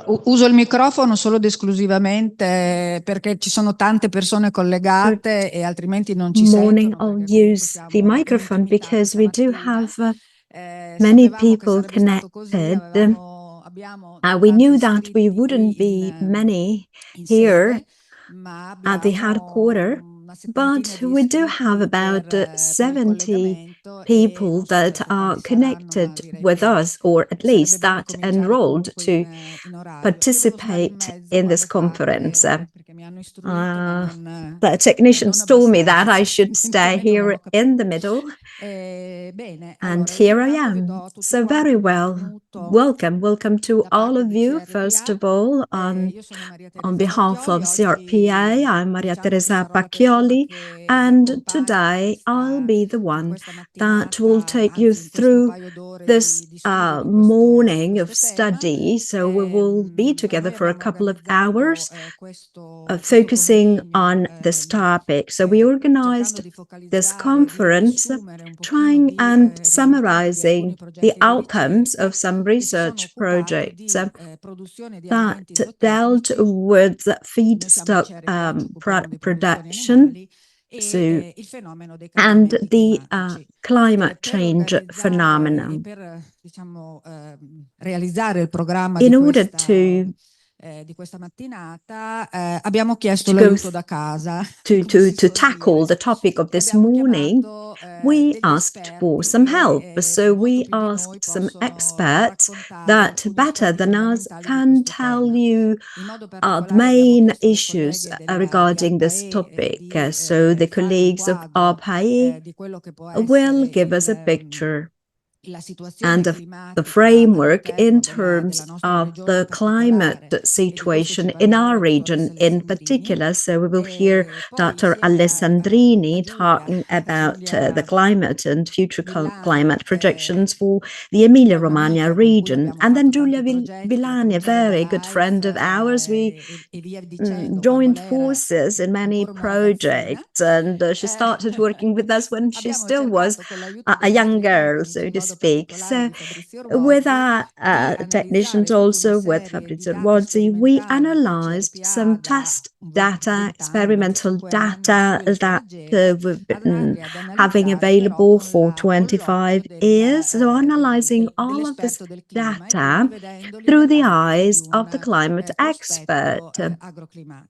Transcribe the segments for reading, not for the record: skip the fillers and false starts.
Uso il microfono solo ed esclusivamente perché ci sono tante persone Good collegate e altrimenti non ci morning. sentono, I'll perché comunque use the siamo microphone un'intimità because questa we do mattina. have many Sapevamo che people sarebbe stato così, connected. abbiamo We tanti knew that we iscritti wouldn't qui be many in here sede, ma at the abbiamo headquarter, una settantina but di we do have iscritti about per il 70 collegamento e people non so that adesso quanti are saranno, ma connected direi with che us, or at sarebbe least bene that cominciare enrolled comunque to in orario. Io devo stare in participate mezzo in this quando parte, conference. vero? Perché mi hanno istruito, ma The technicians non told me that I abbastanza, should stay evidentemente io non here ho in capito. the middle, Bene, and allora io here I intanto vi am. do tutti So very quanti il well. benvenuto Welcome to da all parte of di you, first CRPA. of all, Io sono Maria on Teresa behalf Pacchioli. of CRPA. Oggi I'm Maria diciamo che Teresa sarò la persona Pacchioli, che vi and accompagna today I'll be the in one questa that will mattinata, take you anzi in questo through paio d'ore this di studio di morning of questo tema. study. So we will be together Noi for a abbiamo couple of organizzato hours questo focusing convegno on this topic. So we cercando organized di this focalizzare, di conference riassumere un pochino trying di and risultati di alcuni summarizing the progetti di outcomes ricerca of some che si sono research occupati projects di produzione di that alimenti dealt zootecnici. with Noi siamo il feedstock CRPA, ci occupiamo di produzioni production, animali so, il fenomeno dei and cambiamenti the climatici. climate Per change organizzare e phenomenon. per realizzare il programma In order to di questa mattinata abbiamo chiesto to go l'aiuto da casa, to come to si to suol tackle dire, the topic of e this abbiamo morning, chiamato we degli asked for esperti some help. che So molto we più di noi asked some possono experts raccontare that alcuni better aspetti than us fondamentali di can questo tell tema. you In modo the particolare abbiamo main chiesto alle issues colleghe di regarding this Altae topic. di So the fare un colleagues of our quadro PAE di quello che può will essere give us a picture la situazione and of the climatica framework in all'interno terms della nostra of regione in the climate particolare, e di questo ci situation in parlerà our la region dottoressa in Alessandrini. particular. So we will hear Poi Dr. insieme a Alessandrini Giulia, talking about the Giulia climate and future Villani, climate projections for the che è Emilia-Romagna un'amica con cui region. abbiamo And then fatto Giulia tanti progetti, a Villani, a cominciare da very good friend LIFE of ours. We e via dicendo, quando joined lei era forces in many ancora una ragazzina. projects, and she started working with us when she Abbiamo still was cercato con l'aiuto a dei young nostri girl, tecnici, so in to modo speak. particolare So di Fabrizio with Orbozzi, our di analizzare technicians, tutta una also with serie di Fabrizio dati Rozzi, we sperimentali che analyzed CRPA some ha da test data, 20 anni, experimental 25 anni data sulle sue that leggende, we've been ad having analizzare però available for con l'occhio 25 years. So analyzing all of this dell'esperto del clima, e quindi data vedendoli through the nell'ambito di eyes of un the climate expert. prospetto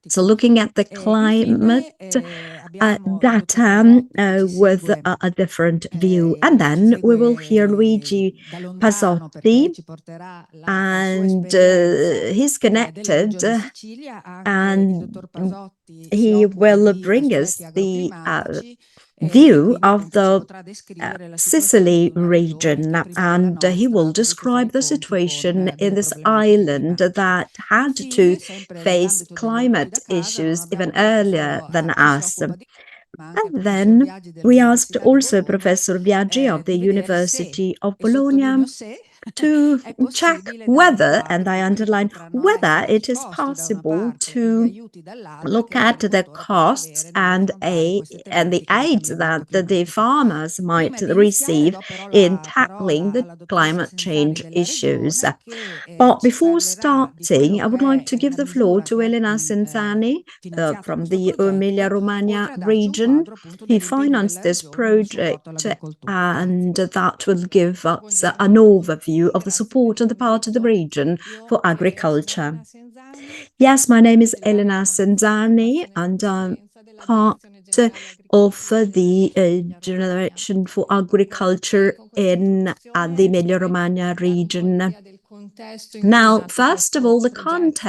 So agroclimatico. looking at the climate Infine abbiamo il dottor data Pasotti che with a different view. And ci then we will hear segue Luigi da lontano perché Pasotti, ci porterà la sua and esperienza he's della connected, regione Sicilia. Anche il and dottor Pasotti si he occupa will di bring us aspetti the agroclimatici e view quindi of appunto ci the potrà descrivere la situazione di Sicily una regione che region, prima della and he will nostra ha dovuto fare describe i the conti situation con in delle this problematiche island climatiche. that had to Infine, sempre face nell'ambito degli aiuti climate da casa, non issues even abbiamo chiesto earlier solo than a chi si us. occupa di ma anche al And professor then Biagi we asked dell'Università di also Bologna Professor Biaggi of the di vedere se, University of e sottolineo Bologna se, to è check possibile dare un whether, and quadro I di quelli che underline potranno whether, essere it i is costi da una possible parte e gli to aiuti dall'altra che look un at the agricoltore potrà costs avere and nell'affrontare queste the tematiche di aids cambiamento that the climatico. farmers might Prima di iniziare receive do però in la tackling parola the alla dottoressa climate Senzani change della issues. Regione che But ci before parlerà di quello starting, I would like che to è give la the floor misura to che ha Elena Senzani finanziato from questo the progetto, Emilia-Romagna oltre a darci un region. quadro appunto He dell'impegno financed della this Regione nel supporto project, all'agricoltura. and Grazie. that will give us an Buongiorno a overview tutti, of the grazie per support on the part of the l'invito. region for Io sono agriculture. Elena Senzani, Yes, my name is titolare Elena della posizione Senzani, innovazione e and I'm conoscenza della part Direzione Generale of Agricoltura della the Regione Emilia-Romagna. Generation for Dunque, Agriculture con questa in the introduzione vorrei Emilia-Romagna dare un po' region. l'idea del contesto in cui è Now, nato first of all, questo progetto.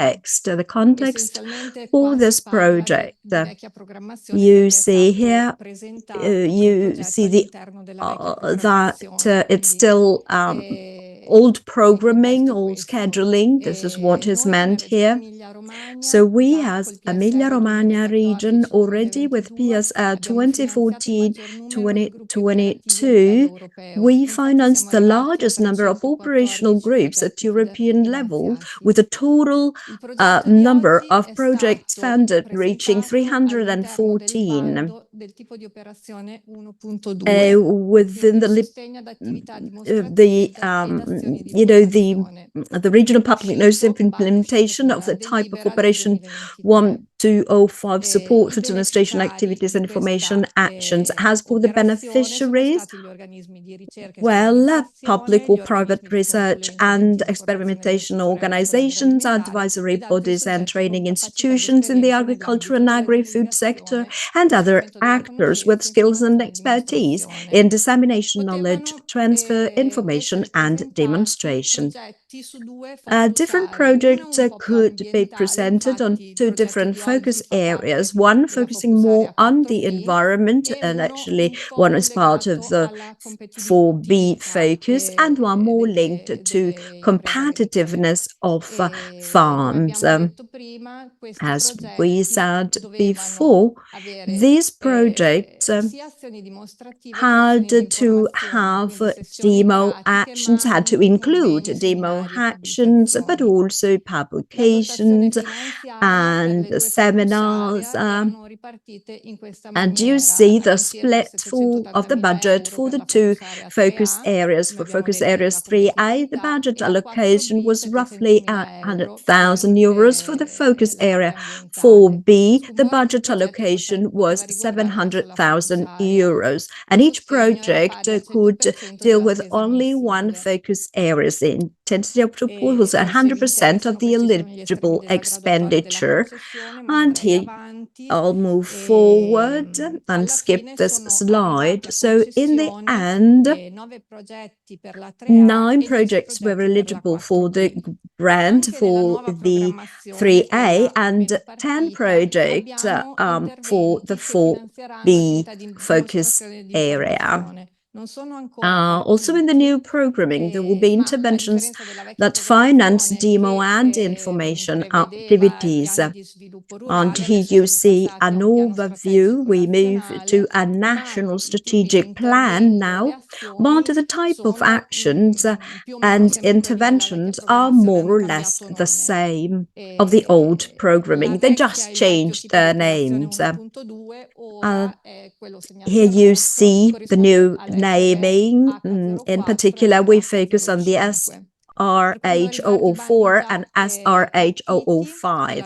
the context Essenzialmente for qua si this parla project. di vecchia programmazione You perché è see stato here, presentato come you progetto see the all'interno della vecchia that programmazione, it's quindi still old il programming, contesto è old questo. scheduling. This is what is Noi come meant Regione here. So Emilia-Romagna, we, già as col PSR Emilia-Romagna region, already with 2014-2022, abbiamo finanziato il maggior numero di gruppi operativi a livello 2014-2022, europeo. we Infatti siamo financed the arrivati a largest number of operational 314 groups at progetti European level, finanziati. with a total Il progetto di number oggi of è projects stato funded reaching presentato all'interno del 314. bando del tipo di operazione 1.2, Within quindi il the sostegno ad attività the dimostrative ed the regional public notice of implementation of the type of cooperation 1205 support for demonstration activities and information actions. As for the beneficiaries, well, public or private research and experimentation organizations, advisory bodies and training institutions in the agriculture and agri-food sector, and other actors with skills and expertise in dissemination, knowledge, transfer, information, and demonstration. Different projects could be presented on two different focus areas, one focusing more on the environment, and actually one is part of the 4B focus, and one more linked to competitiveness of farms. As we said before, these projects had to have demo actions, had to include demo actions, but also publications and seminars. And you see the split of the budget for the two focus areas. For focus areas 3A, the budget allocation was roughly €100,000. For the focus area 4B, the budget allocation was €700,000. And each project could deal with only one focus area. The intensity of support was 100% of the eligible expenditure. And here I'll move forward and skip this slide. So in the end, 9 projects were eligible for the grant for the 3A and 10 projects for the 4B focus area. Also in the new programming, there will be interventions that finance demo and information activities. And here you see an overview. We move to a national strategic plan now, but the type of actions and interventions are more or less the same of the old programming. They just changed their names. Here you see the new naming. In particular, we focus on the SRH004 and SRH005.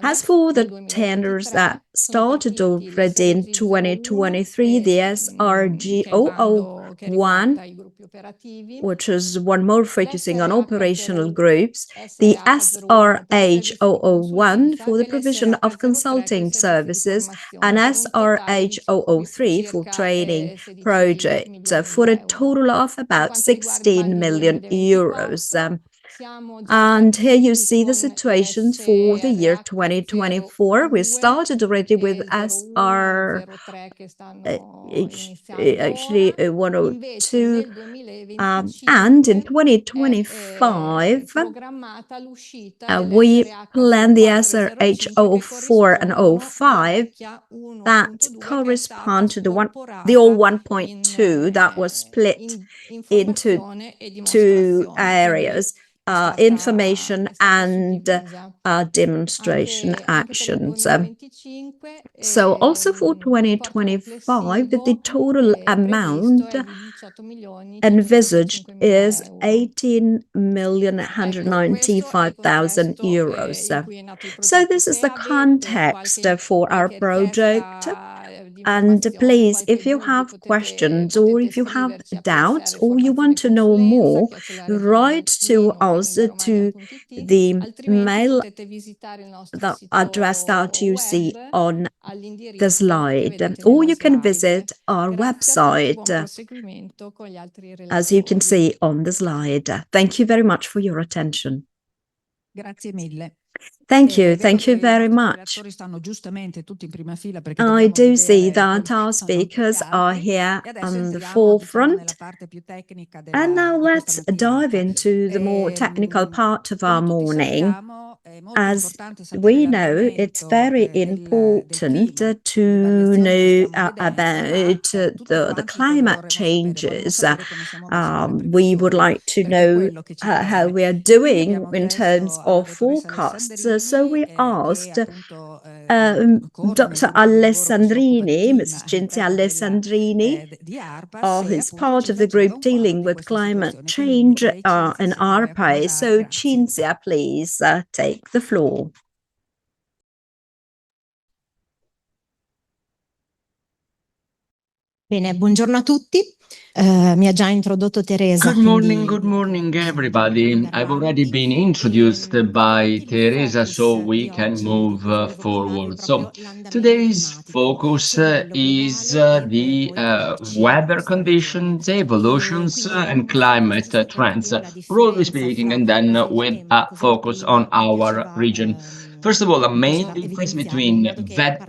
As for the tenders that started already in 2023, the SRG001, which is one more focusing on operational groups, the SRH001 for the provision of consulting services, and SRH003 for training projects, for a total of about €16 million. And here you see the situation for the year 2024. We started already with SR, actually 102, and in 2025, we plan the SRH004 and 05 that correspond to the old 1.2 that was split into two areas. Information and demonstration actions. So also for 2025, the total amount envisaged is €18,195,000. So this is the context for our project. And please, if you have questions or if you have doubts or you want to know more, write to us to the mail address that you see on the slide, or you can visit our website, as you can see on the slide. Thank you very much for your attention. Grazie mille. Thank you very much. I do see that our speakers are here on the forefront. And now let's dive into the more technical part of our morning. As we know, it's very important to know about the climate changes. We would like to know how we are doing in terms of forecasts. So we asked Dr. Alessandrini, Mrs. Cinzia Alessandrini, who's part of the group dealing with climate change in ARPA. So Cinzia, please take the floor. Bene, buongiorno a tutti. Mi ha già introdotto Teresa. Good morning, everybody. I've already been introduced by Teresa, so we can move forward. So today's focus is the weather conditions, evolutions, and climate trends, broadly speaking, and then with a focus on our region. First of all, a main difference between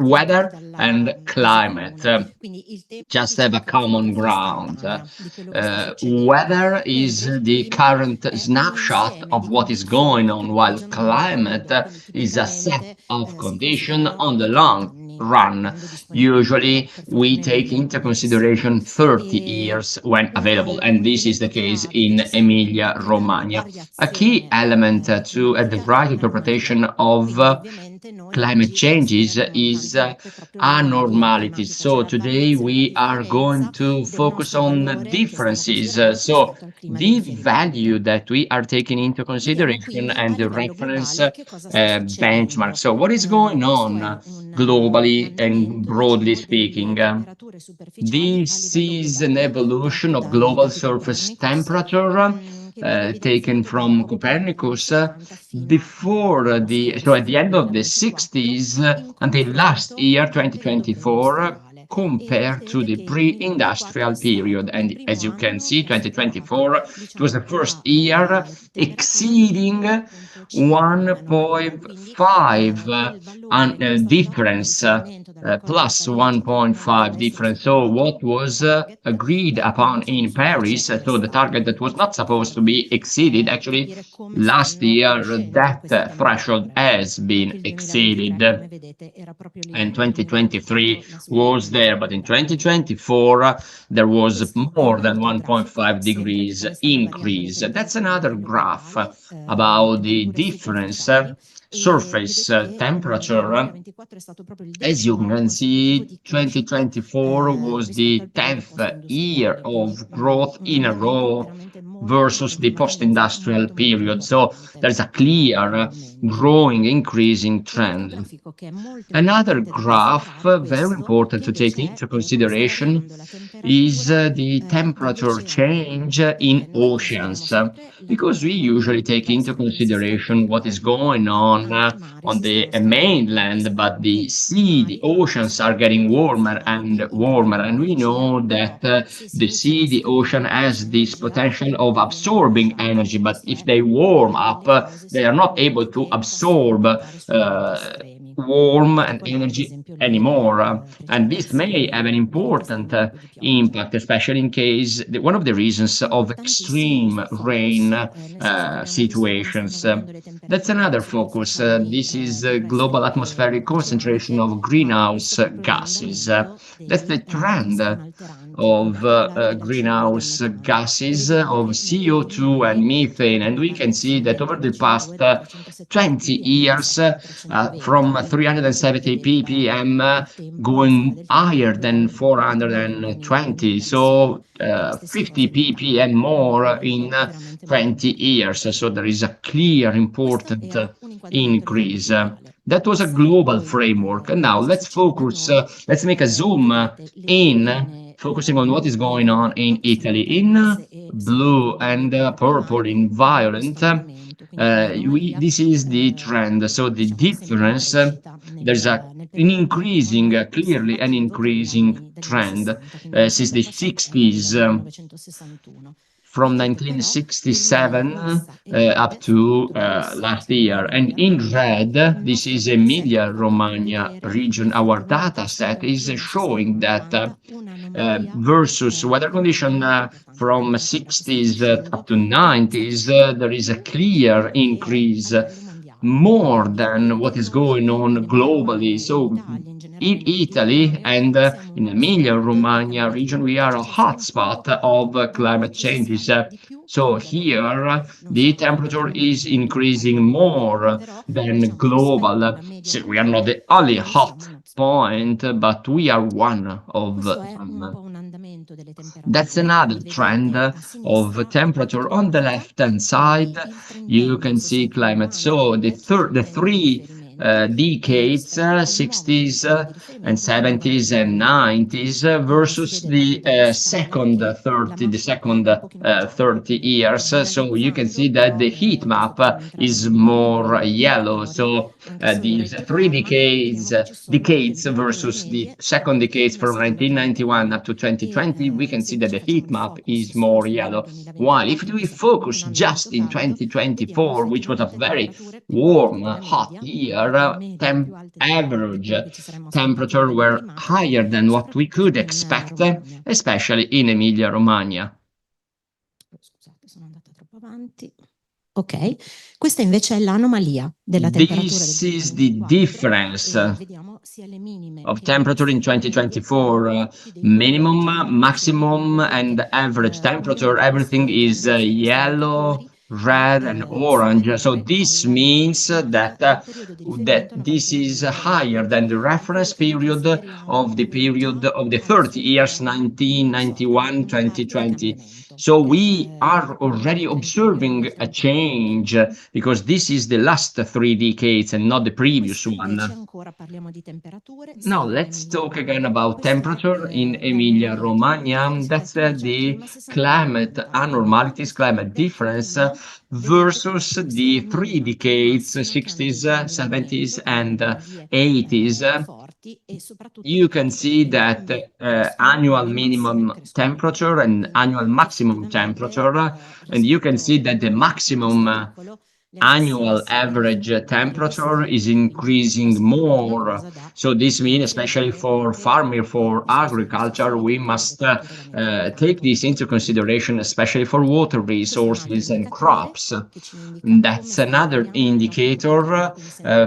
weather and climate. Just have a common ground. Weather is the current snapshot of what is going on, while climate is a set of conditions on the long run. Usually, we take into consideration 30 years when available, and this is the case in Emilia-Romagna. A key element to the right interpretation of climate changes is anormalities. So today we are going to focus on differences. So the value that we are taking into consideration and the reference benchmark. So what is going on globally and broadly speaking? This is an evolution of global surface temperature taken from Copernicus before so at the end of the 60s until last year, 2024, compared to the pre-industrial period. And as you can see, 2024, it was the first year exceeding 1.5 difference, plus 1.5 difference. So what was agreed upon in Paris, so the target that was not supposed to be exceeded, actually last year that threshold has been exceeded, and 2023 was there, but in 2024 there was more than 1.5 degrees increase. That's another graph about the difference surface temperature. As you can see, 2024 was the 10th year of growth in a row versus the post-industrial period. So there's a clear growing, increasing trend. Another graph, very important to take into consideration, is the temperature change in oceans, because we usually take into consideration what is going on the mainland, but the sea, the oceans are getting warmer and warmer, and we know that the sea, the ocean has this potential of absorbing energy, but if they warm up, they are not able to absorb warm and energy anymore. And this may have an important impact, especially in case one of the reasons of extreme rain situations. That's another focus. This is global atmospheric concentration of greenhouse gases. That's the trend of greenhouse gases of CO2 and methane. And we can see that over the past 20 years, from 370 ppm going higher than 420. So 50 ppm more in 20 years. So there is a clear, important increase. That was a global framework. And now let's focus, let's make a zoom in, focusing on what is going on in Italy. In blue and purple, in violet, this is the trend. So the difference, there's an increasing, clearly an increasing trend since the 60s. From 1967 up to last year. And in red, this is Emilia-Romagna region. Our data set is showing that versus weather condition from 60s up to 90s, there is a clear increase. more than what is going on globally. So in Italy and in Emilia-Romagna region, we are a hotspot of climate changes. So here, the temperature is increasing more than global. So we are not the only hot point, but we are one of them. That's another trend of temperature. On the left-hand side, you can see climate. So the three decades, 60s and 70s and 90s versus the second 30 years. So you can see that the heat map is more yellow. So these three decades versus the second decades from 1991 up to 2020, we can see that the heat map is more yellow. While if we focus just in 2024, which was a very warm, hot year, average temperature were higher than what we could expect, especially in Emilia-Romagna. Scusate, sono andata troppo avanti. Ok, questa invece è l'anomalia della temperatura This del is the 2024, difference e vediamo sia le minime of che temperature in le medie 2024, minimum, maximum, and average temperature. Everything is yellow, red, and orange. So this means that this is higher than the reference period of the 30 years, 1991, 2020. So we are already observing a change because this is the last 3 decades and not the previous one. Now let's talk again about temperature in Emilia-Romagna. That's the climate abnormalities, climate difference versus the 3 decades, 60s, 70s, and 80s. You can see that annual minimum temperature and annual maximum temperature, and you can see that the maximum annual average temperature is increasing more. So this means, especially for farming, for agriculture, we must take this into consideration, especially for water resources and crops. That's another indicator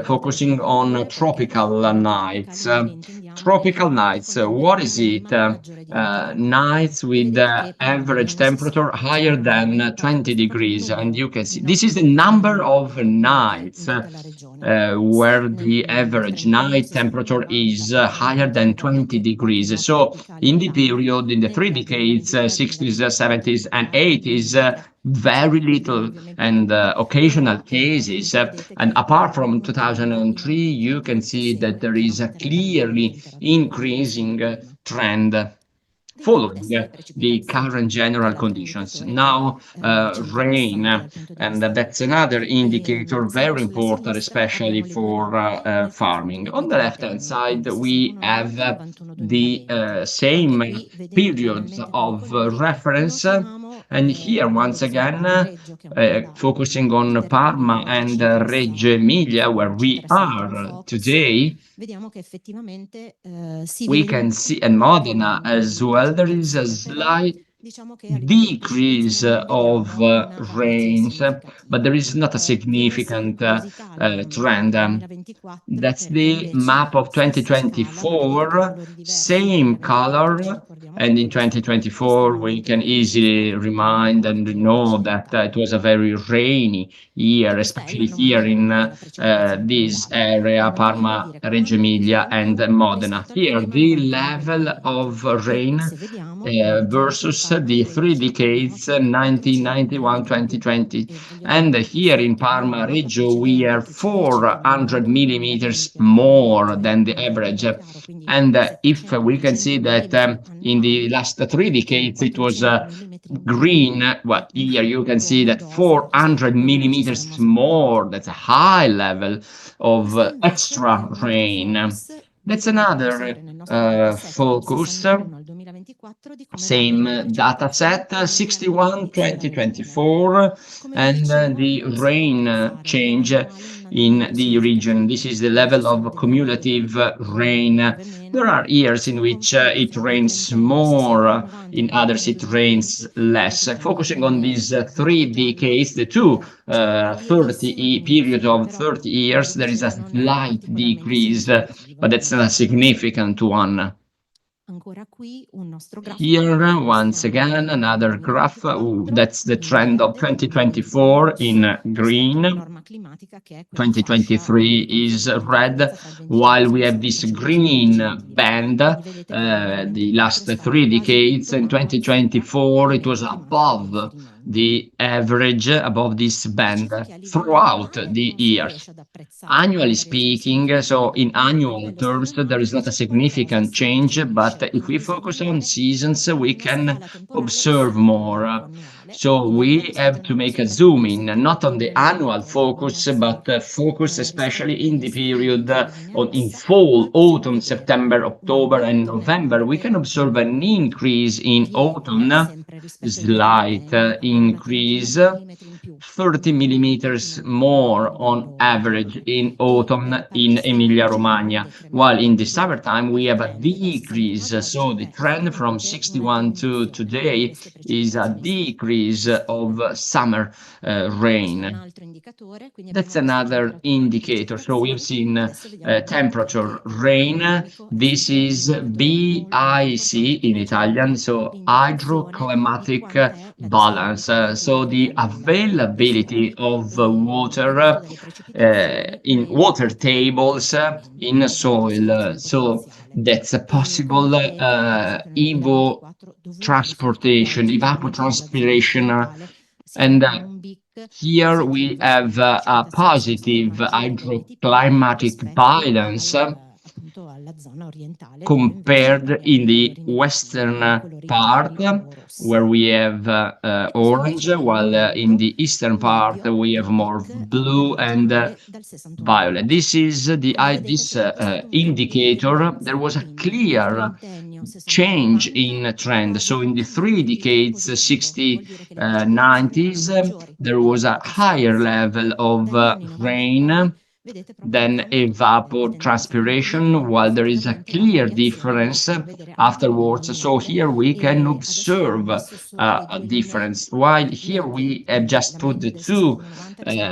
focusing on tropical nights. Tropical nights, what is it? Nights with average temperature higher than 20 degrees. And you can see this is the number of nights where the average night temperature is higher than 20 degrees. So in the period, in the 3 decades, 60s, 70s, and 80s, very little and occasional cases. And apart from 2003, you can see that there is a clearly increasing trend following the current general conditions. Now, rain, and that's another indicator very important, especially for farming. On the left-hand side, we have the same periods of reference, and here, once again, focusing on Parma and Reggio Emilia, where we are today, we can see, and Modena as well, there is a slight decrease of rains, but there is not a significant trend. That's the map of 2024, same color, and in 2024 we can easily remind and know that it was a very rainy year, especially here in this area, Parma, Reggio Emilia, and Modena. Here, the level of rain versus the 3 decades, 1991, 2020. And here in Parma, Reggio, we are 400 millimeters more than the average. And if we can see that in the last 3 decades, it was green, well, here you can see that 400 millimeters more. That's a high level of extra rain. That's another focus Same data set, 61 2024, and the rain change in the region. This is the level of cumulative rain. There are years in which it rains more, in others it rains less. Focusing on these 3 decades, the two 30 periods of 30 years, there is a slight decrease, but it's not a significant one. Here, once again, another graph. That's the trend of 2024 in green. 2023 is red, while we have this green band, the last 3 decades. In 2024, it was above the average, above this band throughout the years. Annually speaking, so in annual terms, there is not a significant change, but if we focus on seasons, we can observe more. So we have to make a zoom in, not on the annual focus, but focus especially in the period in fall, autumn, September, October, and November. We can observe an increase in autumn, slight increase, 30 millimeters more on average in autumn in Emilia-Romagna, while in the summertime we have a decrease. So the trend from 61 to today is a decrease of summer rain. That's another indicator. So we've seen temperature, rain. This is BIC in Italian, so hydroclimatic balance. So the availability of water in water tables in soil. So that's a possible evapotranspiration, and here we have a positive hydroclimatic balance compared in the western part, where we have orange, while in the eastern part we have more blue and violet. This is the this indicator. There was a clear change in trend. So in the 3 decades, 60s, 90s, there was a higher level of rain than evapotranspiration, while there is a clear difference afterwards. So here we can observe a difference, while here we have just put the 2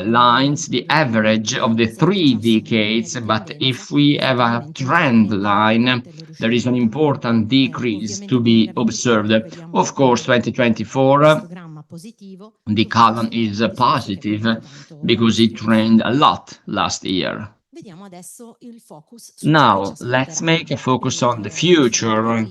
lines, the average of the 3 decades, but if we have a trend line, there is an important decrease to be observed. Of course, 2024, the column is positive because it rained a lot last year. Now, let's make a focus on the future.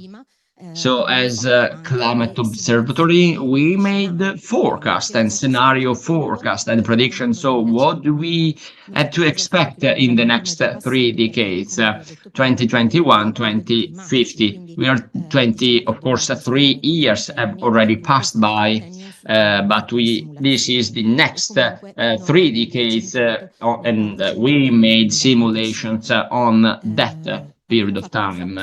So as a climate observatory, we made forecast and scenario forecast and prediction. So what do we have to expect in the next 3 decades, 2021, 2050? We are 20, of course, 3 years have already passed by, but this is the next 3 decades, and we made simulations on that period of time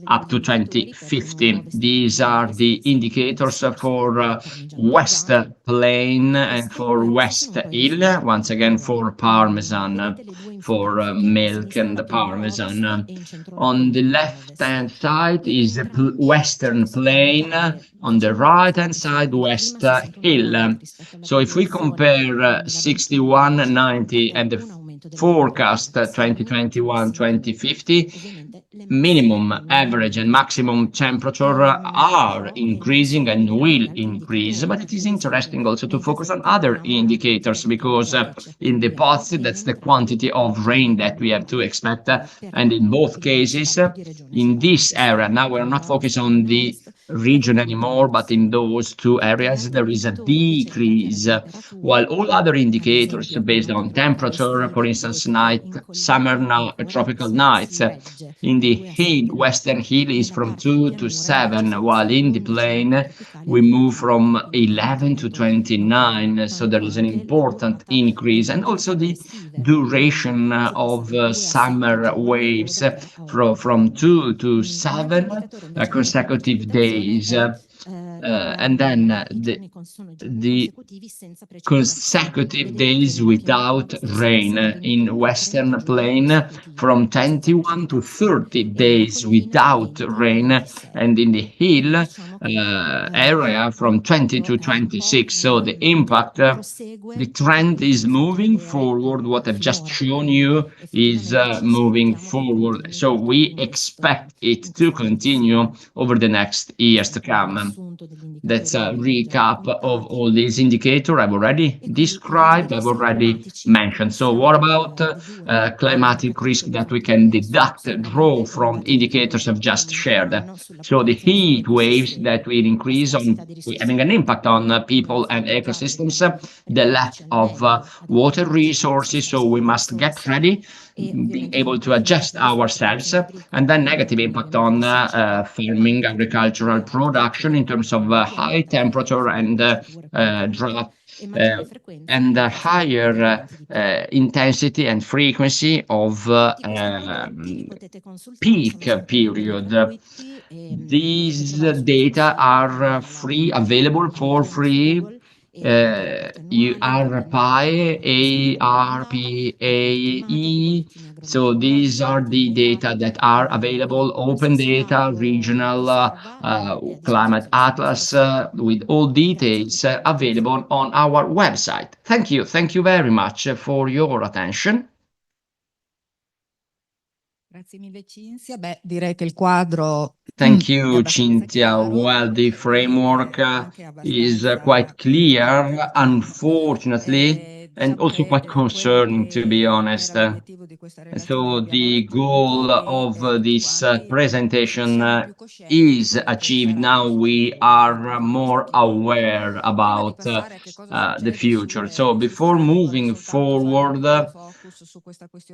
up to 2050. These are the indicators for West Plain and for West Hill, once again for Parmesan, for milk and the Parmesan. On the left-hand side is the Western Plain, on the right-hand side West Hill. So if we compare 61, 90 and the forecast 2021-2050, minimum, average and maximum temperature are increasing and will increase, but it is interesting also to focus on other indicators, because in the pots, that's the quantity of rain that we have to expect, and in both cases, in this area, now we're not focused on the region anymore, but in those two areas there is a decrease, while all other indicators based on temperature, for instance, tropical nights, in the hill, western hill is from 2 to 7, while in the plain we move from 11 to 29. So there is an important increase, and also the duration of summer waves from 2 to 7 consecutive days. And then the consecutive days without rain in western plain from 21 to 30 days without rain, and in the hill area from 20 to 26. So the impact, the trend is moving forward. What I've just shown you is moving forward. So we expect it to continue over the next years to come. That's a recap of all these indicators I've already described, I've already mentioned. So what about climatic risk that we can draw from indicators I've just shared? So the heat waves that will increase on, having an impact on people and ecosystems, the lack of water resources, so we must get ready, being able to adjust ourselves, and then negative impact on farming, agricultural production in terms of high temperature and drought, and higher intensity and frequency of peak period. These data are available for free. ARPAE. So these are the data that are available, open data, regional climate atlas, with all details available on our website. Thank you very much for your attention. Thank you, Cinzia. Well, the framework is quite clear, unfortunately, and also quite concerning, to be honest. So the goal of this presentation is achieved. Now we are more aware about the future. So before moving forward,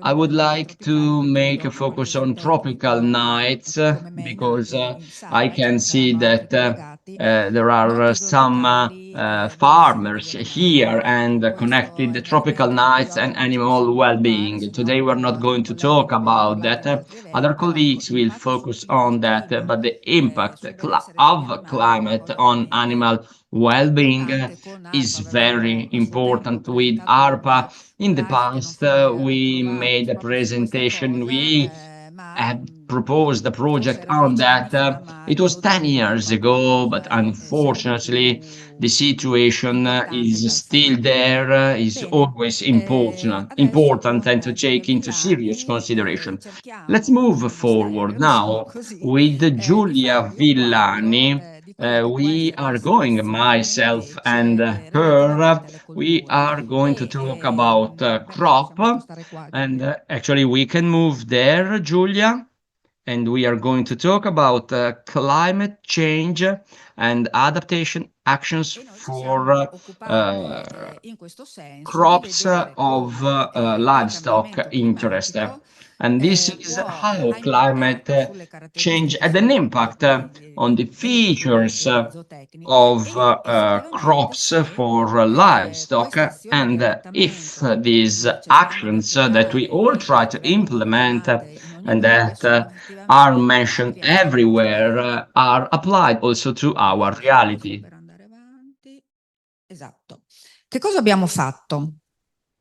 I would like to make a focus on tropical nights, because I can see that there are some farmers here and connected tropical nights and animal well-being. Today we're not going to talk about that. Other colleagues will focus on that, but the impact of climate on animal well-being is very important. With ARPA, in the past, we made a presentation. We had proposed a project on that. It was 10 years ago, but unfortunately, the situation is still there, is always important and to take into serious consideration. Let's move forward now with Giulia Villani. We are going, myself and her, we are going to talk about crop, and actually we can move there, Giulia, and we are going to talk about climate change and adaptation actions for crops of livestock interest. And this is how climate change had an impact on the features of crops for livestock, and if these actions that we all try to implement and that are mentioned everywhere are applied also to our reality. Esatto. Che cosa abbiamo fatto?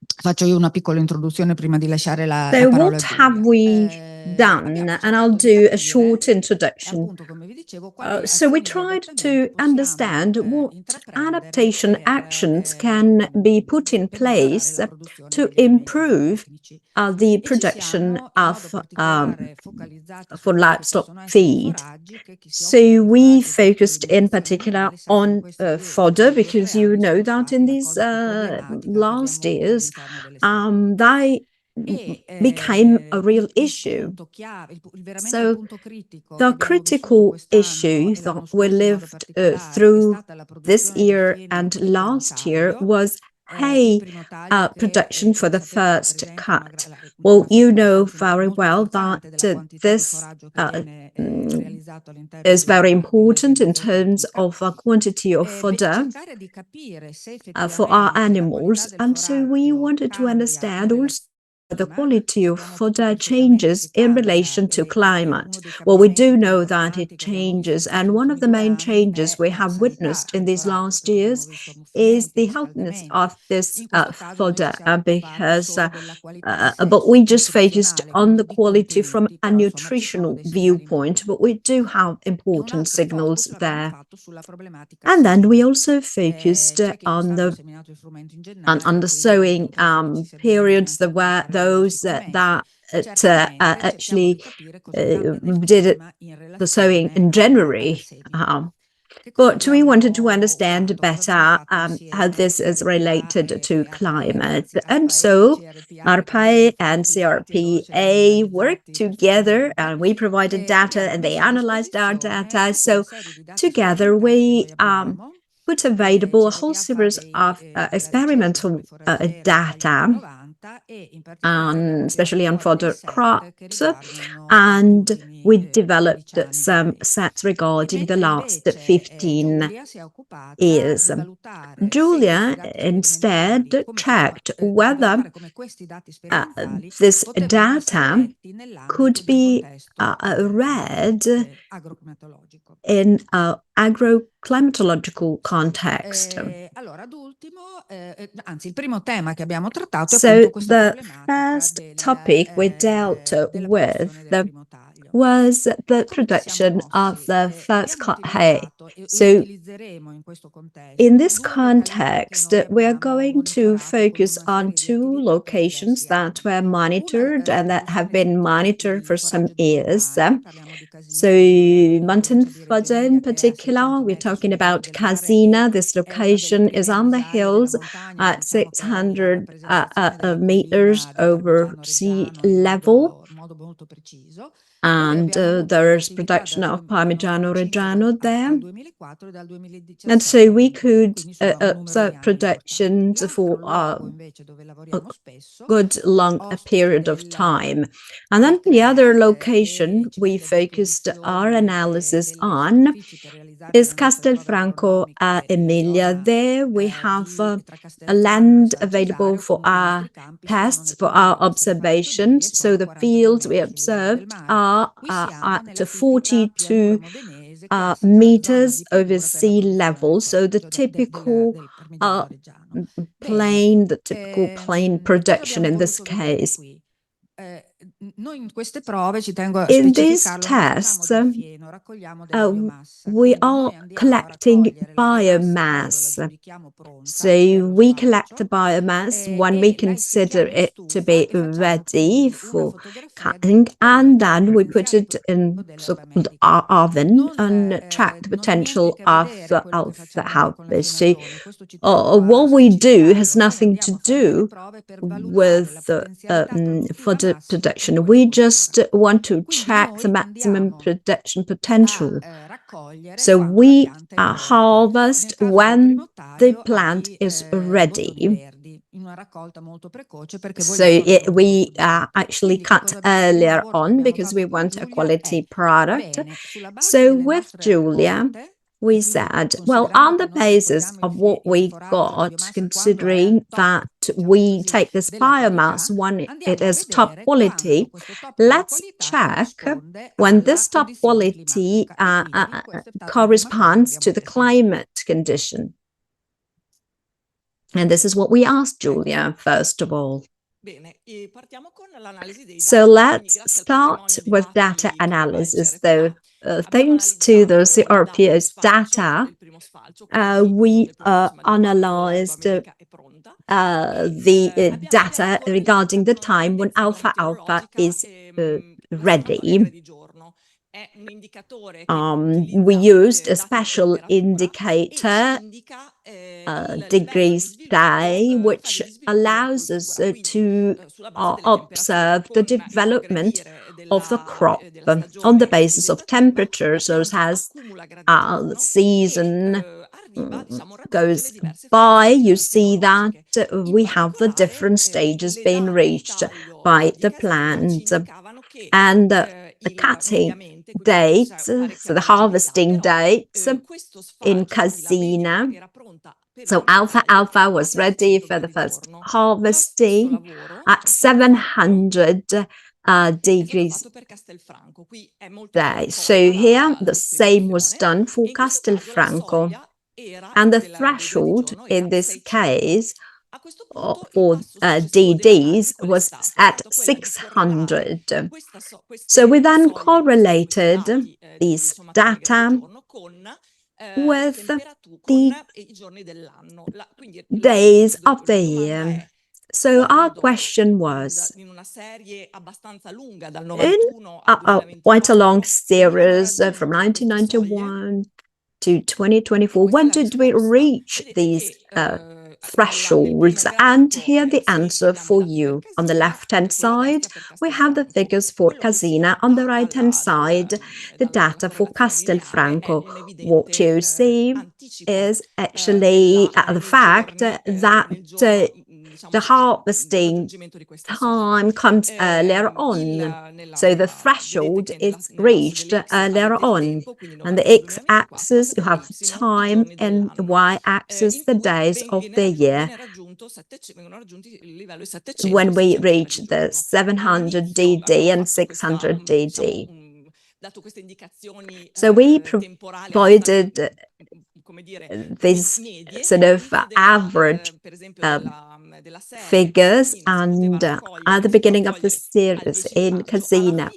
Faccio io una piccola introduzione prima di lasciare la parola what have we done? And I'll do a short introduction. So we tried to understand what adaptation actions can be put in place to improve the production of for livestock feed. So we focused in particular on fodder, because you know that in these last years, became a real issue. So the critical issue that we lived through this year and last year was hay production for the first cut. Well, you know very well that this is very important in terms of the quantity of fodder for our animals. And so we wanted to understand also the quality of fodder changes in relation to climate. Well, we do know that it changes, and one of the main changes we have witnessed in these last years is the healthiness of this fodder, because but we just focused on the quality from a nutritional viewpoint, but we do have important signals there. And then we also focused on the sowing periods. There were those that actually did the sowing in January. But we wanted to understand better how this is related to climate. And so ARPA and CRPA worked together, and we provided data and they analyzed our data. So together we put available a whole series of experimental data, especially on fodder crops, and we developed some sets regarding the last 15 years. Julia instead checked whether this data could be read in an agroclimatological context. So the first topic we dealt with was the production of the first cut hay. So in this context, we are going to focus on two locations that were monitored and that have been monitored for some years. So mountain fodder in particular, we're talking about Casina. This location is on the hills at 600 meters over sea level. And there's production of Parmigiano Reggiano there. And so we could observe productions for a good long period of time. And then the other location we focused our analysis on is Castelfranco Emilia. There we have a land available for our tests, for our observations. So the fields we observed are at 42 meters over sea level. So the typical plain production in this case. In these tests, we are collecting biomass. So we collect the biomass when we consider it to be ready for cutting, and then we put it in our oven and track the potential of the harvest. So what we do has nothing to do with fodder production. We just want to check the maximum production potential. So we harvest when the plant is ready. So we actually cut earlier on because we want a quality product. So with Julia, we said, well, on the basis of what we got, considering that we take this biomass when it is top quality, let's check when this top quality corresponds to the climate condition. And this is what we asked Julia, first of all. So let's start with data analysis, though. Thanks to the CRPA's data, we analyzed the data regarding the time when alpha is ready. We used a special indicator, degrees day, which allows us to observe the development of the crop on the basis of temperature. So as the season goes by, you see that we have the different stages being reached by the plant, and the cutting dates, so the harvesting dates in Casina. So alfalfa was ready for the first harvesting at 700 degrees day. So here the same was done for Castelfranco, and the threshold in this case for DDs was at 600. So we then correlated these data with the days of the year. So our question was, in quite a long series from 1991 to 2024, when did we reach these thresholds? And here the answer for you. On the left-hand side, we have the figures for Casina. On the right-hand side, the data for Castelfranco. What you see is actually the fact that the harvesting time comes earlier on. So the threshold is reached earlier on. And the x-axis, you have time, and the y-axis, the days of the year when we reach the 700 DD and 600 DD. So we provided this sort of average figures, and at the beginning of the series in Casina,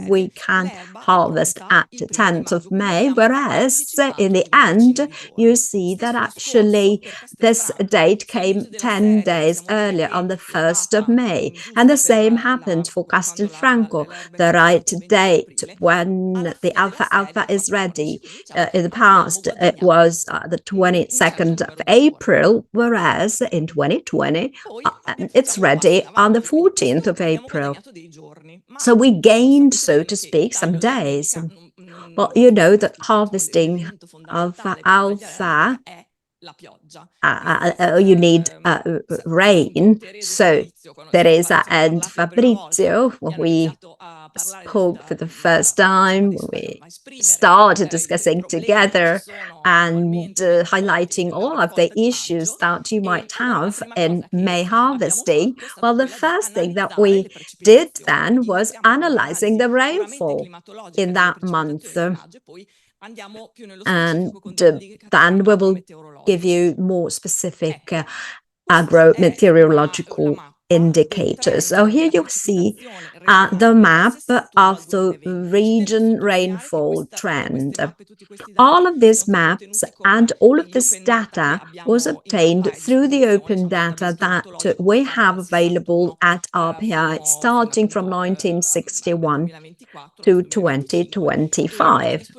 we can harvest at the 10th of May, whereas in the end, you see that actually this date came 10 days earlier on the 1st of May. And the same happened for Castelfranco, the right date when the alfalfa is ready. In the past, it was the 22nd of April, whereas in 2020, it's ready on the 14th of April. So we gained, so to speak, some days. Well, you know that harvesting of alfalfa, you need rain. So Teresa and Fabrizio, we spoke for the first time, we started discussing together and highlighting all of the issues that you might have in May harvesting. Well, the first thing that we did then was analyzing the rainfall in that month. And then we will give you more specific agro-meteorological indicators. So here you see the map of the region rainfall trend. All of these maps and all of this data was obtained through the open data that we have available at RPI starting from 1961 to 2025.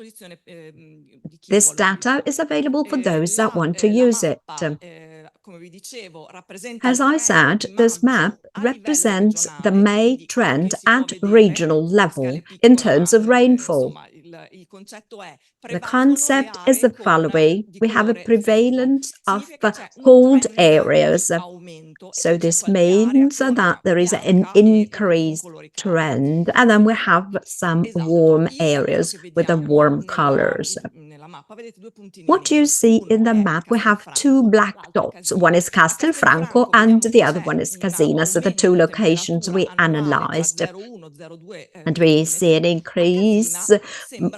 This data is available for those that want to use it. As I said, this map represents the May trend at regional level in terms of rainfall. The concept is the following. We have a prevalence of cold areas. So this means that there is an increased trend, and then we have some warm areas with the warm colors. What you see in the map, we have two black dots. One is Castelfranco and the other one is Casina. So the two locations we analyzed. And we see an increase in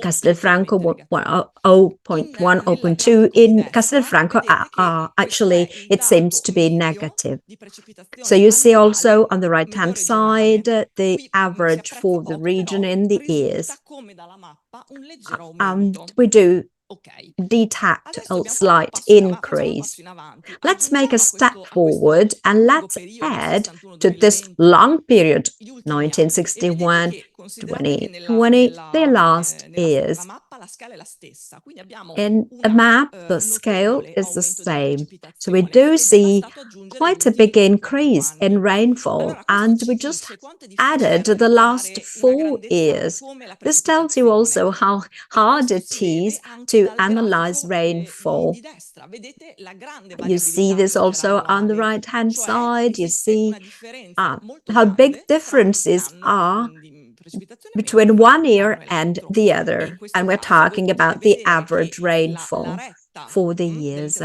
Castelfranco, 0.1, 0.2. In Castelfranco, actually, it seems to be negative. So you see also on the right-hand side, the average for the region in the years. We do detect a slight increase. Let's make a step forward and let's add to this long period, 1961 2020, their last years. In a map, the scale is the same. So we do see quite a big increase in rainfall, and we just added the last 4 years. This tells you also how hard it is to analyze rainfall. You see this also on the right-hand side. You see how big differences are between one year and the other. And we're talking about the average rainfall for the years.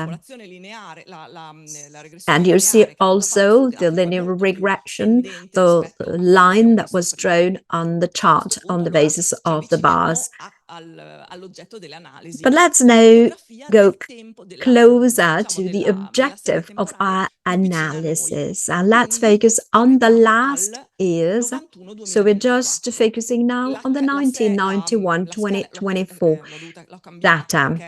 And you see also the linear regression, the line that was drawn on the chart on the basis of the bars. But let's now go closer to the objective of our analysis. And let's focus on the last years. So we're just focusing now on the 1991-2024 data.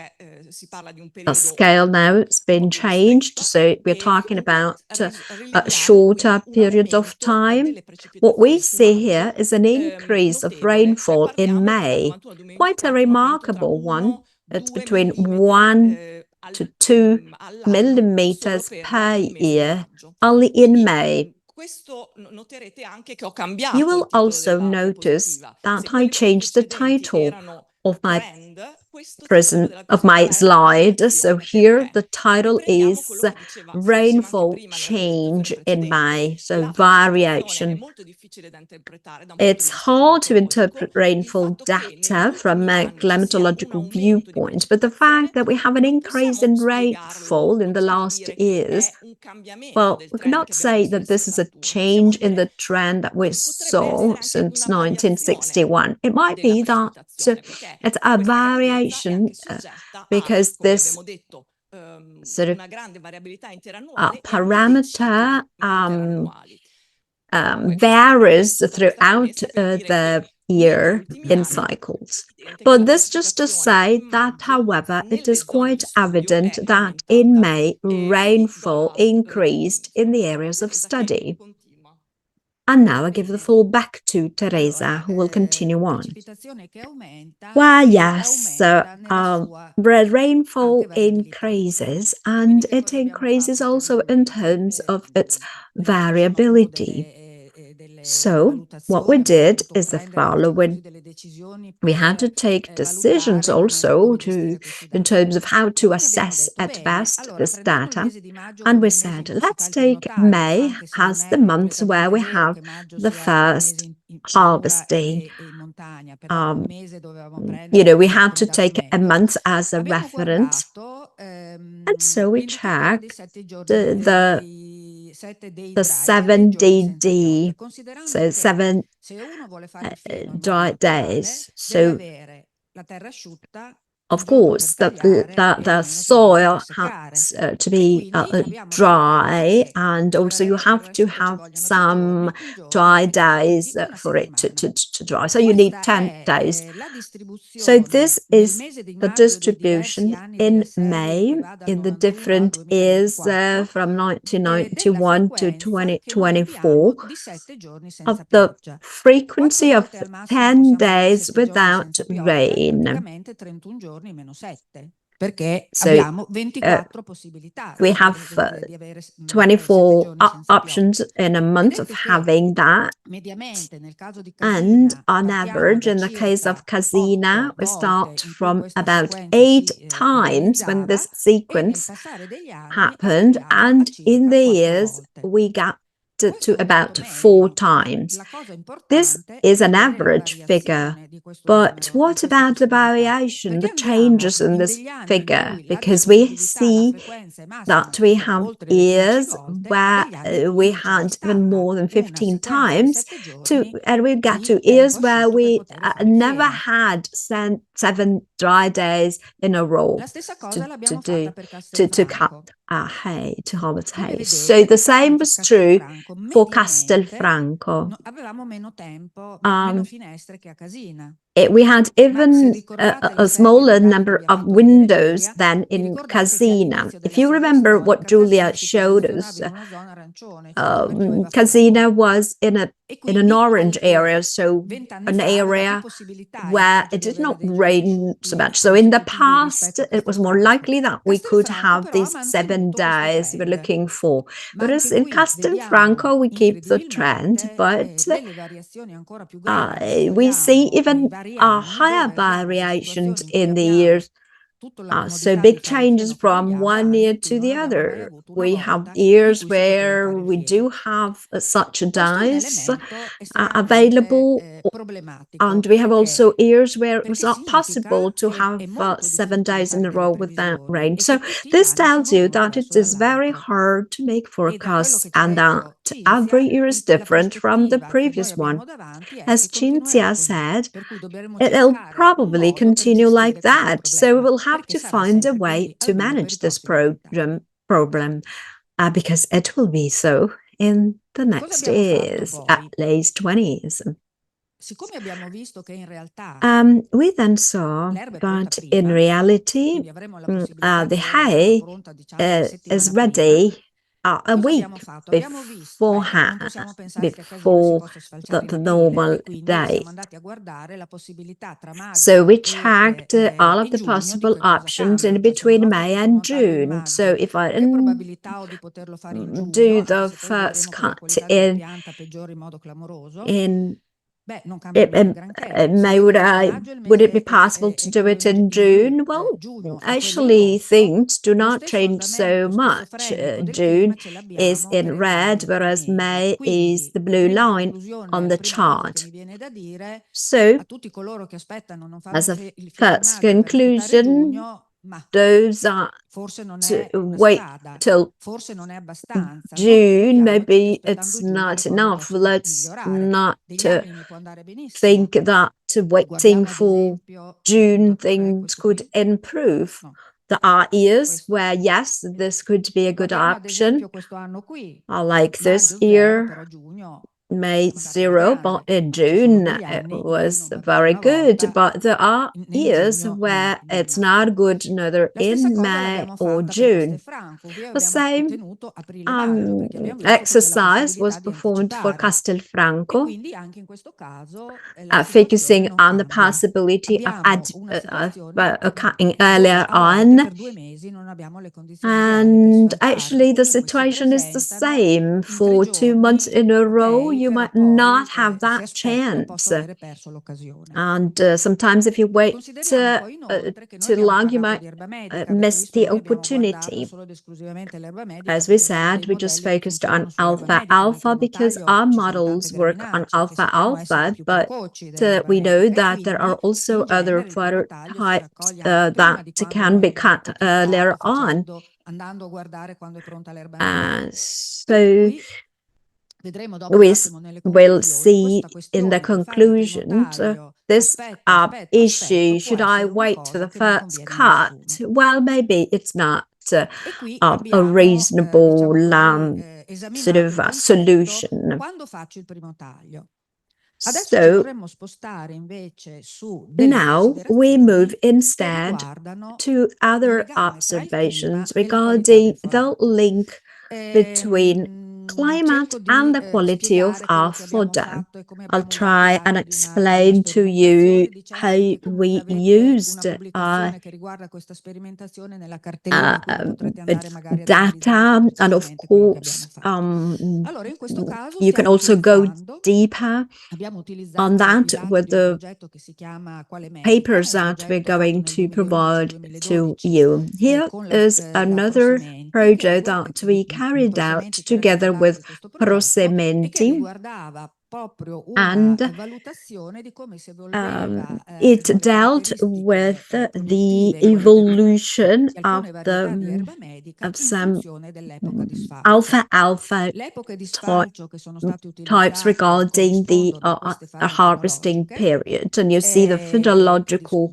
The scale now has been changed, so we're talking about a shorter period of time. What we see here is an increase of rainfall in May, quite a remarkable one. It's between 1 to 2 millimeters per year, only in May. You will also notice that I changed the title of my slide. So here the title is Rainfall Change in May, so variation. It's hard to interpret rainfall data from a climatological viewpoint, but the fact that we have an increase in rainfall in the last years, well, we cannot say that this is a change in the trend that we saw since 1961. It might be that it's a variation because this sort of parameter varies throughout the year in cycles. But this just to say that, however, it is quite evident that in May, rainfall increased in the areas of study. And now I give the floor back to Teresa, who will continue on. Well, yes, rainfall increases, and it increases also in terms of its variability. So what we did is the following. We had to take decisions also in terms of how to assess at best this data. And we said, let's take May as the month where we have the first harvesting. We had to take a month as a reference. And so we checked the 7DD, so 7 dry days. So, of course, the soil has to be dry, and also you have to have some dry days for it to dry. So you need 10 days. So this is the distribution in May in the different years from 1991 to 2024 of the frequency of 10 days without rain. So we have 24 options in a month of having that. And on average, in the case of Casina, we start from about 8 times when this sequence happened. And in the years, we got to about 4 times. This is an average figure, but what about the variation, the changes in this figure? Because we see that we have years where we had even more than 15 times, and we got to years where we never had 7 dry days in a row to cut hay, to harvest hay. So the same was true for Castelfranco. we had even a smaller number of windows than in Casina. If you remember what Giulia showed us, Casina was in an orange area, so an area where it did not rain so much. So in the past, it was more likely that we could have these 7 days we're looking for. Whereas in Castelfranco, we keep the trend, but we see even higher variations in the years. So big changes from one year to the other. We have years where we do have such days available, and we have also years where it was not possible to have 7 days in a row without rain. So this tells you that it is very hard to make forecasts and that every year is different from the previous one. As Cinzia said, it'll probably continue like that. So we will have to find a way to manage this problem because it will be so in the next years, at least 20 years. We then saw that in reality, the hay is ready a week beforehand, before the normal day. So we checked all of the possible options in between May and June. So if I do the first cut in would it be possible to do it in June? Well, actually, things do not change so much. June is in red, whereas May is the blue line on the chart. So, as a first conclusion, those are to wait till June. Maybe it's not enough. Let's not think that waiting for June things could improve. There are years where, yes, this could be a good option. I like this year. May 0, but in June it was very good. But there are years where it's not good, neither in May or June. The same exercise was performed for Castelfranco, focusing on the possibility of cutting earlier on. And actually, the situation is the same. For 2 months in a row, you might not have that chance. And sometimes if you wait too long, you might miss the opportunity. As we said, we just focused on alpha because our models work on alpha, but we know that there are also other product types that can be cut earlier on. So we will see in the conclusion this issue. Should I wait for the first cut? Well, maybe it's not a reasonable sort of solution. So now we move instead to other observations regarding the link between climate and the quality of our fodder. I'll try and explain to you how we used data, and of course you can also go deeper on that with the papers that we're going to provide to you. Here is another project that we carried out together with Prosementi, and it dealt with the evolution of some alpha types regarding the harvesting period. And you see the physiological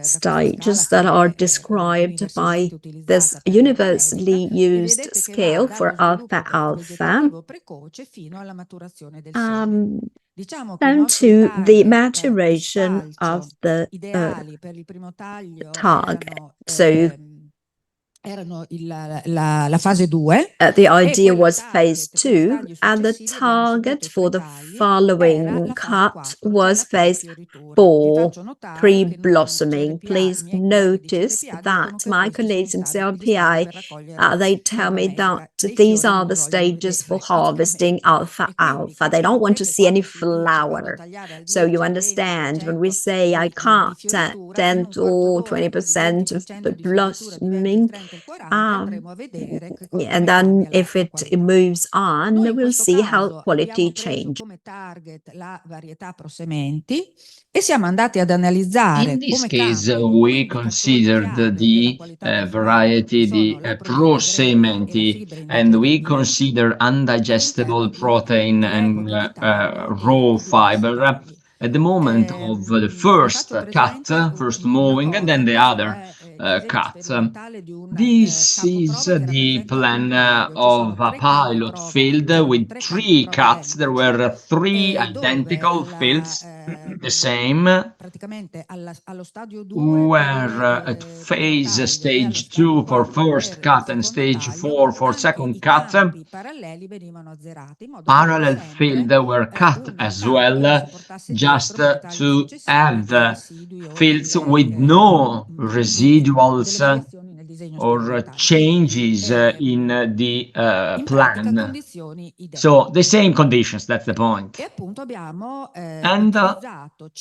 stages that are described by this universally used scale for alpha. down to the maturation of the target. So la fase 2. The idea was phase 2, and the target for the following cut was phase 4, pre-blossoming. Please notice that my colleagues in CRPI, they tell me that these are the stages for harvesting alfalfa. They don't want to see any flower. So you understand, when we say I cut at 10 or 20% of the blossoming, and then if it moves on, we'll see how quality change. In this case, we considered the variety, the prosementi, and we consider undigestible protein and raw fiber at the moment of the first cut, first mowing, and then the other cut. This is the plan of a pilot field with 3 cuts. There were 3 identical fields, the same, where at phase stage 2 for first cut and stage 4 for second cut, parallel fields were cut as well, just to have fields with no residuals or changes in the plan. So the same conditions, that's the point. And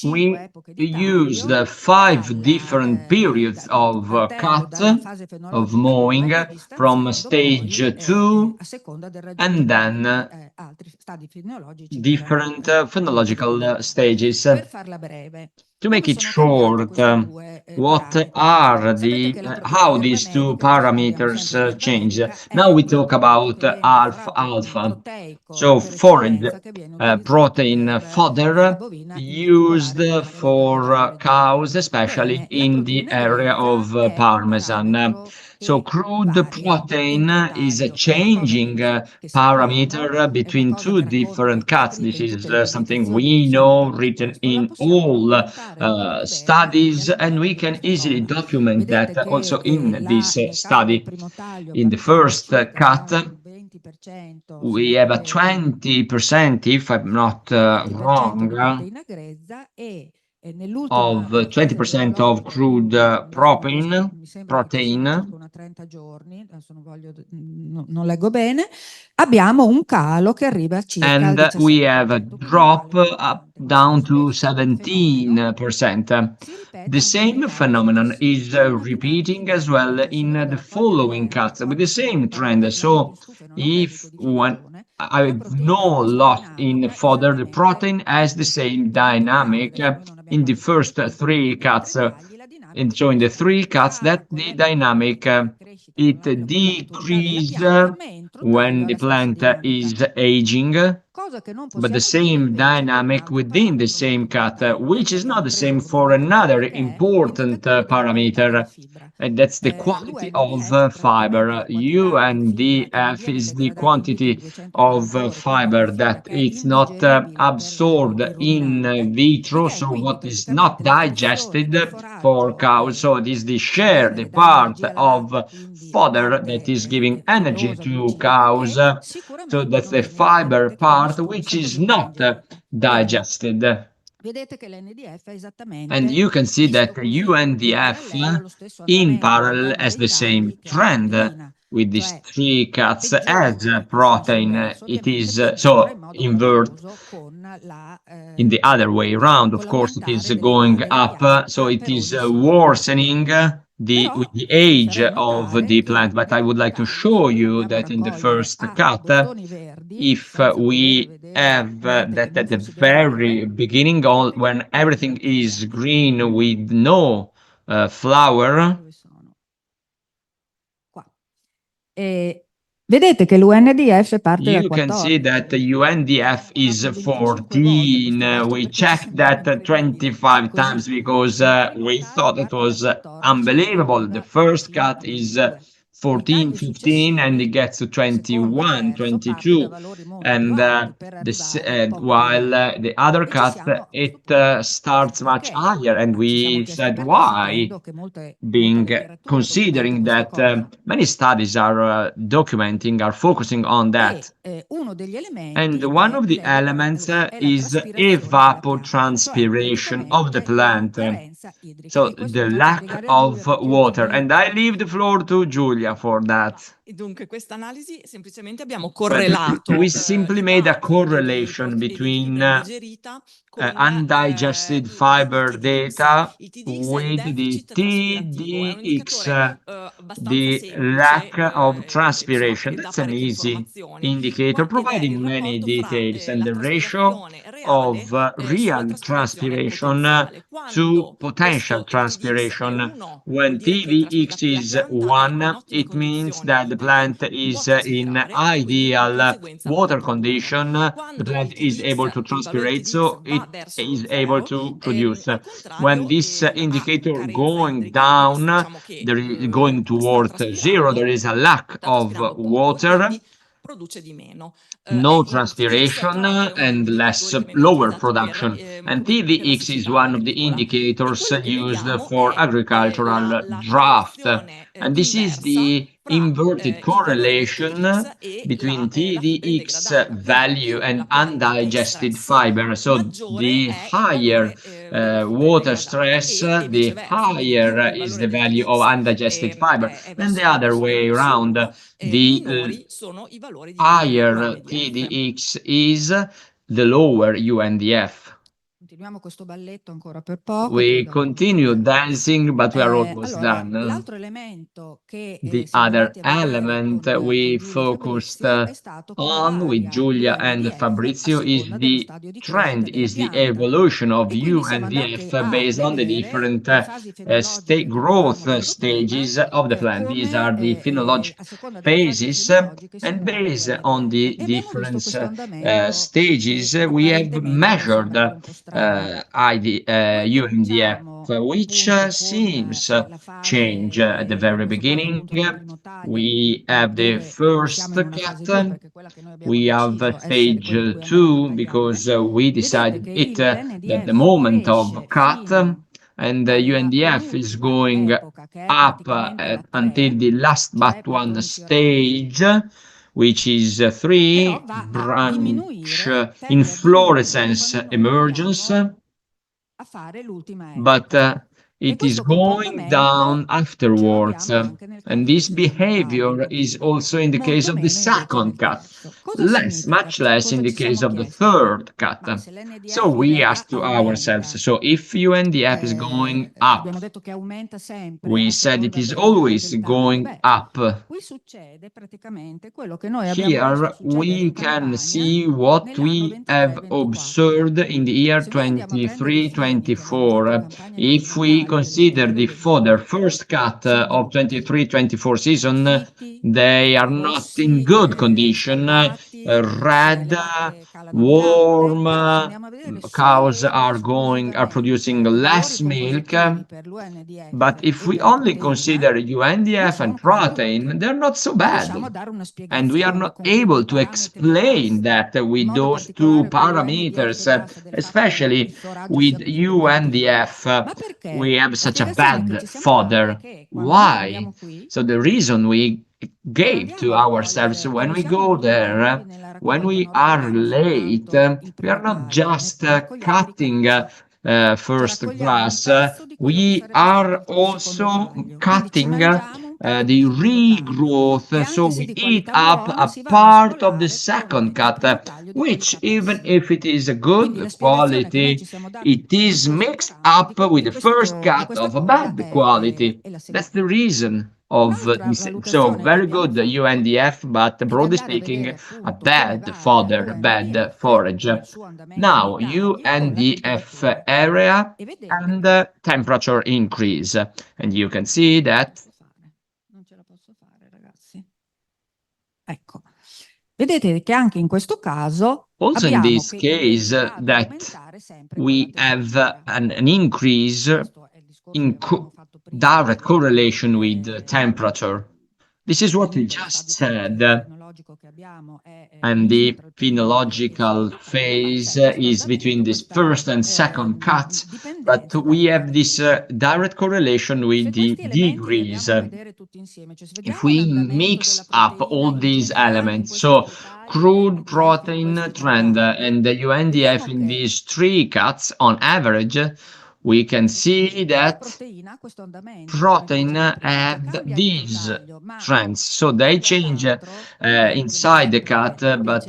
we used 5 different periods of cut, of mowing, from stage 2, and then different phenological stages. To make it short, what are how these 2 parameters change? Now we talk about alfalfa. So forage, protein fodder used for cows, especially in the area of Parmesan. So crude protein is a changing parameter between 2 different cuts. This is something we know, written in all studies, and we can easily document that also in this study. In the first cut, we have a 20%, if I'm not wrong, of 20% of crude protein. And we have a drop up down to 17%. The same phenomenon is repeating as well in the following cuts with the same trend. So if I have no loss in fodder, the protein has the same dynamic in the first 3 cuts. And so in the 3 cuts, that the dynamic it decreases when the plant is aging, but the same dynamic within the same cut, which is not the same for another important parameter, and that's the quality of fiber. UNDF is the quantity of fiber that it's not absorbed in vitro, so what is not digested for cows. So it is the share, the part of fodder that is giving energy to cows. So that's the fiber part which is not digested. And you can see that the UNDF in parallel has the same trend with these 3 cuts as protein. It is so invert in the other way around. Of course, it is going up, so it is worsening with the age of the plant. But I would like to show you that in the first cut, if we have that at the very beginning, when everything is green with no flower, vedete che l'UNDF parte you can see that the UNDF is 14. We checked that 25 times because we thought it was unbelievable. The first cut is 14, 15, and it gets to 21, 22. And while the other cut, it starts much higher. And we said, why? Considering that many studies are documenting, are focusing on that. And one of the elements is evapotranspiration of the plant. So the lack of water. And I leave the floor to Giulia for that. Dunque, questa analisi semplicemente abbiamo correlato We simply made a correlation between undigested fiber data with the TDX, the lack of transpiration. That's an easy indicator, providing many details, and the ratio of real transpiration to potential transpiration. When TDX is 1, it means that the plant is in ideal water condition. The plant is able to transpirate, so it is able to produce. When this indicator going down, going towards 0, there is a lack of water, no transpiration, and lower production. And TVX is one of the indicators used for agricultural draft. And this is the inverted correlation between TDX value and undigested fiber. So the higher water stress, the higher is the value of undigested fiber. And the other way around, the higher TDX is, the lower UNDF. We continue dancing, but we are almost done. The other element we focused on with Giulia and Fabrizio is the trend, is the evolution of UNDF based on the different growth stages of the plant. These are the phenological phases, and based on the different stages, we have measured UNDF, which seems change at the very beginning. We have the first cut, we have stage 2, because we decided it at the moment of cut, and the UNDF is going up until the last but one stage, which is 3, branch inflorescence emergence, but it is going down afterwards, and this behavior is also in the case of the second cut, much less in the case of the third cut. So we asked to ourselves, so if UNDF is going up, we said it is always going up. Here we can see what we have observed in the year 23-24. If we consider the fodder first cut of 23-24 season, they are not in good condition. Red, warm, cows are producing less milk. But if we only consider UNDF and protein, they're not so bad. And we are not able to explain that with those two parameters, especially with UNDF, we have such a bad fodder. Why? So the reason we gave to ourselves when we go there, when we are late, we are not just cutting first grass, we are also cutting the regrowth, so we eat up a part of the second cut, which even if it is a good quality, it is mixed up with the first cut of a bad quality. That's the reason of this. So very good UNDF, but broadly speaking, a bad fodder, bad forage. Now UNDF area and temperature increase, and you can see that. Ecco, vedete che anche in questo caso also in this case that we have an increase in direct correlation with temperature. This is what we just said. And the phenological phase is between this first and second cut, but we have this direct correlation with the degrees. If we mix up all these elements, so crude protein trend and the UNDF in these 3 cuts on average, we can see that protein have these trends. So they change inside the cut, but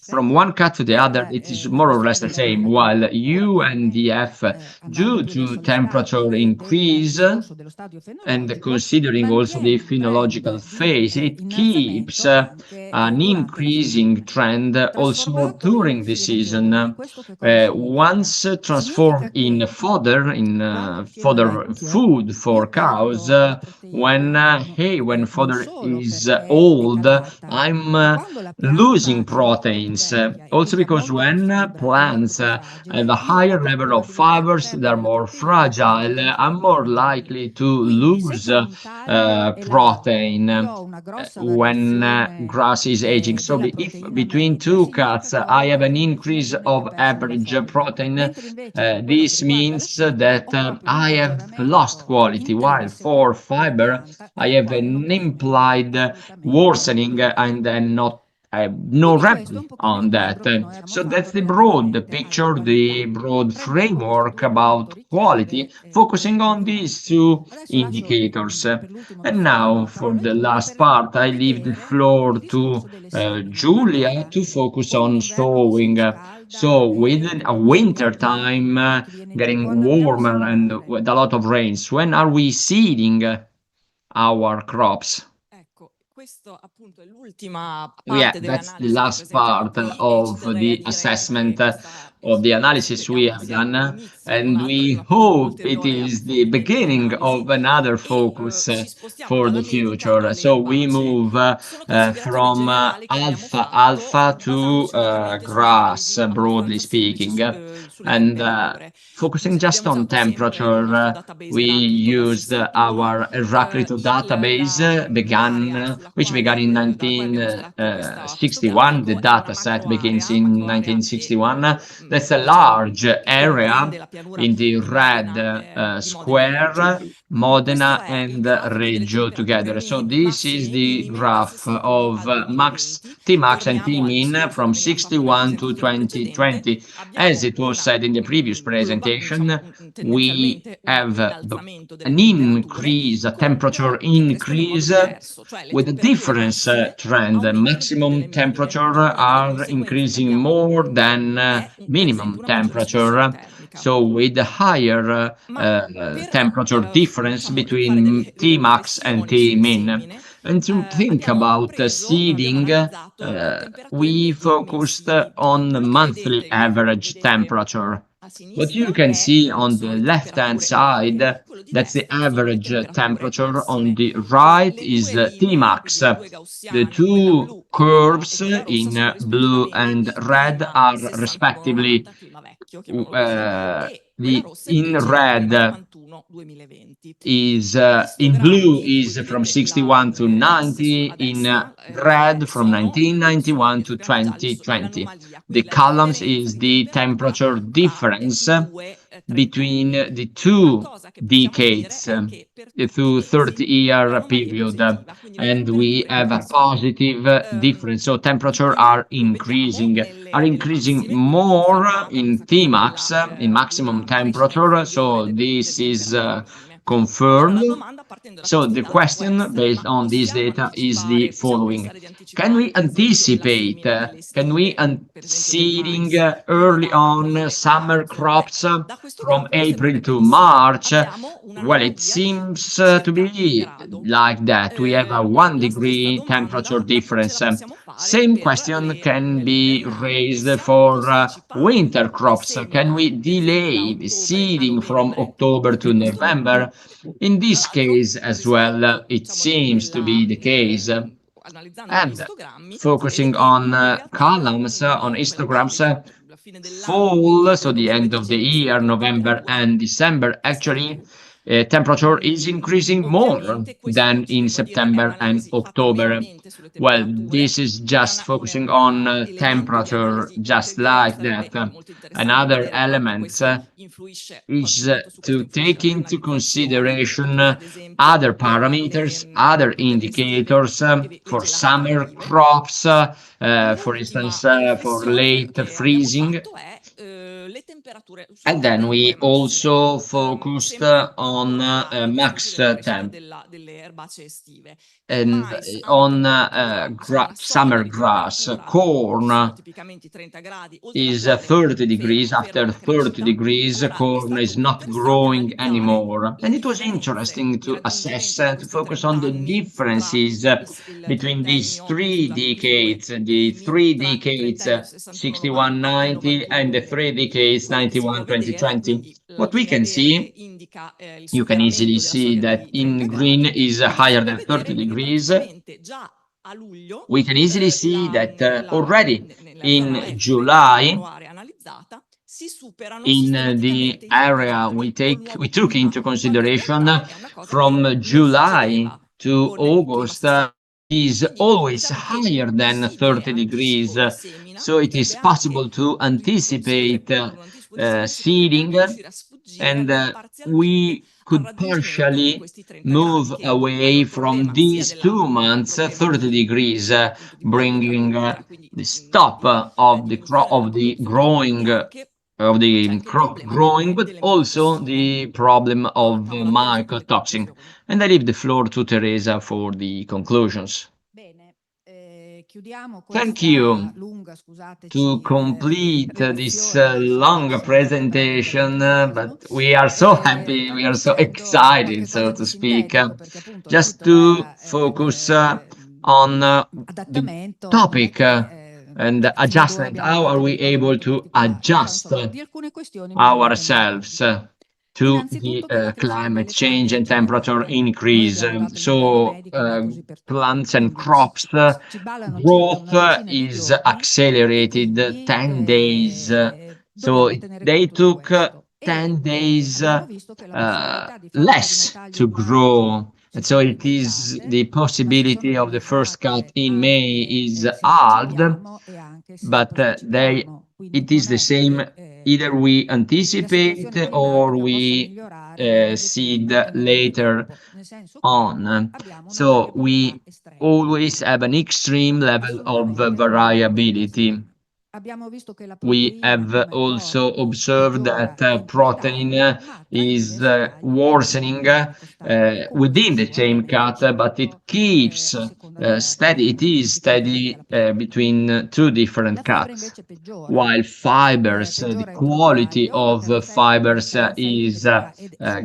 from one cut to the other, it is more or less the same, while U and the F, due to temperature increase, and considering also the phenological phase, it keeps an increasing trend also during the season. Once transformed in fodder, fodder food for cows, when fodder is old, I'm losing proteins. Also because when plants have a higher level of fibers, they're more fragile, I'm more likely to lose protein when grass is aging. So if between 2 cuts I have an increase of average protein, this means that I have lost quality, while for fiber I have an implied worsening and then not no remedy on that. So that's the broad picture, the broad framework about quality, focusing on these 2 indicators. And now for the last part, I leave the floor to Giulia to focus on sowing. So with a winter time getting warmer and with a lot of rains, when are we seeding our crops? Yeah, that's the last part of the assessment of the analysis we have done, and we hope it is the beginning of another focus for the future. So we move from alpha to grass, broadly speaking, and focusing just on temperature. We used our Heraclito database, which began in 1961. The data set begins in 1961. That's a large area in the red square, Modena and Reggio together. So this is the graph of Tmax and Tmin from 61 to 2020. As it was said in the previous presentation, we have an increase, a temperature increase with a difference trend. Maximum temperature are increasing more than minimum temperature. So with a higher temperature difference between Tmax and Tmin. And to think about seeding, we focused on the monthly average temperature. What you can see on the left-hand side, that's the average temperature. On the right is Tmax. The 2 curves in blue and red are respectively in red is in blue is from 61 to 90, in red from 1991 to 2020. The columns is the temperature difference between the 2 decades, the 30-year period, and we have a positive difference. So temperature are increasing more in Tmax, in maximum temperature. So this is confirmed. So the question based on this data is the following. Can we anticipate, seeding early on summer crops from April to March? Well, it seems to be like that. We have a 1 degree temperature difference. Same question can be raised for winter crops. Can we delay the seeding from October to November? In this case as well, it seems to be the case. And focusing on columns, on histograms, fall, so the end of the year, November and December, actually temperature is increasing more than in September and October. Well, this is just focusing on temperature, just like that. Another element is to take into consideration other parameters, other indicators for summer crops, for instance, for late freezing. And then we also focused on max temp and on summer grass. Corn is 30 degrees. After 30 degrees, corn is not growing anymore. And it was interesting to assess, to focus on the differences between these 3 decades, the 3 decades 61-90 and the 3 decades 91-2020. What we can see, you can easily see that in green is higher than 30 degrees. We can easily see that already in July, in the area we took into consideration, from July to August is always higher than 30 degrees. So it is possible to anticipate seeding, and we could partially move away from these 2 months, 30 degrees, bringing the stop of the crop growing, but also the problem of mycotoxin. And I leave the floor to Teresa for the conclusions. Thank you. To complete this long presentation, but we are so happy, we are so excited, so to speak, just to focus on the topic and adjustment. How are we able to adjust ourselves to the climate change and temperature increase? So plants and crops growth is accelerated 10 days. So they took 10 days less to grow. And so it is the possibility of the first cut in May is halved, but it is the same. Either we anticipate or we seed later on. So we always have an extreme level of variability. We have also observed that protein is worsening within the same cut, but it keeps steady. It is steady between two different cuts. While fibers, the quality of fibers is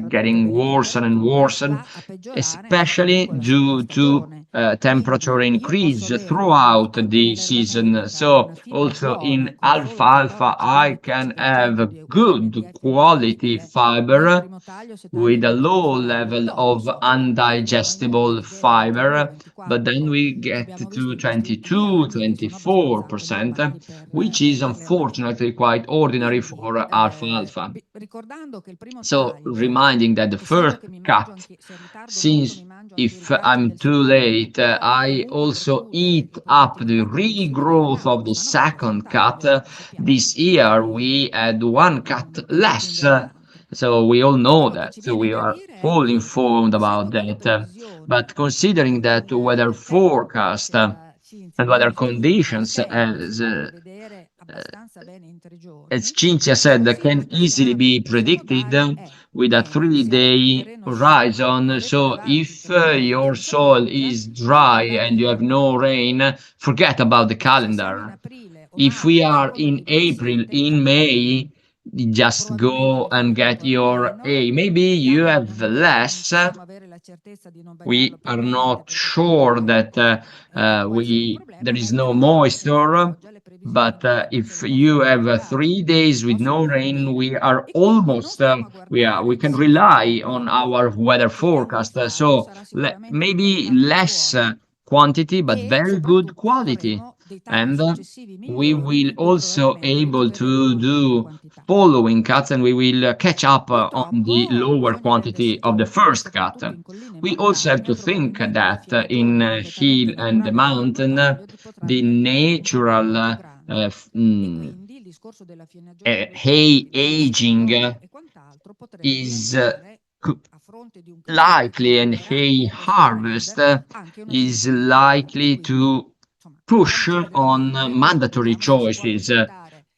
getting worse and worse, especially due to temperature increase throughout the season. So also in alfalfa, I can have a good quality fiber with a low level of undigestible fiber, but then we get to 22-24%, which is unfortunately quite ordinary for alfalfa. So reminding that the first cut, since if I'm too late, I also eat up the regrowth of the second cut. This year we had one cut less. So we all know that. So we are all informed about that. But considering that weather forecast and weather conditions, as Cinzia said, can easily be predicted with a 3-day horizon. So if your soil is dry and you have no rain, forget about the calendar. If we are in April, in May, just go and get your A. Maybe you have less. We are not sure that there is no moisture, but if you have 3 days with no rain, we are almost we can rely on our weather forecast. So maybe less quantity, but very good quality. And we will also able to do following cuts, and we will catch up on the lower quantity of the first cut. We also have to think that in hill and the mountain, the natural hay aging is likely, and hay harvest is likely to push on mandatory choices.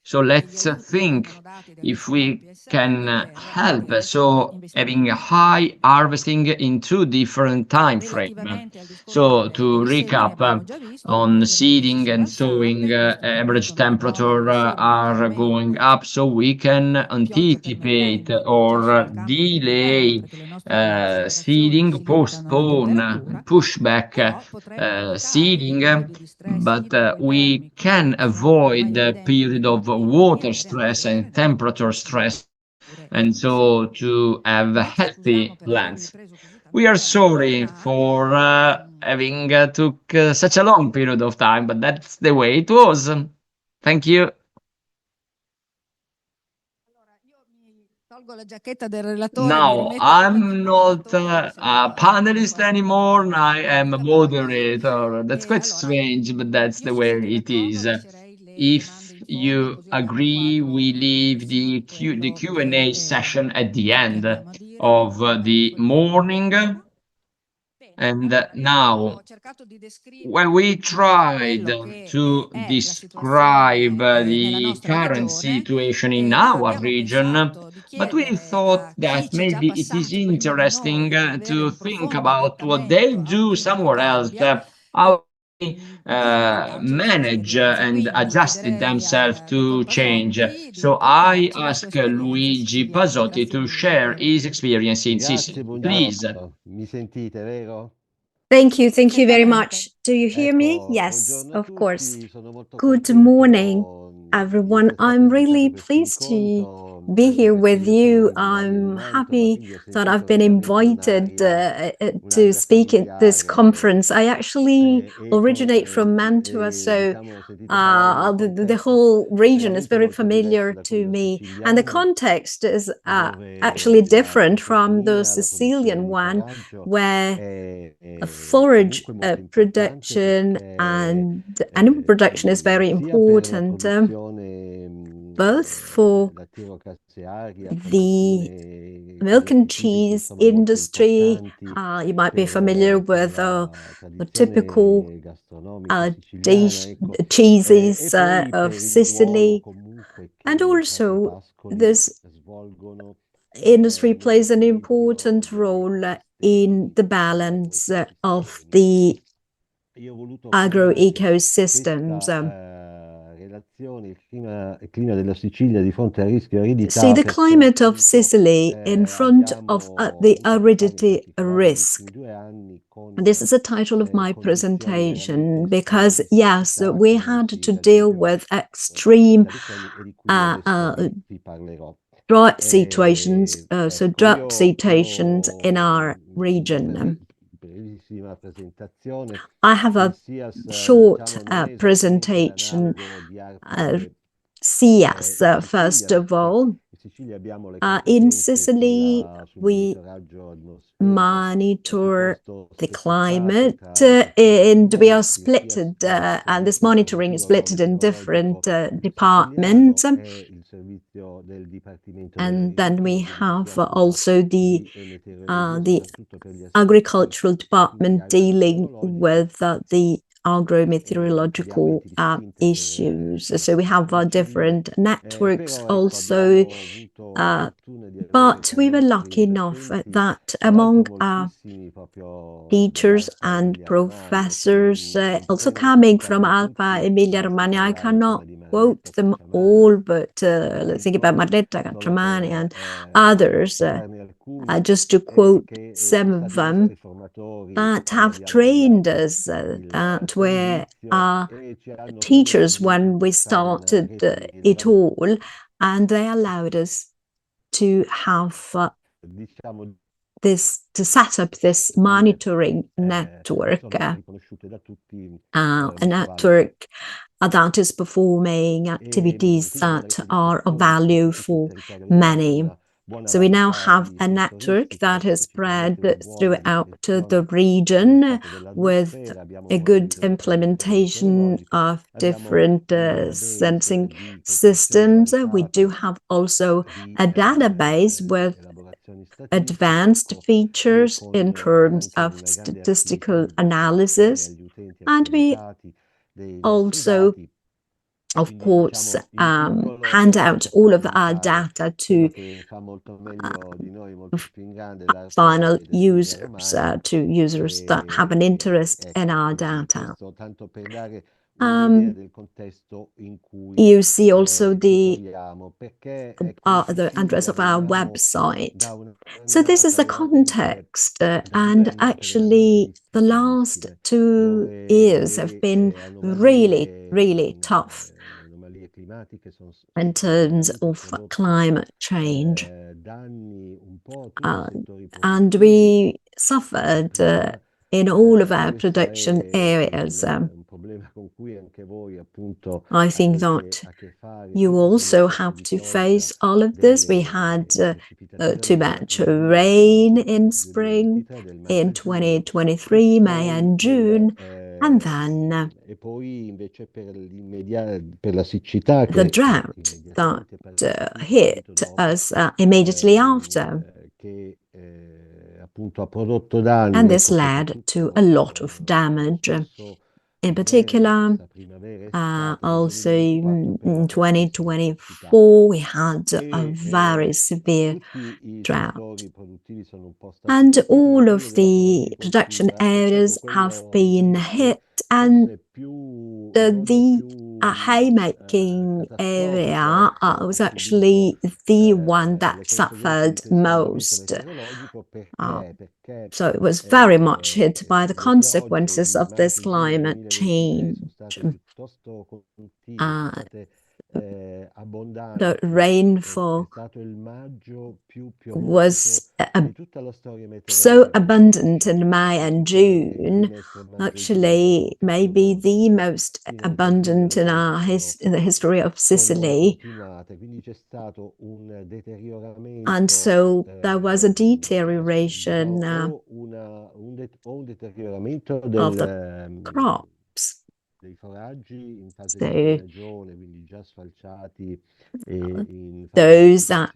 So let's think if we can help. So having a high harvesting in 2 different time frame. So to recap, on seeding and sowing, average temperature are going up, so we can anticipate or delay seeding, postpone, push back seeding, but we can avoid the period of water stress and temperature stress, and so to have healthy plants. We are sorry for having took such a long period of time, but that's the way it was. Thank you. Now, I'm not a panelist anymore. I am a moderator. That's quite strange, but that's the way it is. If you agree, we leave the Q&A session at the end of the morning. And now, when we tried to describe the current situation in our region, but we thought that maybe it is interesting to think about what they do somewhere else, how they manage and adjusted themselves to change. So I ask Luigi Pasotti to share his experience in Sicily. Please. Mi sentite, vero? Thank you very much. Do you hear me? Yes, of course. Good morning, everyone. I'm really pleased to be here with you. I'm happy that I've been invited to speak at this conference. I actually originate from Mantua, so the whole region is very familiar to me. And the context is actually different from the Sicilian one, where forage production and animal production is very important, both for the milk and cheese industry. You might be familiar with the typical cheeses of Sicily, and also this industry plays an important role in the balance of the agro-ecosystems. See, the climate of Sicily in front of the aridity risk. This is the title of my presentation because, yes, we had to deal with extreme drought situations, in our region. I have a short presentation. SIAS, first of all. In Sicily, we monitor the climate, and we are split, and this monitoring is split in different departments. And then we have also the agricultural department dealing with the agro-meteorological issues. So we have different networks also, but we were lucky enough that among our teachers and professors, also coming from Alpa Emilia-Romagna, I cannot quote them all, but let's think about Marletta, Catramani, and others, just to quote some of them, that have trained us, that were our teachers when we started it all, and they allowed us to have to set up this monitoring network, a network that is performing activities that are of value for many. So we now have a network that is spread throughout the region with a good implementation of different sensing systems. We do have also a database with advanced features in terms of statistical analysis, and we also, of course, hand out all of our data to final users, to users that have an interest in our data. You see also the address of our website. So this is the context, and actually the last 2 years have been really, really tough in terms of climate change. And we suffered in all of our production areas. I think that you also have to face all of this. We had too much rain in spring, in 2023, May and June, and then the drought that hit us immediately after. And this led to a lot of damage. In particular, also in 2024, we had a very severe drought. And all of the production areas have been hit, and the haymaking area was actually the one that suffered most. So it was very much hit by the consequences of this climate change. The rainfall was so abundant in May and June, actually maybe the most abundant in the history of Sicily. And so there was a deterioration of the crops. So those that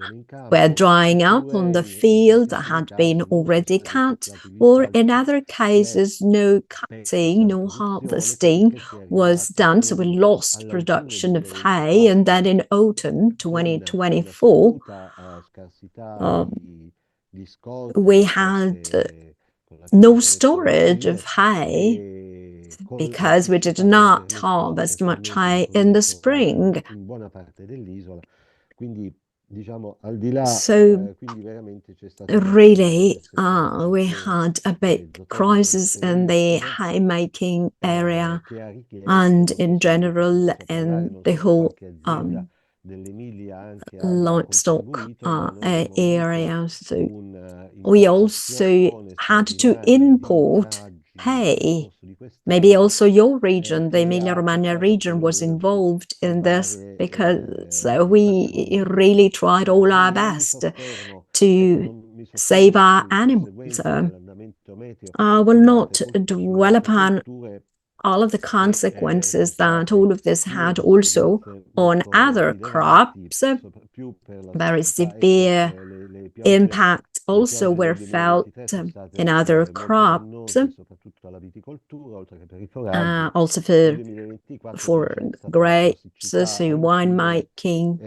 were drying up on the field that had been already cut, or in other cases, no cutting, no harvesting was done. So we lost production of hay. And then in autumn 2024, we had no storage of hay because we did not harvest much hay in the spring. So really, we had a big crisis in the haymaking area and in general in the whole livestock area. So we also had to import hay. Maybe also your region, the Emilia-Romagna region, was involved in this, because we really tried all our best to save our animals. I will not dwell upon all of the consequences that all of this had also on other crops. Very severe impact also were felt in other crops, also for grapes, so winemaking,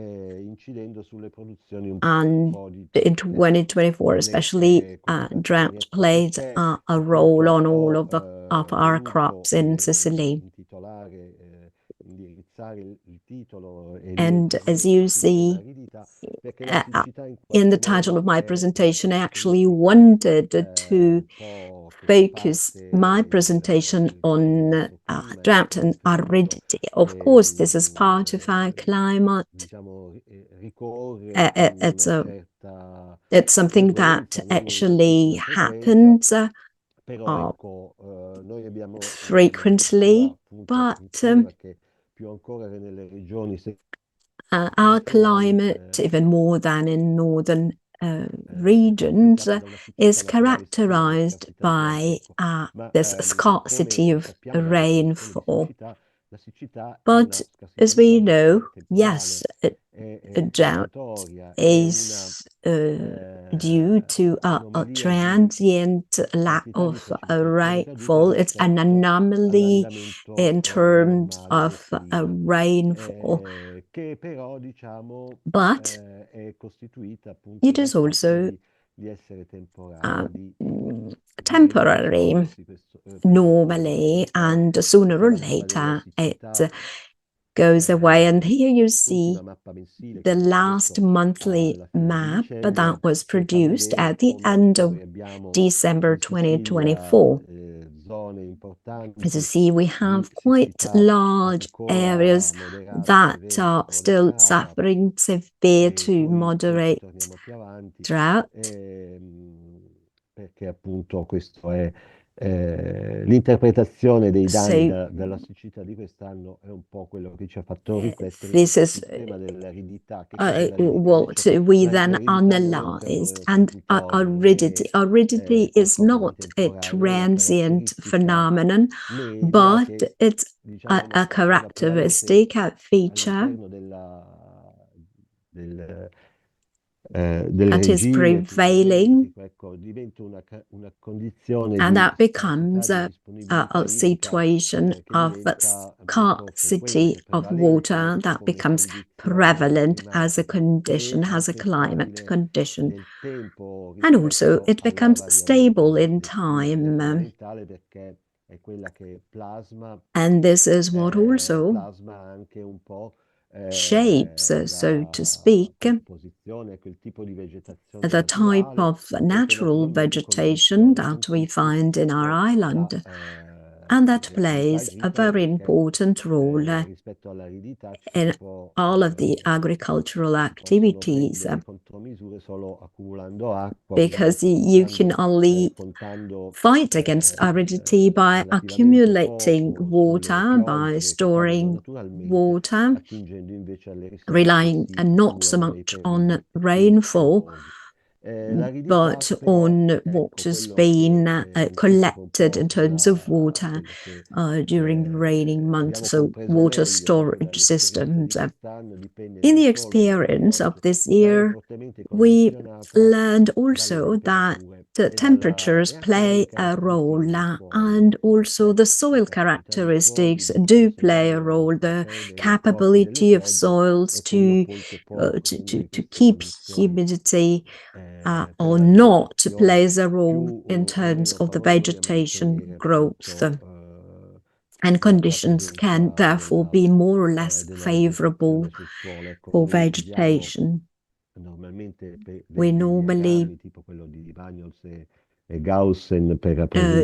and in 2024 especially, drought played a role on all of our crops in Sicily. And as you see in the title of my presentation, I actually wanted to focus my presentation on drought and aridity. Of course, this is part of our climate. It's something that actually happens frequently, but our climate, even more than in northern regions, is characterized by this scarcity of rainfall. But as we know, yes, drought is due to a transient lack of rainfall. It's an anomaly in terms of rainfall. But it is also temporary normally, and sooner or later it goes away. And here you see the last monthly map that was produced at the end of December 2024. As you see, we have quite large areas that are still suffering severe to moderate drought. L'interpretazione dei danni della siccità di quest'anno è un po' quello che ci ha fatto riflettere sul tema dell'aridità. What we then analyzed, and aridity is not a transient phenomenon, but it's a characteristic, a feature that is prevailing, and that becomes a situation of scarcity of water that becomes prevalent as a condition, as a climate condition. And also it becomes stable in time. And this is what also shapes, so to speak, the type of natural vegetation that we find in our island, and that plays a very important role in all of the agricultural activities, because you can only fight against aridity by accumulating water, by storing water, relying not so much on rainfall, but on what has been collected in terms of water during the raining months, so water storage systems. In the experience of this year, we learned also that the temperatures play a role, and also the soil characteristics do play a role. The capability of soils to keep humidity or not plays a role in terms of the vegetation growth. And conditions can therefore be more or less favorable for vegetation. We normally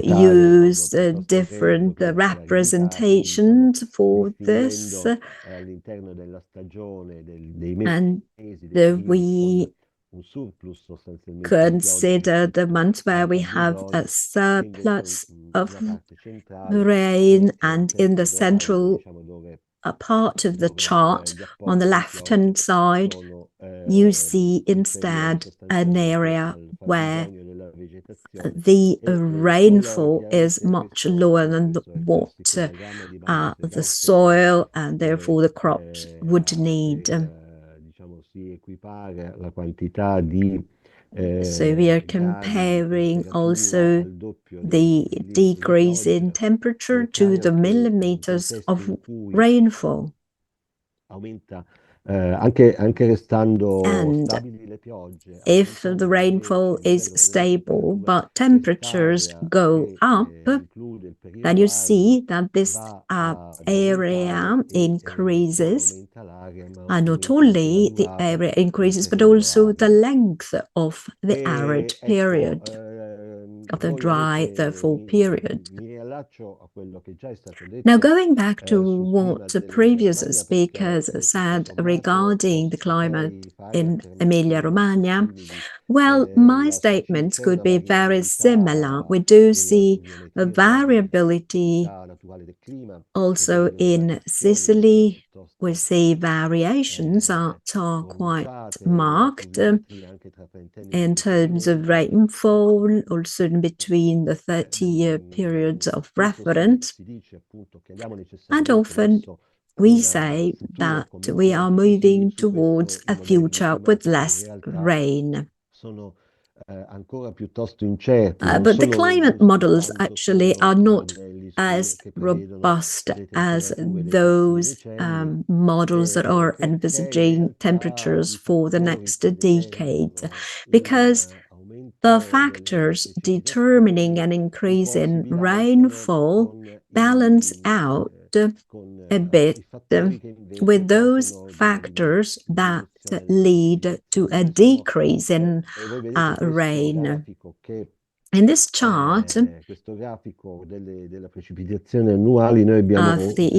use different representations for this, and we consider the months where we have a surplus of rain, and in the central part of the chart on the left-hand side, you see instead an area where the rainfall is much lower than what the soil and therefore the crops would need. So we are comparing also the decrease in temperature to the millimeters of rainfall. And if the rainfall is stable but temperatures go up, then you see that this area increases, and not only the area increases but also the length of the arid period. of the dry, therefore, period. Now, going back to what the previous speakers said regarding the climate in Emilia-Romagna, well, my statements could be very similar. We do see a variability also in Sicily. We see variations that are quite marked in terms of rainfall, also in between the 30-year periods of reference. And often we say that we are moving towards a future with less rain. But the climate models actually are not as robust as those models that are envisaging temperatures for the next decade, because the factors determining an increase in rainfall balance out a bit with those factors that lead to a decrease in rain. In this chart of the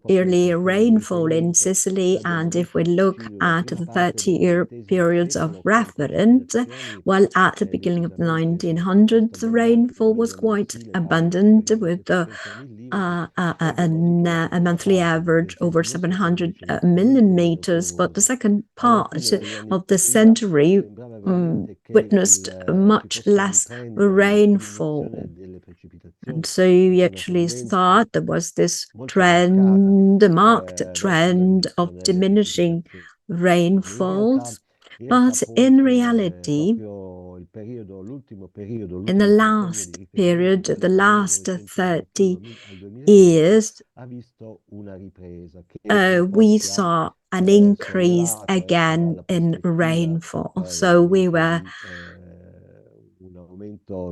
yearly rainfall in Sicily, and if we look at the 30-year periods of reference, well, at the beginning of the 1900s, the rainfall was quite abundant, with a monthly average over 700 millimeters, but the second part of the century witnessed much less rainfall. And so you actually thought there was this trend, a marked trend of diminishing rainfalls. But in reality, in the last period, the last 30 years, we saw an increase again in rainfall. So we were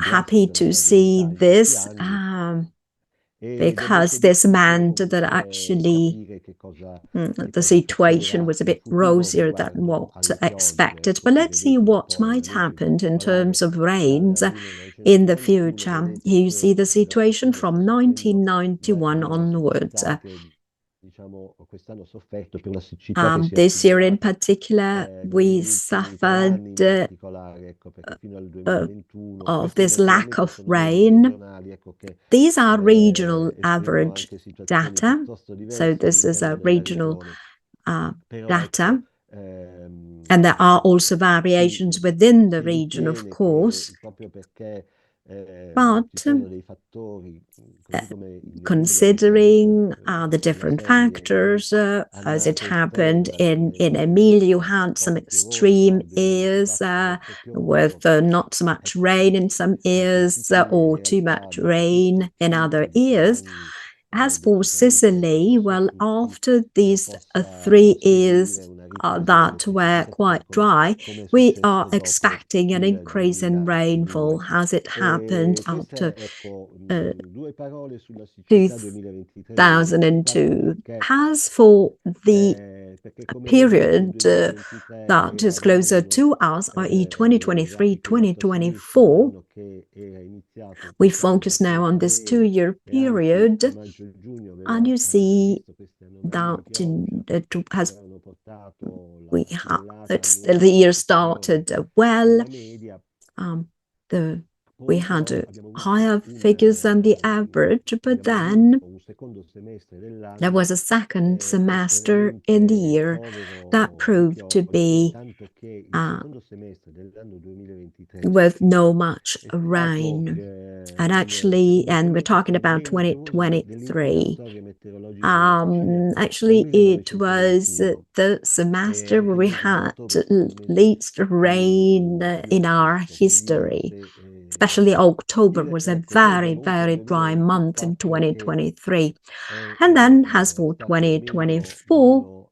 happy to see this because this meant that actually the situation was a bit rosier than what expected. But let's see what might happen in terms of rains in the future. Here you see the situation from 1991 onwards. This year in particular, we suffered of this lack of rain. These are regional average data. So this is a regional data. And there are also variations within the region, of course. But considering the different factors, as it happened in Emilia, you had some extreme years with not so much rain in some years or too much rain in other years. As for Sicily, well, after these 3 years that were quite dry, we are expecting an increase in rainfall as it happened after 2002. As for the period that is closer to us, i.e. 2023-2024, we focus now on this 2-year period, and you see that the year started well. We had higher figures than the average, but then there was a second semester in the year that proved to be with no much rain. And actually, and we're talking about 2023. Actually, it was the semester where we had least rain in our history. Especially October was a very, very dry month in 2023. And then as for 2024,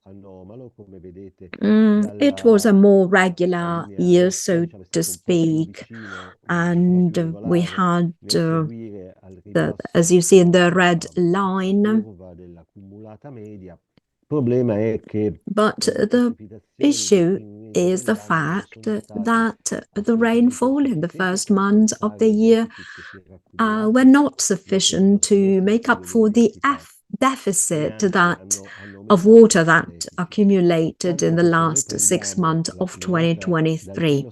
it was a more regular year, so to speak. And we had, as you see in the red line, but the issue is the fact that the rainfall in the first months of the year were not sufficient to make up for the deficit of water that accumulated in the last 6 months of 2023.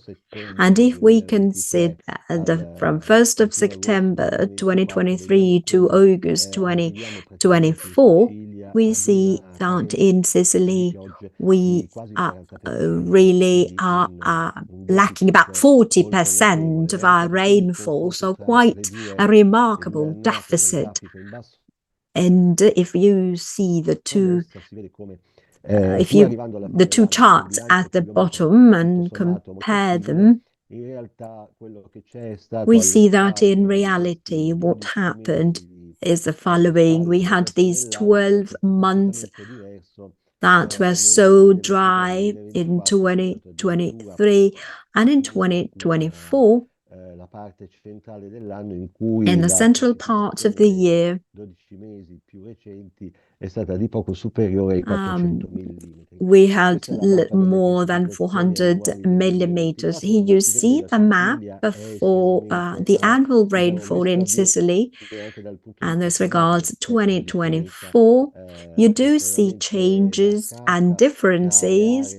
And if we consider from 1st of September 2023 to August 2024, we see that in Sicily we really are lacking about 40% of our rainfall, so quite a remarkable deficit. And if you see the two charts at the bottom and compare them, we see that in reality what happened is the following. We had these 12 months that were so dry in 2023, and in 2024, in the central part of the year, we had more than 400 millimeters. Here you see the map for the annual rainfall in Sicily, and as regards 2024, you do see changes and differences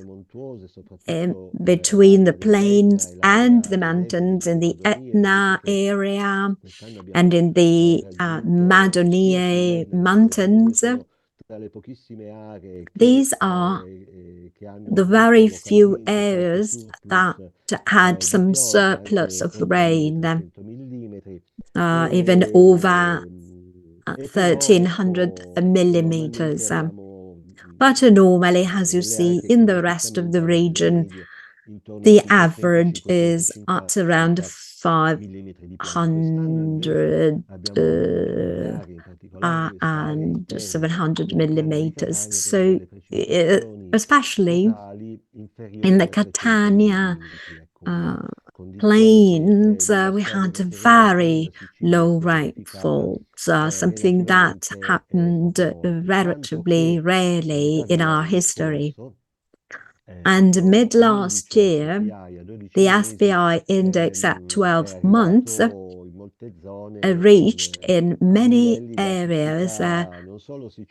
between the plains and the mountains in the Etna area and in the Madonie Mountains. These are the very few areas that had some surplus of rain, even over 1,300 millimeters. But normally, as you see in the rest of the region, the average is at around 500 and 700 millimeters. So, especially in the Catania plains, we had very low rainfall, something that happened relatively rarely in our history. And mid last year, the SPI index at 12 months reached in many areas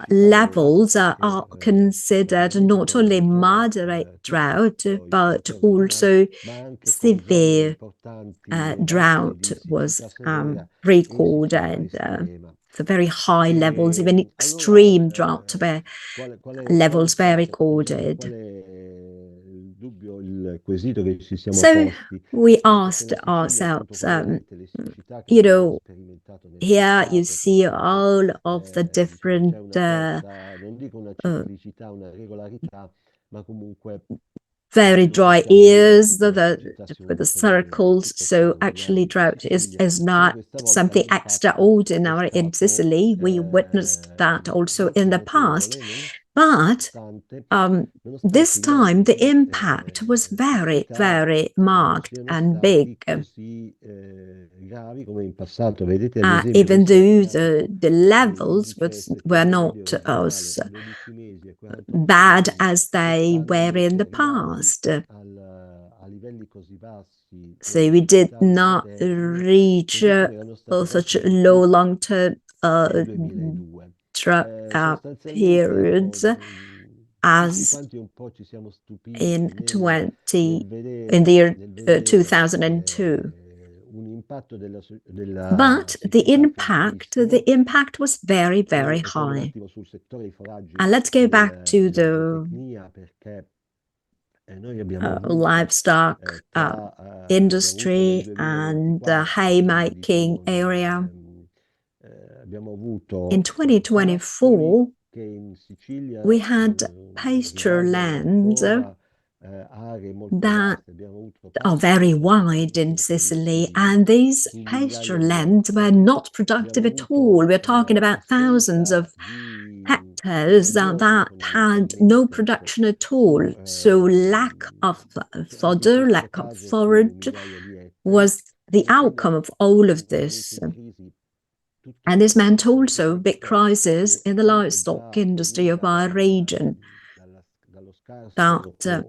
levels are considered not only moderate drought, but also severe drought was recorded. The very high levels, even extreme drought levels were recorded. So we asked ourselves, here you see all of the different very dry years with the circles. So actually drought is not something extraordinary in Sicily. We witnessed that also in the past. But this time the impact was very, very marked and big. Even though the levels were not as bad as they were in the past. So we did not reach such low long-term periods as in the year 2002. But the impact was very, very high. And let's go back to the livestock industry and the haymaking area. In 2024, we had pasture lands that are very wide in Sicily, and these pasture lands were not productive at all. We're talking about thousands of hectares that had no production at all. So lack of fodder, lack of forage was the outcome of all of this. And this meant also big crisis in the livestock industry of our region. that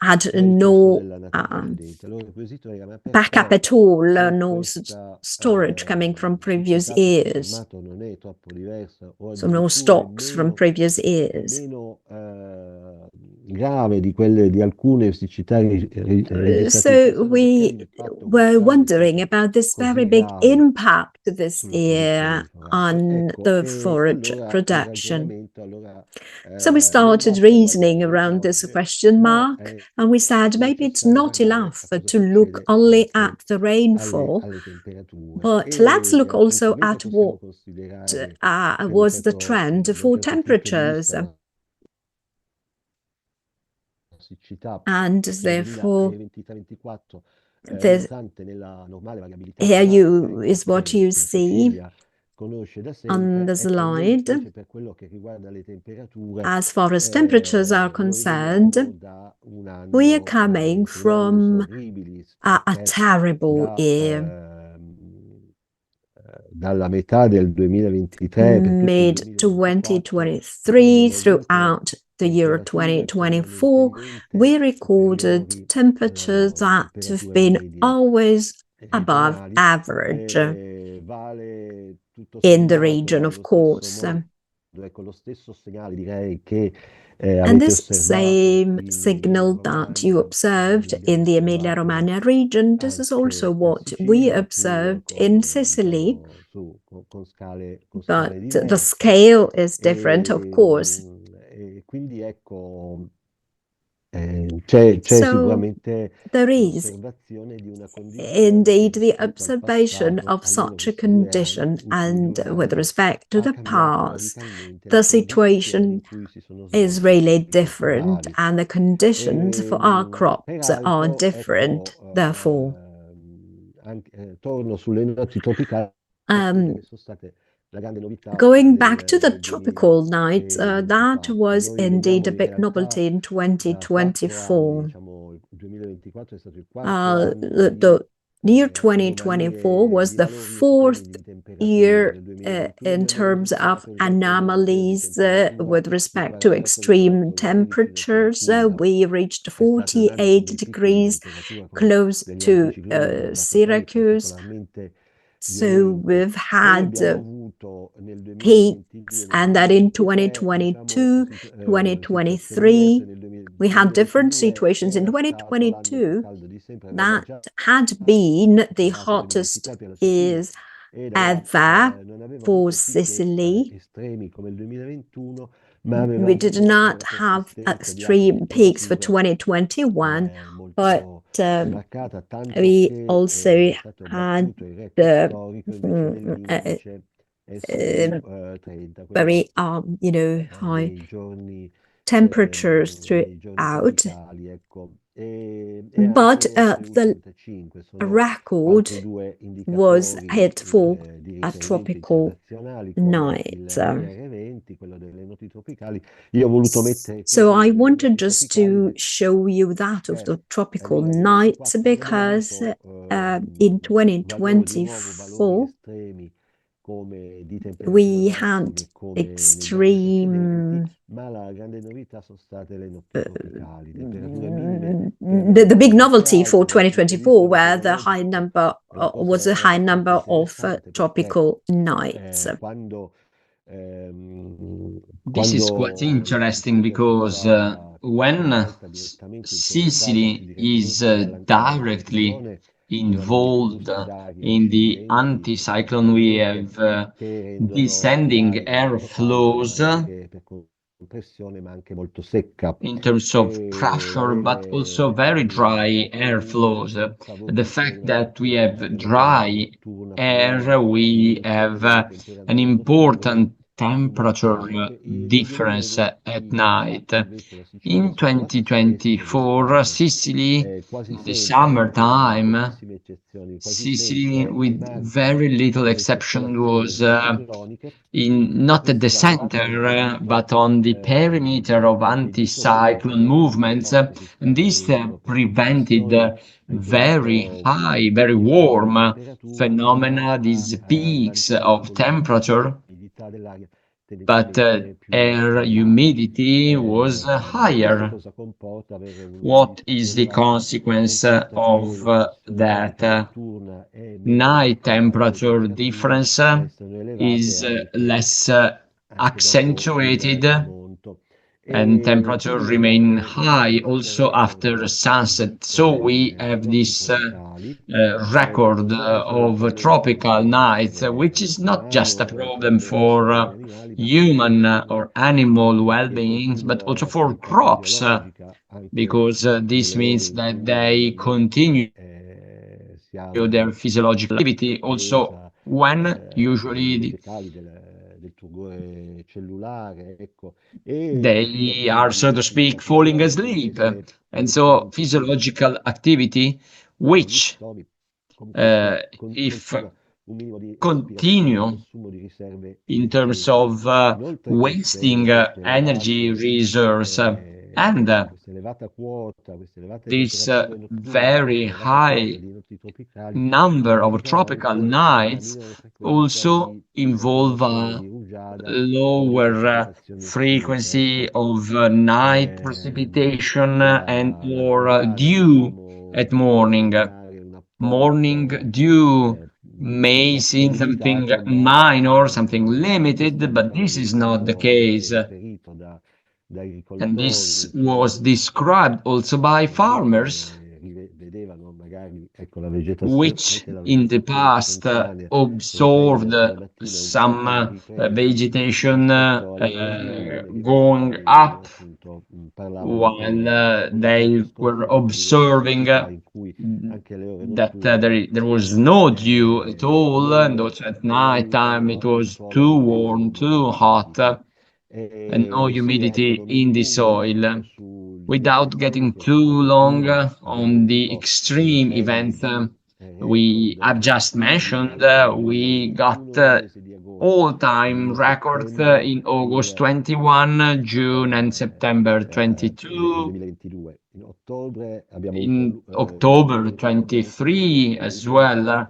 had no backup at all, no storage coming from previous years, so no stocks from previous years. So we were wondering about this very big impact this year on the forage production. So we started reasoning around this question mark, and we said maybe it's not enough to look only at the rainfall, but let's look also at what was the trend for temperatures. And therefore, here is what you see on the slide. As far as temperatures are concerned, we are coming from a terrible year. Mid-2023 throughout the year 2024, we recorded temperatures that have been always above average in the region, of course. And this same signal that you observed in the Emilia-Romagna region, this is also what we observed in Sicily, but the scale is different, of course. So there is indeed the observation of such a condition, and with respect to the past, the situation is really different, and the conditions for our crops are different, therefore. Going back to the tropical nights, that was indeed a big novelty in 2024. The year 2024 was the fourth year in terms of anomalies with respect to extreme temperatures. We reached 48 degrees close to Syracuse. So we've had peaks, and that in 2022, 2023, we had different situations. In 2022, that had been the hottest years ever for Sicily. We did not have extreme peaks for 2021, but we also had very high temperatures throughout. But the record was hit for a tropical night. So I wanted just to show you that of the tropical nights, because in 2024 we had extreme. The big novelty for 2024 were the high number was a high number of tropical nights. This is quite interesting, because when Sicily is directly involved in the anticyclone, we have descending air flows in terms of pressure, but also very dry air flows. The fact that we have dry air, we have an important temperature difference at night. In 2024, Sicily, in the summertime, Sicily, with very little exception, was not at the center, but on the perimeter of anticyclone movements, and this prevented very high, very warm phenomena, these peaks of temperature. but air humidity was higher. What is the consequence of that? Night temperature difference is less accentuated, and temperature remain high also after sunset. So we have this record of tropical nights, which is not just a problem for human or animal well-being, but also for crops, because this means that they continue their physiological activity also when usually they are, so to speak, falling asleep. And so physiological activity, which if continue in terms of wasting energy resource and this very high number of tropical nights also involve a lower frequency of night precipitation and or dew at morning. Morning dew may seem something minor, something limited, but this is not the case. And this was described also by farmers, which in the past observed some vegetation going up while they were observing that there was no dew at all, and also at night time it was too warm, too hot, and no humidity in the soil. Without getting too long on the extreme events we have just mentioned, we got all-time records in August 21, June and September 22, in October 23 as well,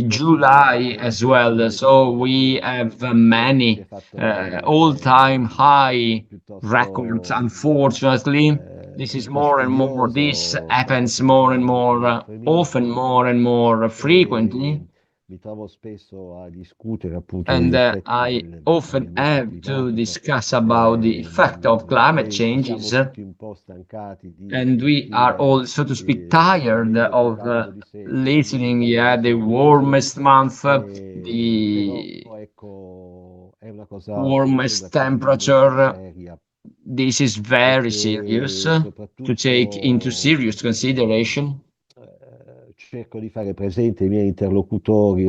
July as well. So we have many all-time high records. Unfortunately, this is more and more, this happens more and more often, more and more frequently. And I often have to discuss about the effect of climate changes, and we are all, so to speak, tired of listening, the warmest month, the warmest temperature. This is very serious to take into serious consideration.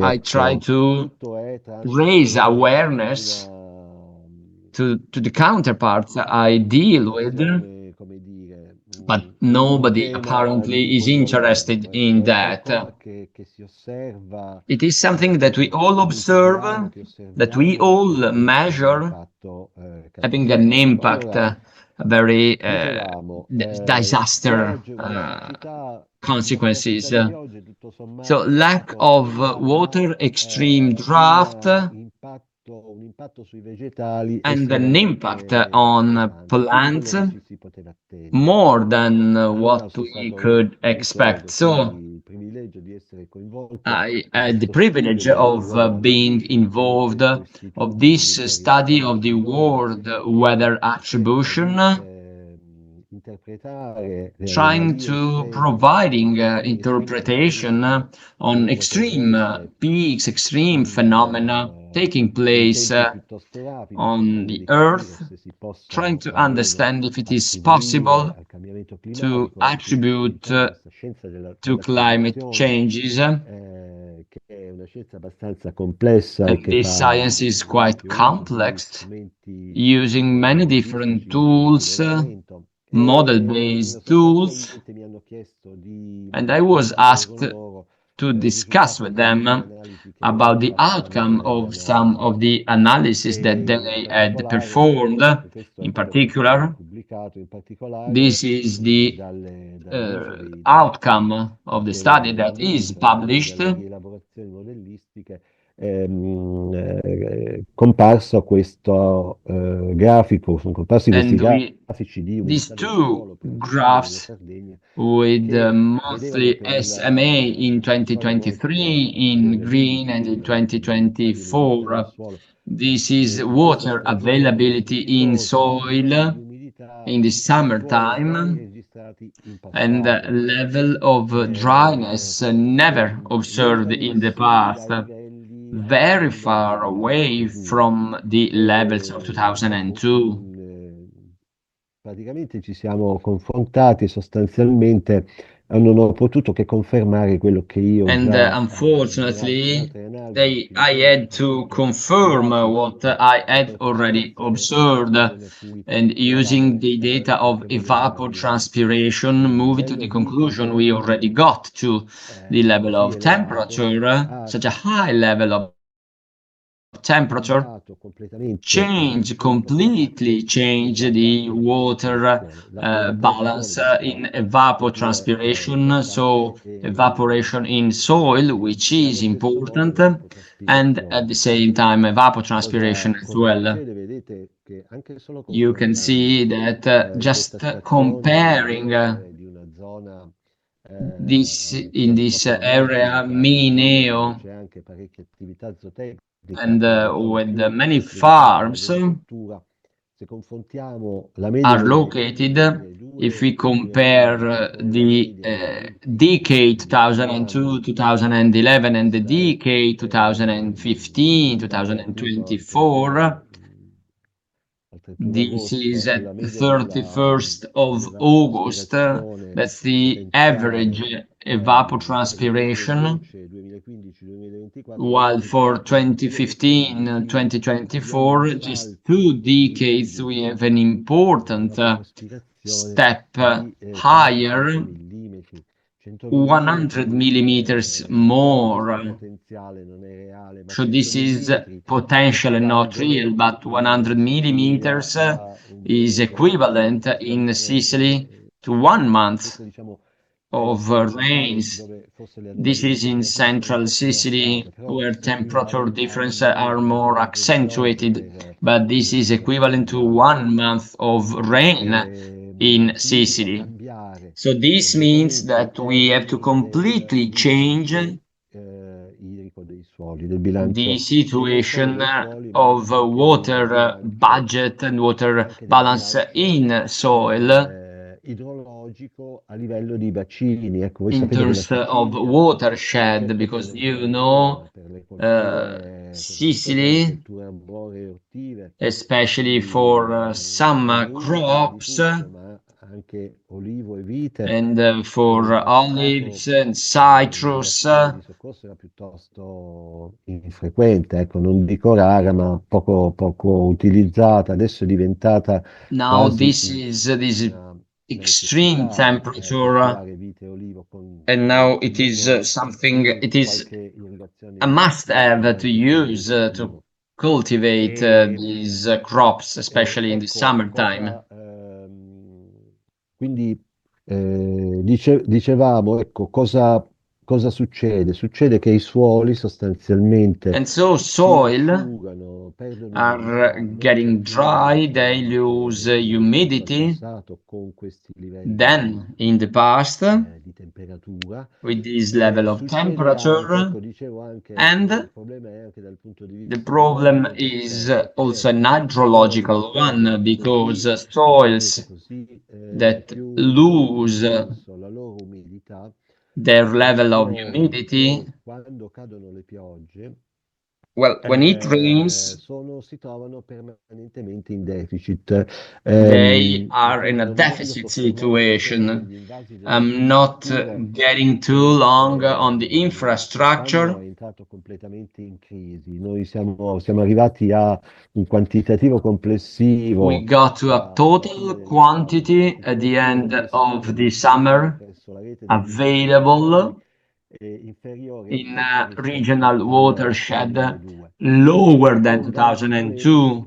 I try to raise awareness to the counterparts I deal with, but nobody apparently is interested in that. It is something that we all observe, that we all measure, having an impact, a very disaster consequences. So lack of water, extreme drought, and an impact on plants more than what we could expect. So I had the privilege of being involved of this study of the world weather attribution, trying to providing interpretation on extreme peaks, extreme phenomena taking place on the Earth, trying to understand if it is possible to attribute to climate changes. And this science is quite complex, using many different tools, model-based tools, and I was asked to discuss with them about the outcome of some of the analysis that they had performed. In particular, this is the outcome of the study that is published. comparso questo grafico, sono comparsi questi And grafici di these umidità del two suolo per la Sicilia e la graphs Sardegna with che the vedevano monthly per il SMA in suolo molto 2023 in green and in umidità di del 2024. suolo. This is In questa water stagione availability in lluviosa i livelli di soil umidità in the al suolo mai summertime registrati in and passato. level of dryness never observed in the lontanissimi past, dai livelli very del far away 2002. from the levels of Ecco, 2002. praticamente ci siamo confrontati sostanzialmente, non ho potuto che confermare quello che io And già in unfortunately, altre analisi I utilizzando had to soprattutto confirm dati what di I had already evapotraspirazione observed, in alcuni and punti using dell'area the data in of premolare evapotranspiration, il moving to livello the conclusion we visibo already got to the level così of elevato temperature, ha such a high level of temperature, cambiato completamente completely change the water balance in evapotranspiration, so evaporation in soil, which e is allo stesso modo important, and at the l'evapotranspirazione. same time evapotranspiration as Cosa well. succede? Vedete che anche solo You can confrontando see that questa just stazione al comparing limite di una zona this che in è this proprio area agricola, dove Mineo c'è anche parecchia attività zootecnica, and quindi zona with più many dedicata farms all'agricoltura, se confrontiamo la media are delle located. If we 2011 compare con la the media dei 20 decade ultimi anni, 2002-2011 and the questa è decade 2015 vabbè, uso altrettanto 2024, al 31 this is agosto at la media 31st of August. dell'evapotranspirazione That's the average potenziale per il periodo evapotranspiration, invece 2015-2024 è while for aumentato di 2015-2024, abbiamo just salti 2 decades, we incredibili have an important dell'evapotranspirazione step di quasi 100 higher, millimetri. 100 100 millimetri millimeters però questo è more. potenziale, non è reale, ma So 100 this is millimetri potential and not real, equivalgono but in 100 Sicilia millimeters a un is mese equivalent in Sicily to 1 month questo diciamo of in zone rains. dove forse le This anomalie di is in temperatura sono un central po' più Sicily, marcate, però where temperature differences are in more altre zone accentuated, but this is equivalent to cambiare. 1 month of rain in Significa Sicily. cambiare So this means completamente i that we have to termini del completely change bilancio idrico dei suoli, del bilancio the e non solo situation dei suoli, ma of anche del water bilancio budget and water anche del balance bilancio in soil idrologico a livello di bacini. Ecco, voi in sapete che la terms of Sicilia, watershed, soprattutto because you per, know, per le colture, soprattutto per le Sicily, colture arboree e ortive, especially for some agrumeti di crops tutto, ma anche olivo e vite. and In for passato olives and la citrus. figura di soccorso era piuttosto infrequente, ecco, non dico rara, ma poco utilizzata. Adesso è diventata Now quasi this is this una extreme necessità temperature, coltivare vite e olivo con and now it is almeno something, it is qualche a irrigazione must-have to use to intensivo. cultivate E, these crops, especially in the ecco, summertime. quindi dicevamo, ecco, cosa succede? Succede che i suoli sostanzialmente And so si soil asciugano, perdono are umidità molto getting più dry, they lose rapidamente rispetto al humidity passato con questi livelli than in the past di temperatura. with this level of Succede anche, temperature, ecco, dicevo anche, il and problema è anche dal punto di the vista problem idrologico is also perché an i suoli che hydrological one, perdono così because rapidamente, soils così that più lose spesso la loro umidità, their level of humidity, quando cadono le piogge, well, when it rains, si trovano permanentemente in deficit. they are Ecco, in a non mi voglio deficit soffermare sul tema situation. degli invasi delle I'm not infrastrutture getting too che long on the quest'anno infrastructure. è entrato completamente in crisi. Noi siamo arrivati a un quantitativo We complessivo got to a alla total fine dell'estate di quantity at the copertura end complessiva of di the fiumi summer presso la rete degli irrigatori available inferiore al in doppio a rispetto regional al watershed 2002. lower than Grandi polemiche 2002,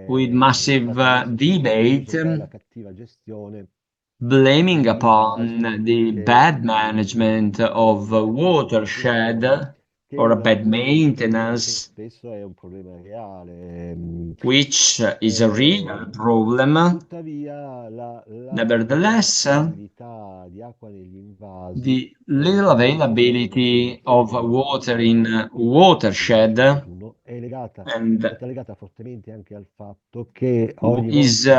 with perché il massive fatto che sia successo, debate poi la cattiva gestione blaming di invasi upon the che bad management of purtroppo watershed or a bad maintenance, spesso è un problema reale. which is a real problem. Tuttavia, Nevertheless, disponibilità di acqua negli invasi the little availability of water in watershed è legata and fortemente anche al fatto che is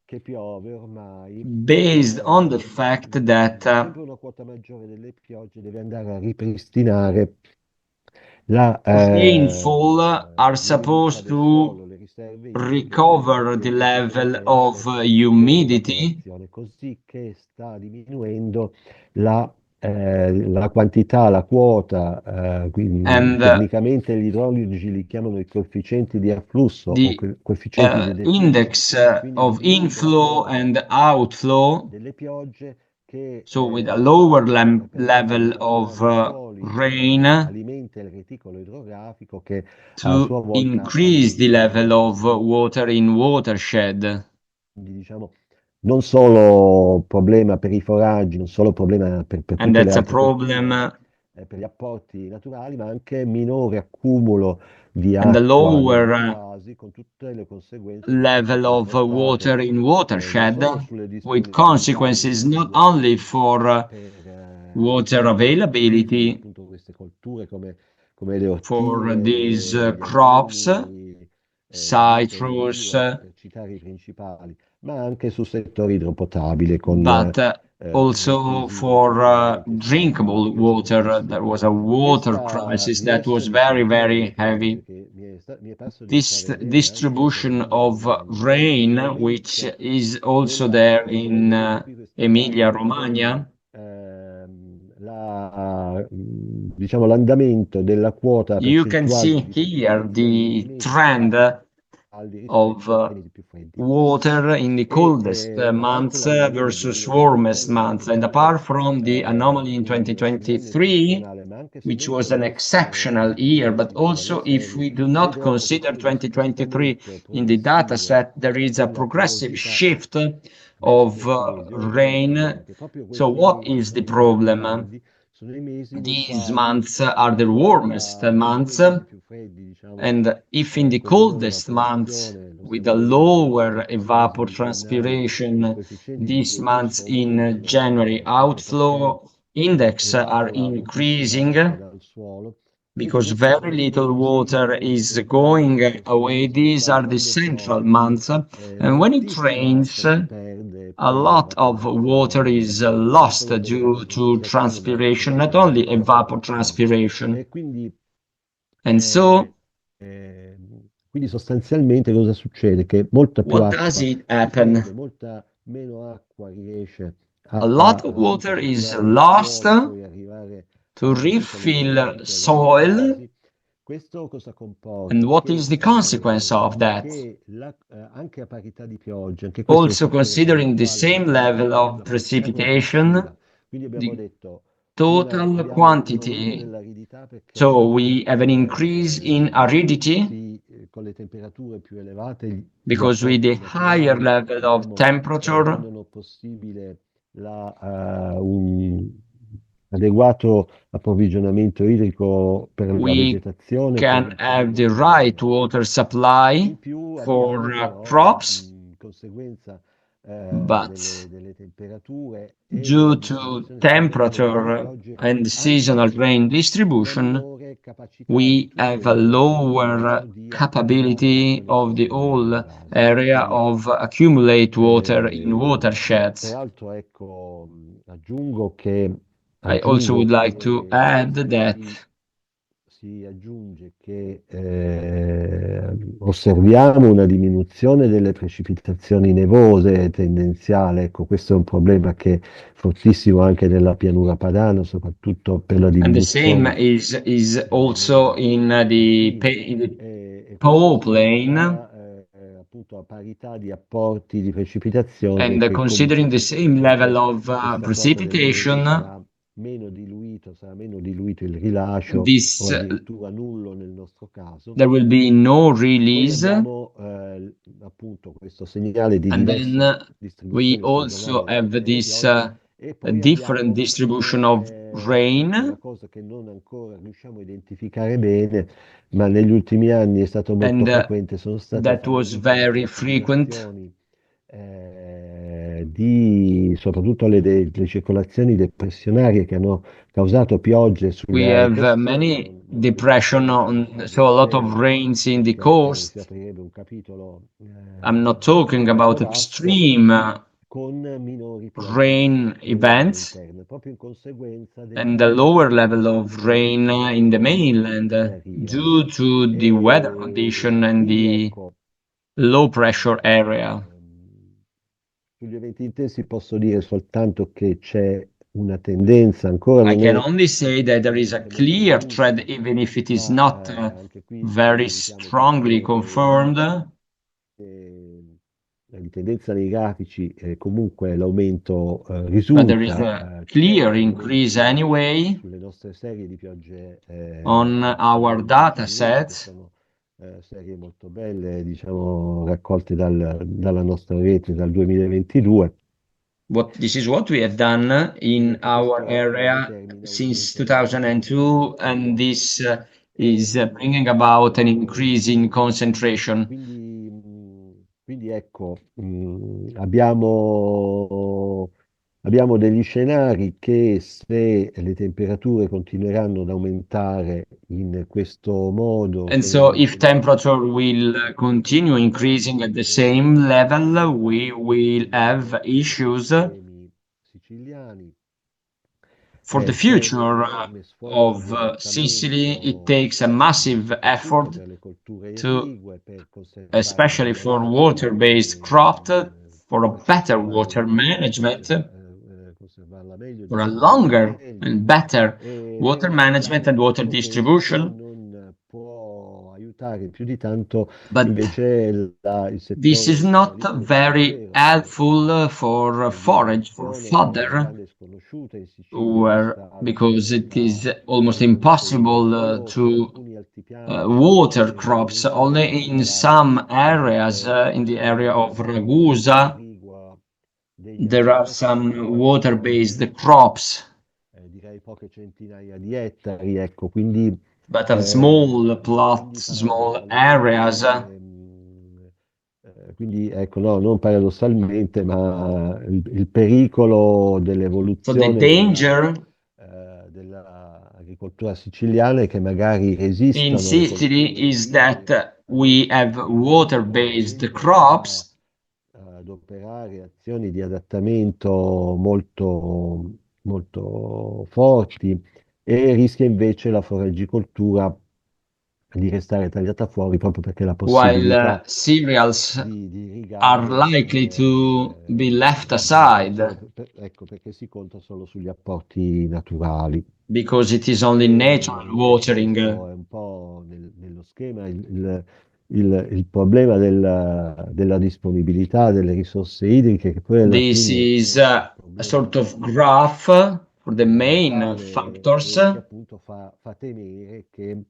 che piove ormai based on the fact that sempre una quota maggiore delle piogge deve andare a ripristinare la rainfall are l'umidità supposed del to suolo, le riserve recover the level of humidity, così che sta diminuendo la quantità, la quota, quindi and tecnicamente gli idrologi li chiamano i coefficienti di afflusso o the coefficienti di deflusso, index quindi of inflow and outflow. delle piogge che So with a lower level of rain alimenta il reticolo idrografico che a sua to volta increase the level of water in watershed. quindi diciamo non solo problema per i foraggi, non solo problema per And tutte le that's a altre colture, problem, per gli apporti naturali, ma anche minore accumulo di and a acqua negli lower invasi, con tutte le conseguenze che questo level può of water portare in non watershed, solo sulle with disponibilità degli consequences not individui only for water per availability appunto queste colture come le for these ortime, gli crops, agrumi, l'ulivo e citrus, l'olivo, per citare i principali, ma anche sul settore idropotabile con but also crisi for estremamente drinkable significative water. sull'intestino. There was a water Questa crisis that was very, ridistribuzione delle very heavy. piogge che mi è parso di This intravedere anche per distribution of rain, which l'aumento is also there in qui questi dati Emilia-Romagna, diciamo l'andamento della quota you can percentuale see di here precipitazioni the nei mesi trend caldi of rispetto ai mesi più freddi. water in the coldest Anche months l'andamento versus warmest delle months. And apart from the anomaly in un segnale 2023, eccezionale, ma anche se which noi was an togliessimo exceptional year, but diciamo, also le if serie, we do not vedremo che consider c'è uno 2023 spostamento in the data progressivo set, there is a della progressive piovosità shift verso of questi mesi. Ora noi vediamo rain. che proprio So questi what mesi is the sono i mesi più problem? caldi, sono i mesi nei These quali months are the warmest essendo i months, mesi più freddi, diciamo, and if in the con minore coldest months, evaporazione, lo with a stiamo vedendo adesso lower in questo mese di gennaio, i evapotranspiration, coefficienti di these months deflusso in aumentano January proprio perché outflow index are evapora moltissima acqua increasing dal suolo e because questi very sono i little mesi water is going sono i away. mesi nei These quali are the quando central piove months, and when it moltissima rains, acqua si perde a per lot of water evaporazione, is non lost solo per due to evaporazione, ma anche transpiration, not semplicemente only per evaporazione. evapotranspiration. E quindi And so, eh, quindi sostanzialmente cosa succede? Che molta più what does acqua it si perde, happen? molta meno acqua riesce A lot of appunto water ad is arrivare nel lost suolo, poi arrivare to al reticolo refill idrografico, agli altri soil. invasi. Questo cosa And comporta? what is the consequence of that? Che anche a parità di pioggia, anche questo è un Also fattore per il considering the quale same diciamo level che of la considerano passiva. precipitation, Quindi abbiamo the detto total abbiamo un aumento quantity. dell'aridità perché So we have an increase in aridity con le temperature più elevate gli because with the apporti higher naturali level of diciamo temperature, rendono possibile un adeguato approvvigionamento idrico per la we vegetazione, can per have gli the animali. right water supply In più abbiamo for però, crops, in conseguenza but delle temperature e della due to distribuzione stagionale delle temperature piogge, and anche seasonal rain una distribution, minore capacità di we have chiudere a il lower meccanismo di accumulare acqua capability nei of the sistemi negli whole invasi. area Quindi, of accumulate water in eh, watersheds. peraltro, ecco, aggiungo che, I also would like to add that si aggiunge che osserviamo una diminuzione delle precipitazioni nevose tendenziale. Ecco, questo è un problema che è fortissimo anche nella pianura padana, soprattutto per la and the same diminuzione is also in in the e questo Po si Plain, dà appunto a parità di apporti di precipitazione and che considering the same level comunque of questa quota del nevese precipitation, sarà meno diluito il rilascio o this addirittura nullo nel nostro caso. there will be no Poi release, abbiamo appunto questo segnale di and diversa then we distribuzione also stagionale have delle this piogge a different distribution of rain. Una cosa che non ancora riusciamo a identificare bene, ma negli ultimi anni è stato molto frequente, sono state that was very frequent. Soprattutto le circolazioni depressionarie che hanno causato piogge sulle We aree have costiere. many depression so a lot of rains in the coast. Si aprirebbe un capitolo, I'm not talking about extreme con minori rain events proprio in conseguenza and the lower level of rain in the mainland due to the weather condition and the low pressure area. Sugli eventi intensi posso dire soltanto che c'è una tendenza ancora. I can only say that there is a clear trend, even if it is not very strongly confirmed. Di tendenza nei grafici comunque l'aumento But there is risulta a clear increase anyway sulle nostre serie di piogge on our data sets. Sono serie molto belle, diciamo, raccolte dalla nostra rete dal 2022. This is what we have done in our area since 2002, and this is bringing about an increase in concentration. Quindi ecco, abbiamo degli scenari che, se le temperature continueranno ad aumentare in questo modo, And so if temperature will continue increasing at the same level, we will have issues for the future of Sicily. It takes a massive effort to, especially for water-based crops, for a better water management, for a longer and better water management and water distribution. But this is not very helpful for forage, for fodder, because it is almost impossible to water crops. Only in some areas, in the area of Ragusa, there are some water-based crops. Direi poche centinaia di ettari, ecco, quindi but of small plots, small areas. Quindi ecco, no, non paradossalmente, ma il pericolo dell'evoluzione dell'agricoltura siciliana è che magari resistano in Sicily is that we have water-based crops ad operare azioni di adattamento molto, molto forti, e rischia invece la foraggicoltura di restare tagliata fuori, proprio perché la possibilità while cereals di are likely to be left aside ecco, perché si conta solo sugli apporti naturali. because it is only natural watering. Questo è un po' nello schema il problema della disponibilità delle risorse idriche, che poi alla This fine is a sort of graph for the main factors. Che appunto fa temere che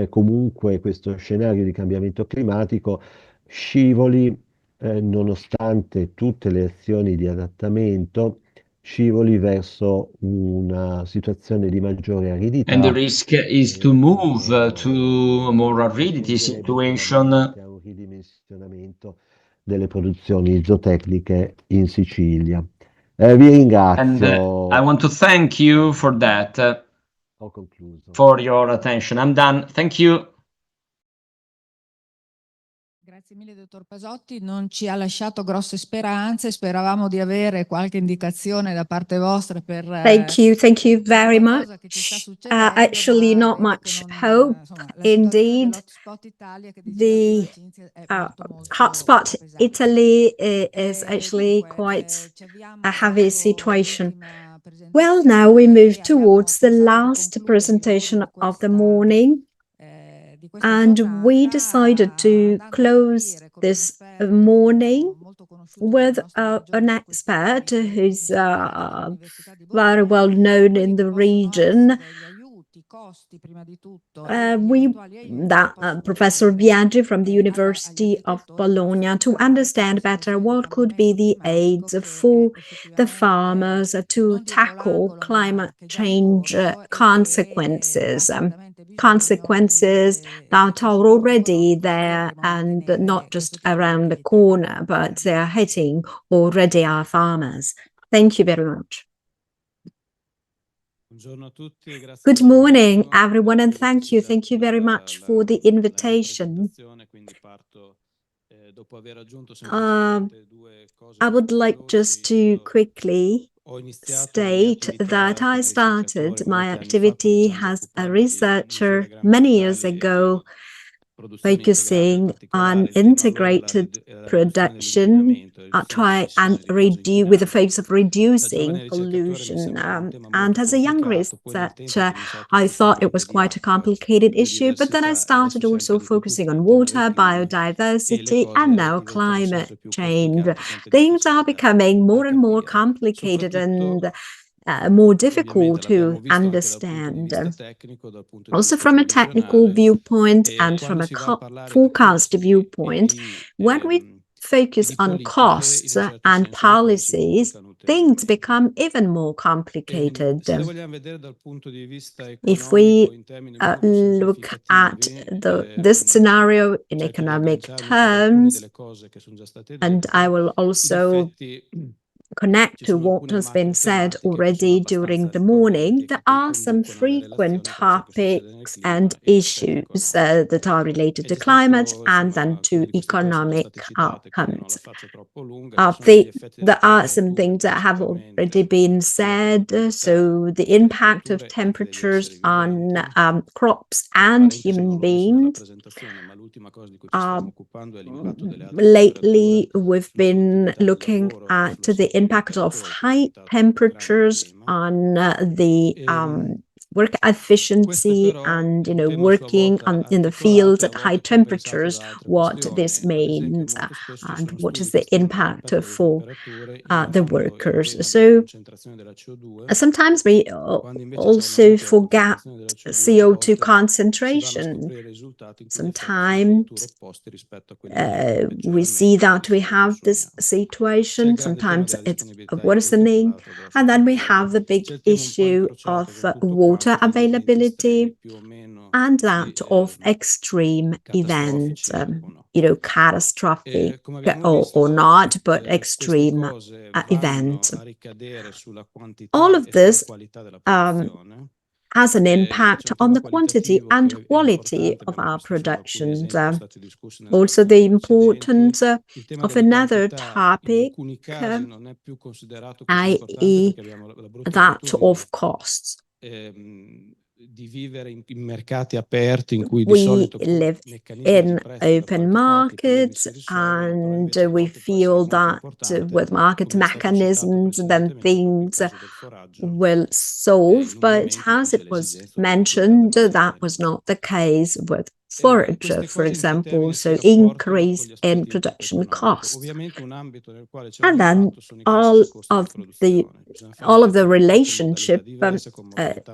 comunque questo scenario di cambiamento climatico scivoli, nonostante tutte le azioni di adattamento, scivoli verso una situazione di maggiore aridità. And the risk is to move to a more aridity situation. Un ridimensionamento delle produzioni zootecniche in Sicilia. Vi ringrazio. And I want to thank you for that, Ho concluso. for your attention. I'm done. Thank you. Grazie mille, dottor Pasotti, non ci ha lasciato grosse speranze, speravamo di avere qualche indicazione da parte vostra per thank you very much. Actually, not much hope. Indeed, the hotspot Italy is actually quite a heavy situation. Well, now we move towards the last presentation of the morning. And we decided to close this morning with an expert who's very well known in the region, Professor Viaggi from the University of Bologna to understand better what could be the aids for the farmers to tackle climate change consequences. Consequences that are already there and not just around the corner, but they are hitting already our farmers. Thank you very much. Good morning, everyone, and thank you. Thank you very much for the invitation. I would like just to quickly state that I started my activity as a researcher many years ago, focusing on integrated production, try and reduce with the focus of reducing pollution. And as a young researcher, I thought it was quite a complicated issue, but then I started also focusing on water, biodiversity, and now climate change. Things are becoming more and more complicated and more difficult to understand. Also from a technical viewpoint and from a forecast viewpoint, when we focus on costs and policies, things become even more complicated. If we look at this scenario in economic terms, and I will also connect to what has been said already during the morning, there are some frequent topics and issues that are related to climate and then to economic outcomes. There are some things that have already been said. So the impact of temperatures on crops and human beings. Lately, we've been looking at the impact of high temperatures on the work efficiency and working in the fields at high temperatures, what this means and what is the impact for the workers. So sometimes we also forget CO2 concentration. Sometimes we see that we have this situation, sometimes it's worsening, and then we have the big issue of water availability and that of extreme events, catastrophic or not, but extreme events. All of this has an impact on the quantity and quality of our production. Also, the importance of another topic, i.e. that of costs. We live in open markets and we feel that with market mechanisms then things will solve, but as it was mentioned, that was not the case with forage, for example, so increase in production costs. And then all of the relationship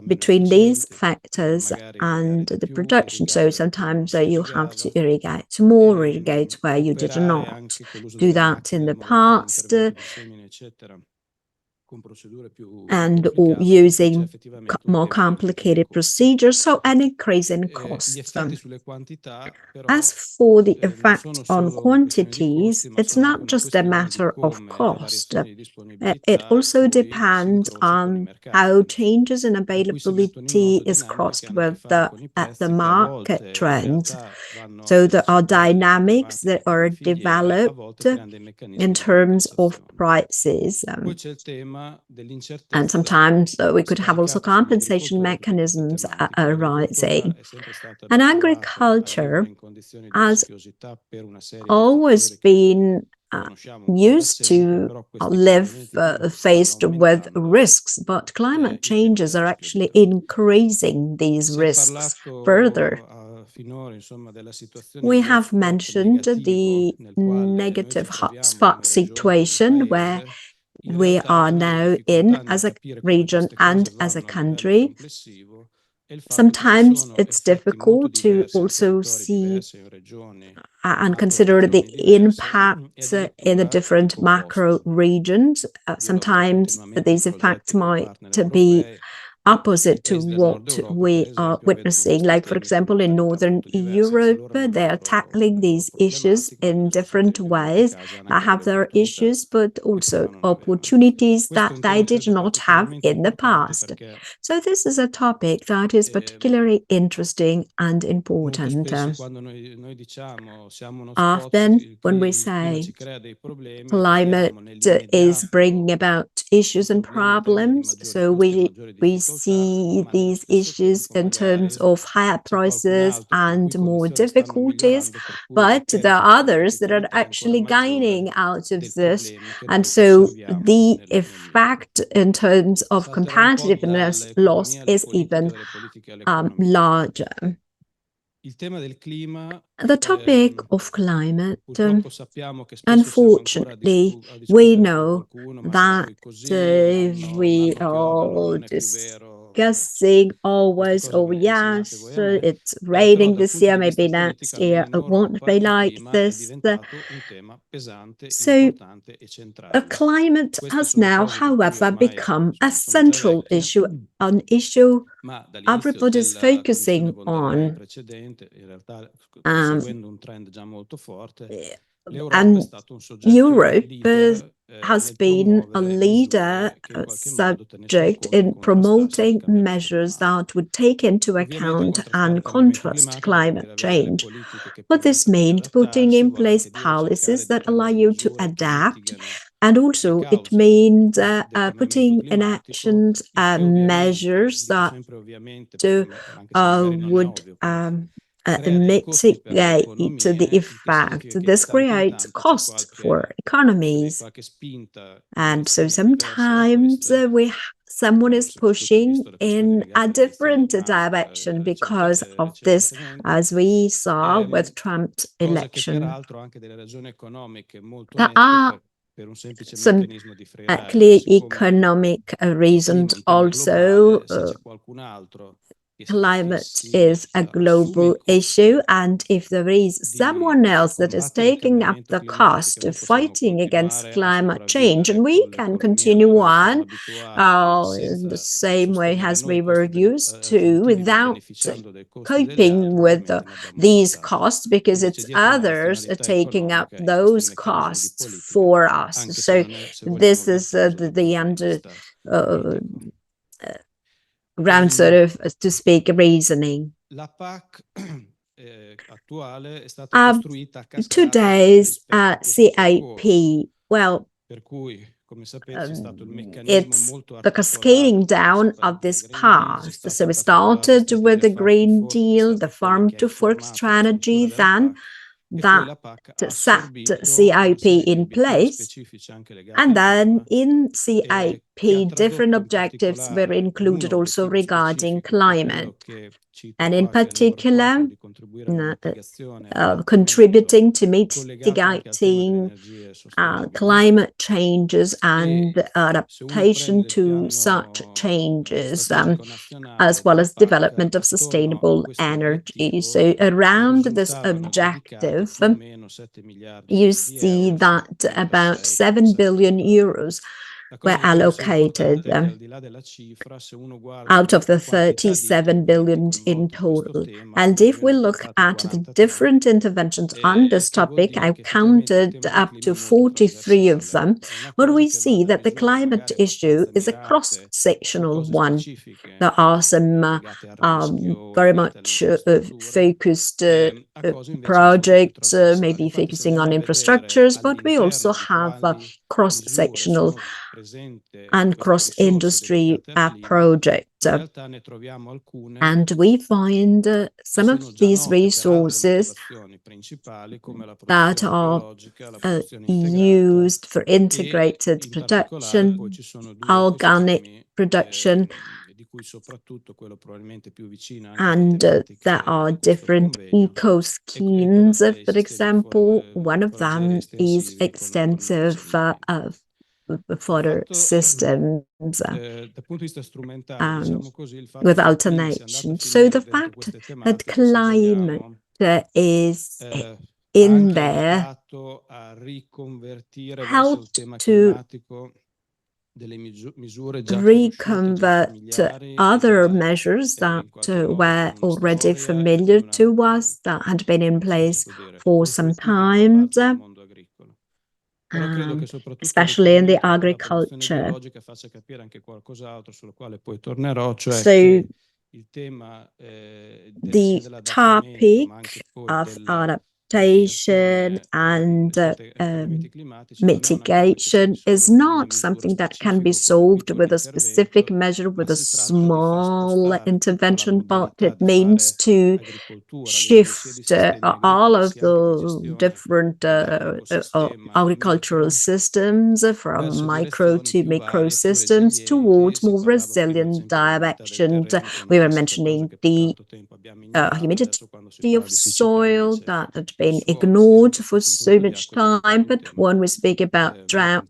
between these factors and the production. So sometimes you have to irrigate more, irrigate where you did not do that in the past, and using more complicated procedures, so an increase in costs. As for the effect on quantities, it's not just a matter of cost. It also depends on how changes in availability is crossed with the market trends. So there are dynamics that are developed in terms of prices. And sometimes we could have also compensation mechanisms arising. And agriculture has always been used to live faced with risks, but climate changes are actually increasing these risks further. We have mentioned the negative hotspot situation where we are now in as a region and as a country. sometimes it's difficult to also see and consider the impacts in the different macro regions. Sometimes these effects might be opposite to what we are witnessing. Like, for example, in Northern Europe, they are tackling these issues in different ways. They have their issues, but also opportunities that they did not have in the past. So this is a topic that is particularly interesting and important. Often, when we say climate is bringing about issues and problems, so we see these issues in terms of higher prices and more difficulties, but there are others that are actually gaining out of this. And so the effect in terms of competitiveness loss is even larger. The topic of climate, unfortunately, we know that we are discussing always, oh yes, it's raining this year, maybe next year it won't be like this. So climate has now, however, become a central issue, an issue everybody's focusing on. And Europe has been a leader subject in promoting measures that would take into account and contrast climate change. What this means, putting in place policies that allow you to adapt, and also it means putting in action measures that would mitigate the effect. This creates costs for economies. And so sometimes someone is pushing in a different direction because of this, as we saw with Trump's election. There are some clear economic reasons also. Climate is a global issue, and if there is someone else that is taking up the cost of fighting against climate change, and we can continue on in the same way as we were used to without coping with these costs, because it's others taking up those costs for us. So this is the ground sort of, to speak, reasoning. Today's CAP, well, it's the cascading down of this past. So we started with the Green Deal, the Farm to Fork strategy, then that set CIP in place, and then in CIP different objectives were included also regarding climate, and in particular contributing to mitigating climate changes and adaptation to such changes, as well as development of sustainable energy. So around this objective, you see that about 7 billion euros were allocated out of the 37 billion in total. And if we look at the different interventions on this topic, I counted up to 43 of them, but we see that the climate issue is a cross-sectional one. There are some very much focused projects, maybe focusing on infrastructures, but we also have cross-sectional and cross-industry projects. And we find some of these resources that are used for integrated production, organic production, and there are different eco schemes. For example, one of them is extensive fodder systems with alternation. So the fact that climate is in there helped to reconvert other measures that were already familiar to us, that had been in place for some time, especially in the agriculture. So the topic of adaptation and mitigation is not something that can be solved with a specific measure, with a small intervention, but it means to shift all of the different agricultural systems from micro to macro systems towards more resilient directions. We were mentioning the humidity of soil that had been ignored for so much time, but when we speak about drought,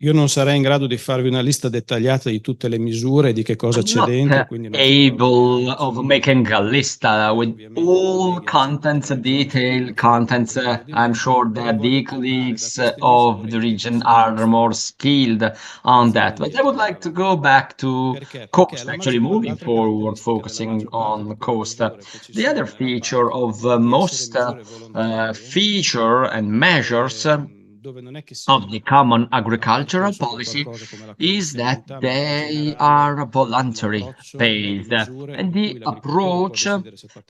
io non sarei in grado di farvi una lista dettagliata di tutte le misure, di che cosa c'è dentro, quindi non able of making a list with all contents, detailed contents. I'm sure that the colleagues of the region are more skilled on that. But I would like to go back to coast, actually moving forward, focusing on coast. The other feature of most feature and measures of the common agricultural policy is that they are voluntary based, and the approach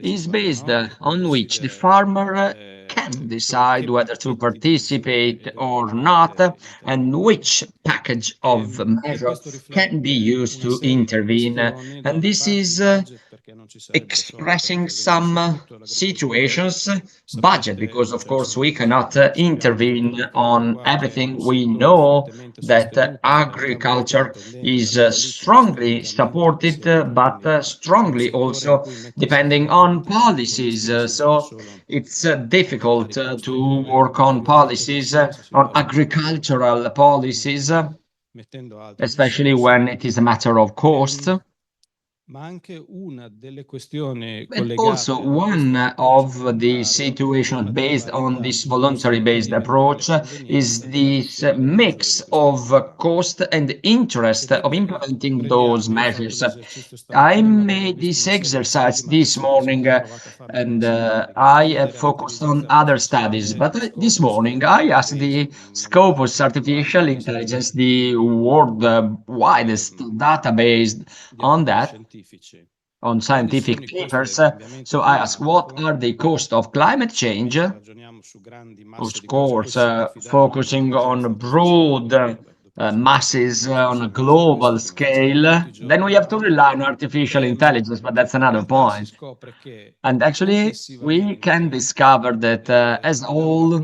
is based on which the farmer can decide whether to participate or not, and which package of measures can be used to intervene. And this is expressing some situations, budget, because of course we cannot intervene on everything. We know that agriculture is strongly supported, but strongly also depending on policies. So it's difficult to work on policies, on agricultural policies, especially when it is a matter of cost. But also one of the situations based on this voluntary-based approach is this mix of cost and interest of implementing those measures. I made this exercise this morning and I have focused on other studies, but this morning I asked the Scopus Artificial Intelligence, the world widest database on that, on scientific papers. So I asked, what are the costs of climate change? Of course, focusing on broad masses on a global scale, then we have to rely on artificial intelligence, but that's another point. And actually, we can discover that as a whole,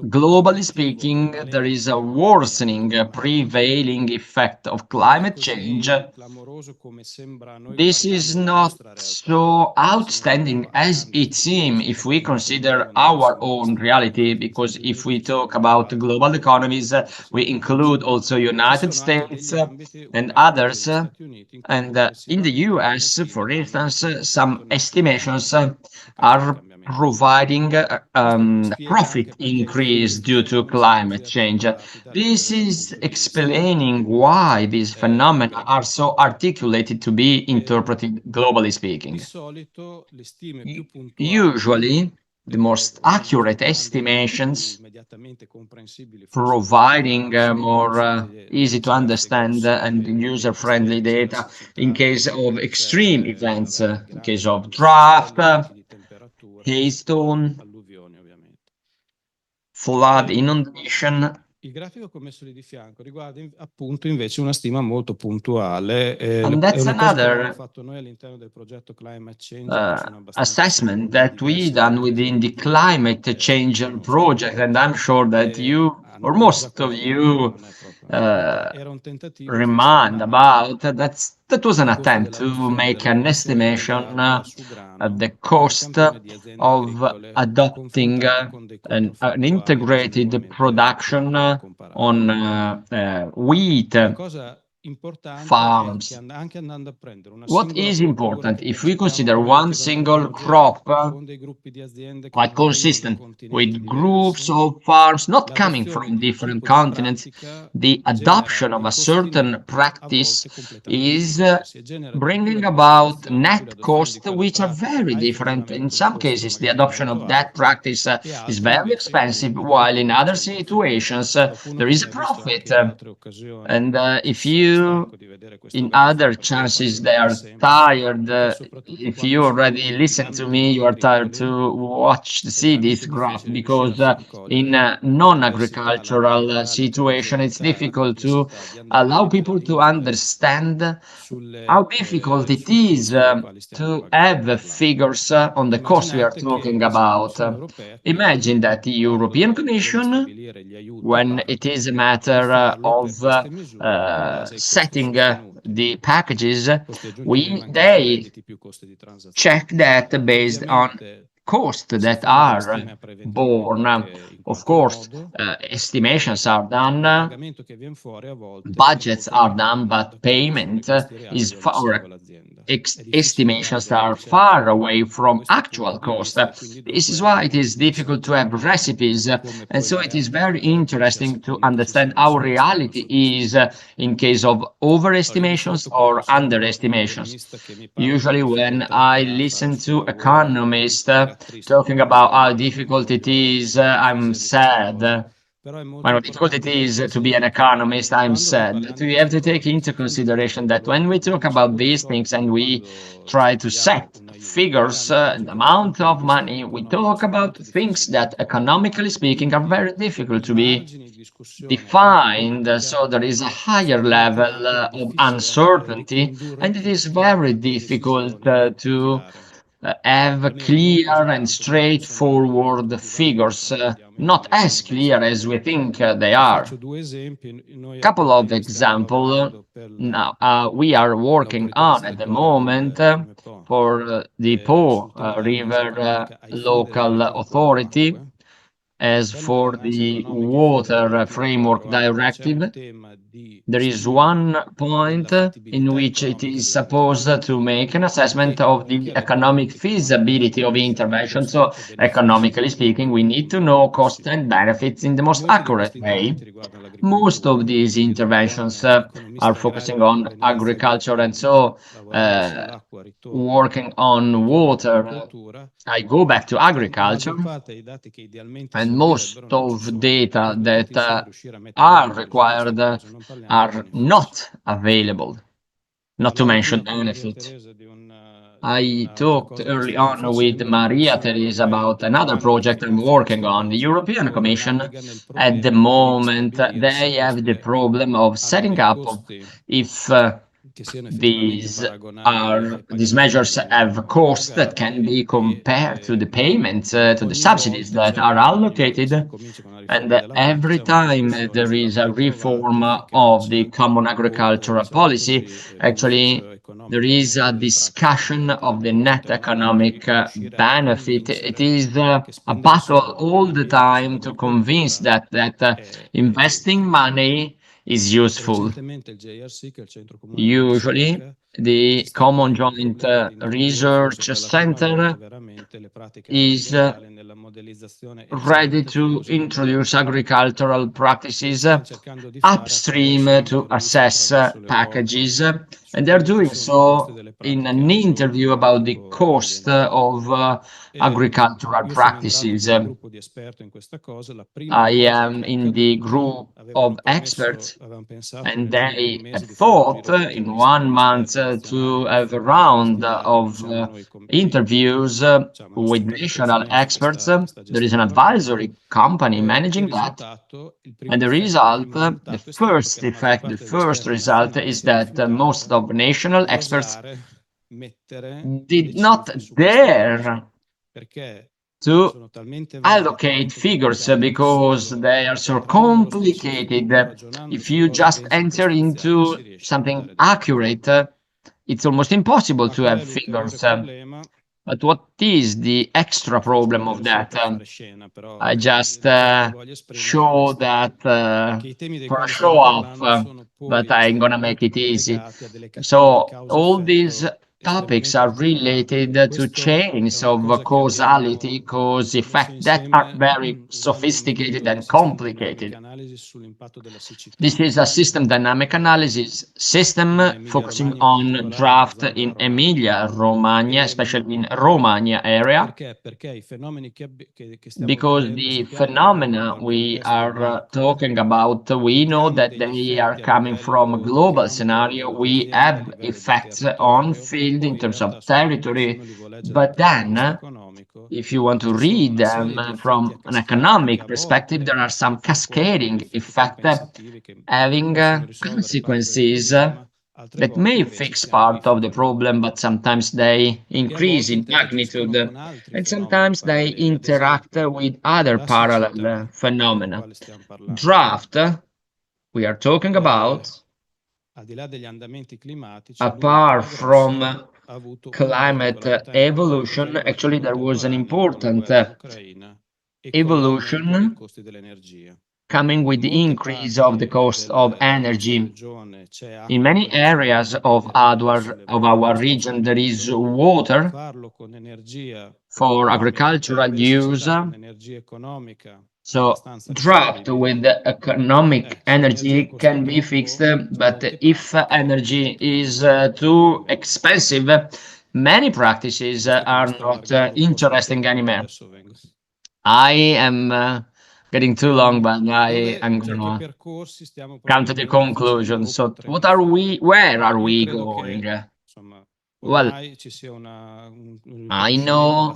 globally speaking, there is a worsening prevailing effect of climate change. This is not so outstanding as it seems if we consider our own reality, because if we talk about global economies, we include also United States and others. And in the US, for instance, some estimations are providing profit increase due to climate change. This is explaining why these phenomena are so articulated to be interpreted globally speaking. Usually, the most accurate estimations, providing more easy to understand and user-friendly data in case of extreme events, in case of drought, hailstorm, flood, inundation. Il grafico che ho messo lì di fianco riguarda appunto invece una stima molto puntuale. And that's another fatto noi all'interno del progetto Climate Change, assessment that we done within the climate change project, and I'm sure that you, or most of you, remind about. That's That was an attempt to make an estimation of the cost of adopting an integrated production on wheat farms. What is important, if we consider one single crop quite consistent with groups of farms not coming from different continents, the adoption of a certain practice is bringing about net costs which are very different. In some cases, the adoption of that practice is very expensive, while in other situations there is a profit. And if you, in other chances, they are tired. If you already listen to me, you are tired to see this graph, because in a non-agricultural situation, it's difficult to allow people to understand how difficult it is to have figures on the cost we are talking about. Imagine that the European Commission, when it is a matter of setting the packages, they check that based on costs that are born. Of course, estimations are done, budgets are done, but payment is far, estimations are far away from actual cost. This is why it is difficult to have recipes, and so it is very interesting to understand how reality is in case of overestimations or underestimations. Usually when I listen to economists talking about how difficult it is, I'm sad. When difficult it is to be an economist, I'm sad. But we have to take into consideration that when we talk about these things and we try to set figures, the amount of money, we talk about things that, economically speaking, are very difficult to be defined. So there is a higher level of uncertainty, and it is very difficult to have clear and straightforward figures, not as clear as we think they are. Couple of examples now we are working on at the moment for the Po River Local Authority. As for the Water Framework Directive, there is one point in which it is supposed to make an assessment of the economic feasibility of intervention. So, economically speaking, we need to know costs and benefits in the most accurate way. Most of these interventions are focusing on agriculture, and so working on water, I go back to agriculture, and most of data that are required are not available, not to mention benefit. I talked early on with Maria Teresa about another project I'm working on. The European Commission, at the moment, they have the problem of setting up if these measures have costs that can be compared to the payments, to the subsidies that are allocated. And every time there is a reform of the common agricultural policy, actually there is a discussion of the net economic benefit. It is a battle all the time to convince that investing money is useful. Usually, the Common Joint Research Center is ready to introduce agricultural practices upstream to assess packages, and they're doing so in an interview about the cost of agricultural practices. I am in the group of experts, and they have thought in 1 month to have a round of interviews with national experts. There is an advisory company managing that, and the result, the first effect, the first result is that most of national experts did not dare to allocate figures because they are so complicated. If you just enter into something accurate, it's almost impossible to have figures. But what is the extra problem of that? I just show that for a show off, but I'm gonna make it easy. So all these topics are related to chains of causality, cause effect that are very sophisticated and complicated. This is a system dynamic analysis system focusing on drought in Emilia Romagna, especially in Romagna area, because the phenomena we are talking about, we know that they are coming from a global scenario. We have effects on field in terms of territory, but then if you want to read them from an economic perspective, there are some cascading effects having consequences that may fix part of the problem, but sometimes they increase in magnitude, and sometimes they interact with other parallel phenomena. Drought, we are talking about, apart from climate evolution, actually there was an important evolution coming with the increase of the cost of energy. In many areas of our region, there is water for agricultural use. So drought with economic energy can be fixed, but if energy is too expensive, many practices are not interesting anymore. I am getting too long, but I'm gonna come to the conclusion. So where are we going? Well, I know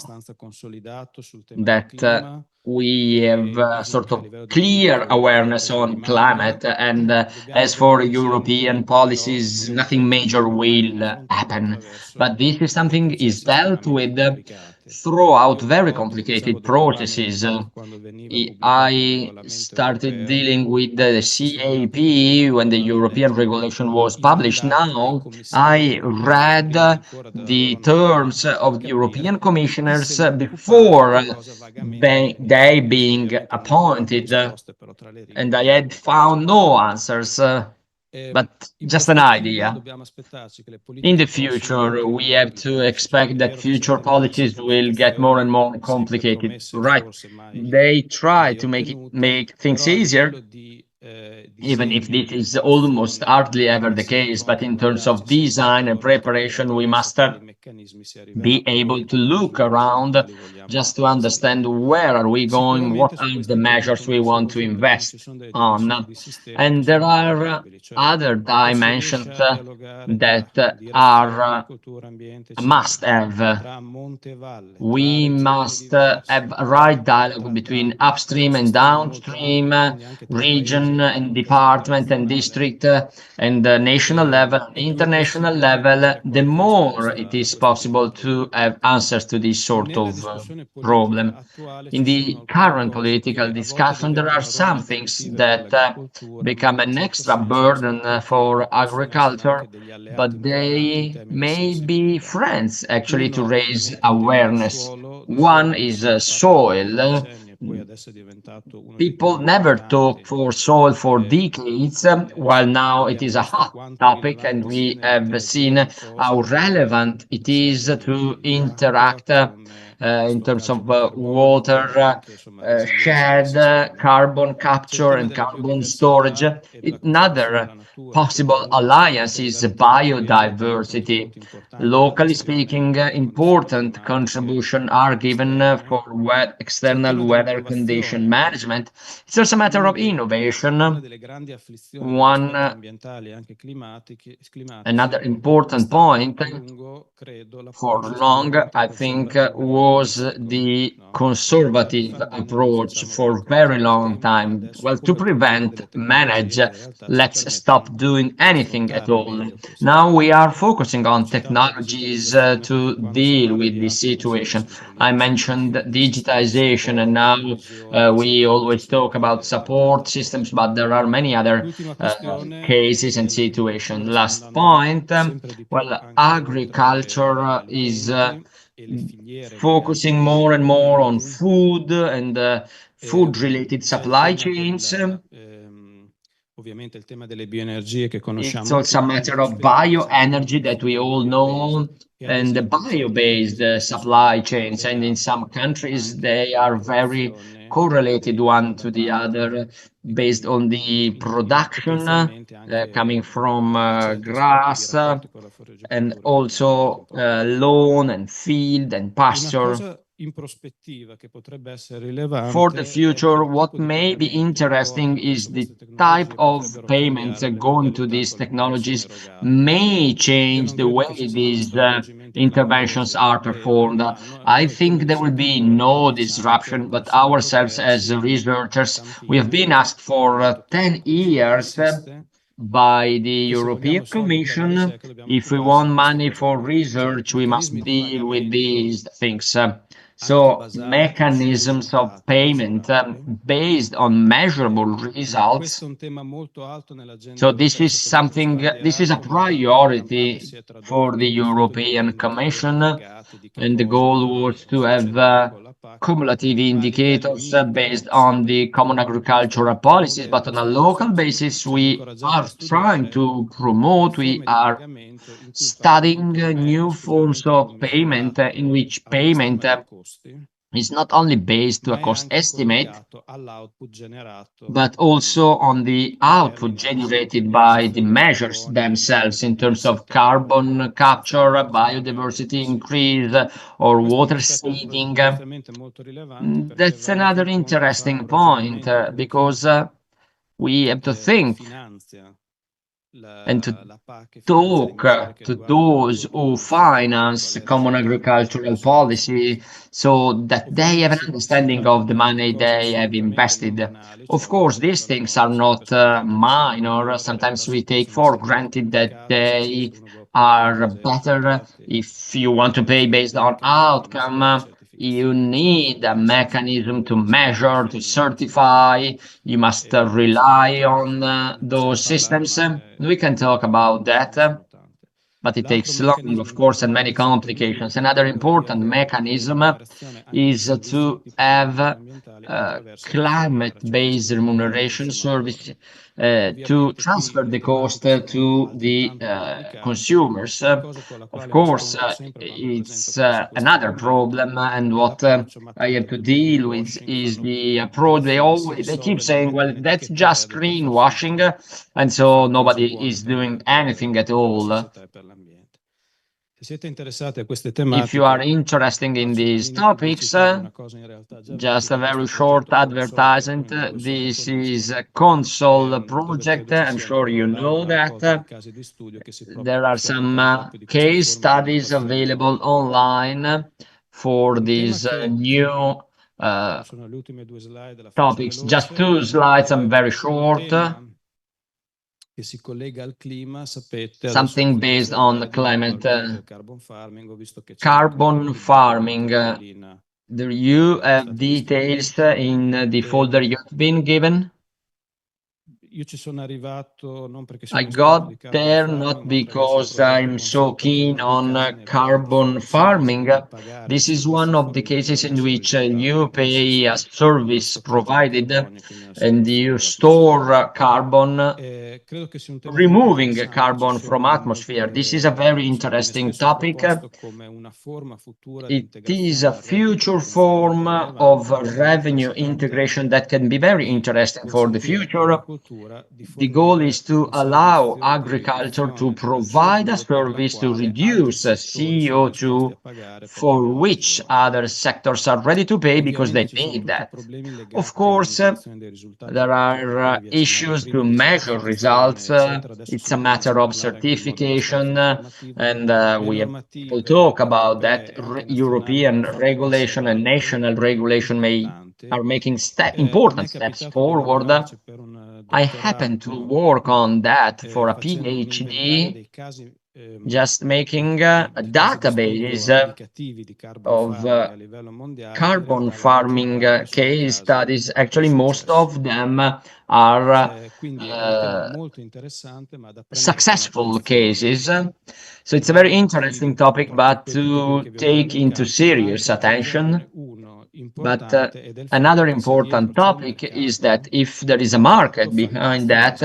that we have sort of clear awareness on climate, and as for European policies, nothing major will happen. But this is something is dealt with throughout very complicated processes. I started dealing with the CAP when the European regulation was published. Now I read the terms of the European commissioners before they being appointed, and I had found no answers, but just an idea. In the future, we have to expect that future policies will get more and more complicated, right? They try to make things easier, even if this is almost hardly ever the case, but in terms of design and preparation, we must be able to look around just to understand where are we going, what are the measures we want to invest on. And there are other dimensions that are a must-have. We must have a right dialogue between upstream and downstream, region and department and district, and national level, international level. The more it is possible to have answers to this sort of problem. In the current political discussion, there are some things that become an extra burden for agriculture, but they may be friends actually to raise awareness. One is soil. People never talk for soil for decades, while now it is a hot topic, and we have seen how relevant it is to interact in terms of water shed, carbon capture and carbon storage. Another possible alliance is biodiversity. Locally speaking, important contributions are given for external weather condition management. It's also a matter of innovation. Another important point for long, I think, was was the conservative approach for a very long time. Well, to prevent, manage, let's stop doing anything at all. Now we are focusing on technologies to deal with this situation. I mentioned digitization, and now we always talk about support systems, but there are many other cases and situations. Last point, well, agriculture is focusing more and more on food and food-related supply chains. Ovviamente il tema delle bioenergie che conosciamo. It's also a matter of bioenergy that we all know, and the bio-based supply chains. And in some countries, they are very correlated one to the other based on the production coming from grass and also lawn and field and pasture. For the future, what may be interesting is the type of payments going to these technologies may change the way these interventions are performed. I think there will be no disruption, but ourselves as researchers, we have been asked for 10 years by the European Commission. If we want money for research, we must deal with these things. So mechanisms of payment based on measurable results. So this is something, this is a priority for the European Commission, and the goal was to have cumulative indicators based on the common agricultural policies, but on a local basis we are trying to promote, we are studying new forms of payment in which payment is not only based to a cost estimate, but also on the output generated by the measures themselves in terms of carbon capture, biodiversity increase, or water saving. That's another interesting point because we have to think and to talk to those who finance common agricultural policy so that they have an understanding of the money they have invested. Of course, these things are not minor. Sometimes we take for granted that they are better. If you want to pay based on outcome, you need a mechanism to measure, to certify. You must rely on those systems. We can talk about that, but it takes long, of course, and many complications. Another important mechanism is to have climate-based remuneration service to transfer the cost to the consumers. Of course, it's another problem, and what I have to deal with is the approach. They keep saying, well, that's just greenwashing, and so nobody is doing anything at all. If you are interested in these topics, just a very short advertisement. This is a console project. I'm sure you know that. There are some case studies available online for these new topics. Just 2 slides, I'm very short. Something based on the climate, carbon farming. Do you have details in the folder you've been given? I got there not because I'm so keen on carbon farming. This is one of the cases in which you pay a service provided and you store carbon, removing carbon from atmosphere. This is a very interesting topic. It is a future form of revenue integration that can be very interesting for the future. the goal is to allow agriculture to provide a service to reduce CO2 for which other sectors are ready to pay because they need that. Of course, there are issues to measure results. It's a matter of certification, and we have people talk about that. European regulation and national regulation are making important steps forward. I happen to work on that for a PhD, just making a database of carbon farming case studies. Actually, most of them are successful cases. So it's a very interesting topic, but to take into serious attention. But another important topic is that if there is a market behind that,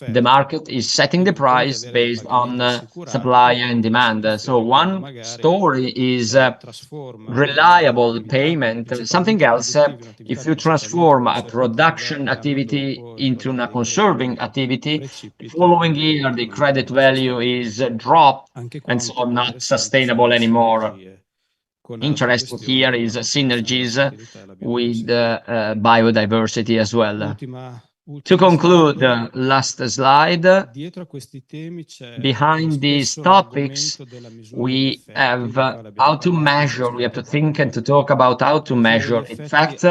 the market is setting the price based on supply and demand. So one story is reliable payment. Something else, if you transform a production activity into a conserving activity, the following year the credit value is dropped and so not sustainable anymore. Interesting here is synergies with biodiversity as well. To conclude, last slide. Behind these topics, we have how to measure. We have to think and to talk about how to measure effects.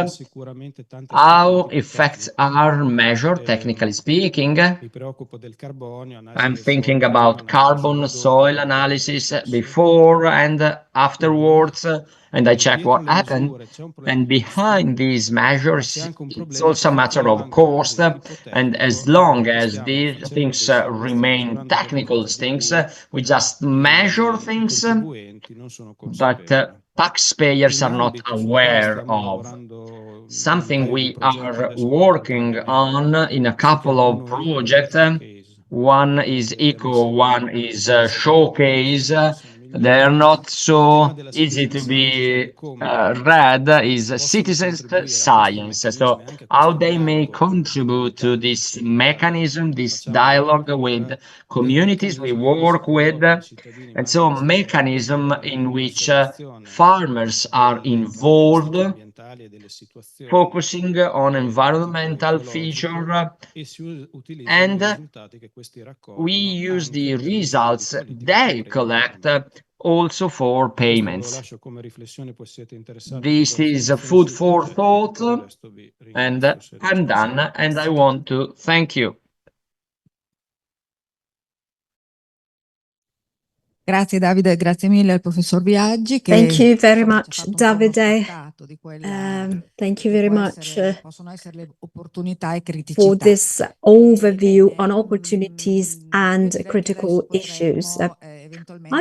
How effects are measured, technically speaking. I'm thinking about carbon soil analysis before and afterwards, and I check what happened. And behind these measures, it's also a matter of cost. And as long as these things remain technical things, we just measure things, but taxpayers are not aware of. Something we are working on in a couple of projects. One is eco, one is showcase. They're not so easy to be read. Is citizens science. So how they may contribute to this mechanism, this dialogue with communities we work with, and so mechanism in which farmers are involved, focusing on environmental feature, and we use the results they collect also for payments. This is food for thought, and I'm done, and I want to thank you. Grazie Davide, grazie mille al professor Biaggi. Thank you very much, Davide. Thank you very much for this overview on opportunities and critical issues. I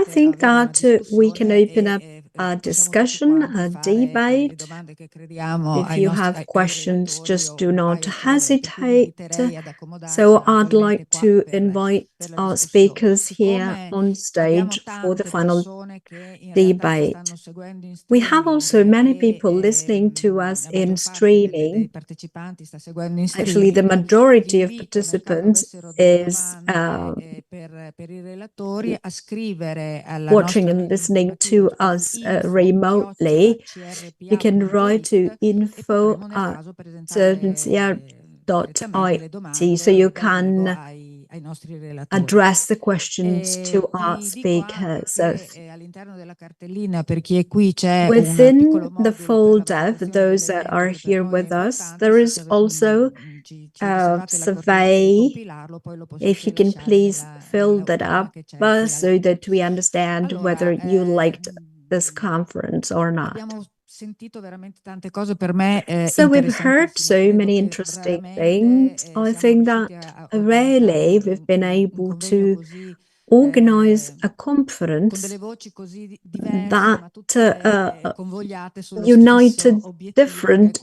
think that we can open up a discussion, a debate. If you have questions, just do not hesitate. So I'd like to invite our speakers here on stage for the final debate. We have also many people listening to us in streaming. Actually, the majority of participants is watching and listening to us remotely. You can write to info@cervincia.it so you can address the questions to our speakers. Within the folder, for those that are here with us, there is also a survey. If you can please fill that up so that we understand whether you liked this conference or not. So we've heard so many interesting things. I think that rarely we've been able to organize a conference that united different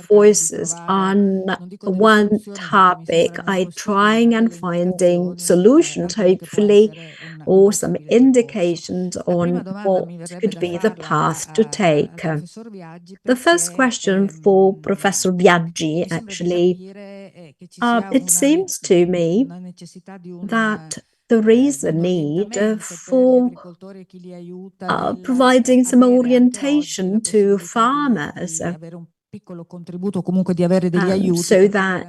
voices on one topic, trying and finding solutions, hopefully, or some indications on what could be the path to take. The first question for Professor Biaggi, actually, it seems to me that there is a need for providing some orientation to farmers so that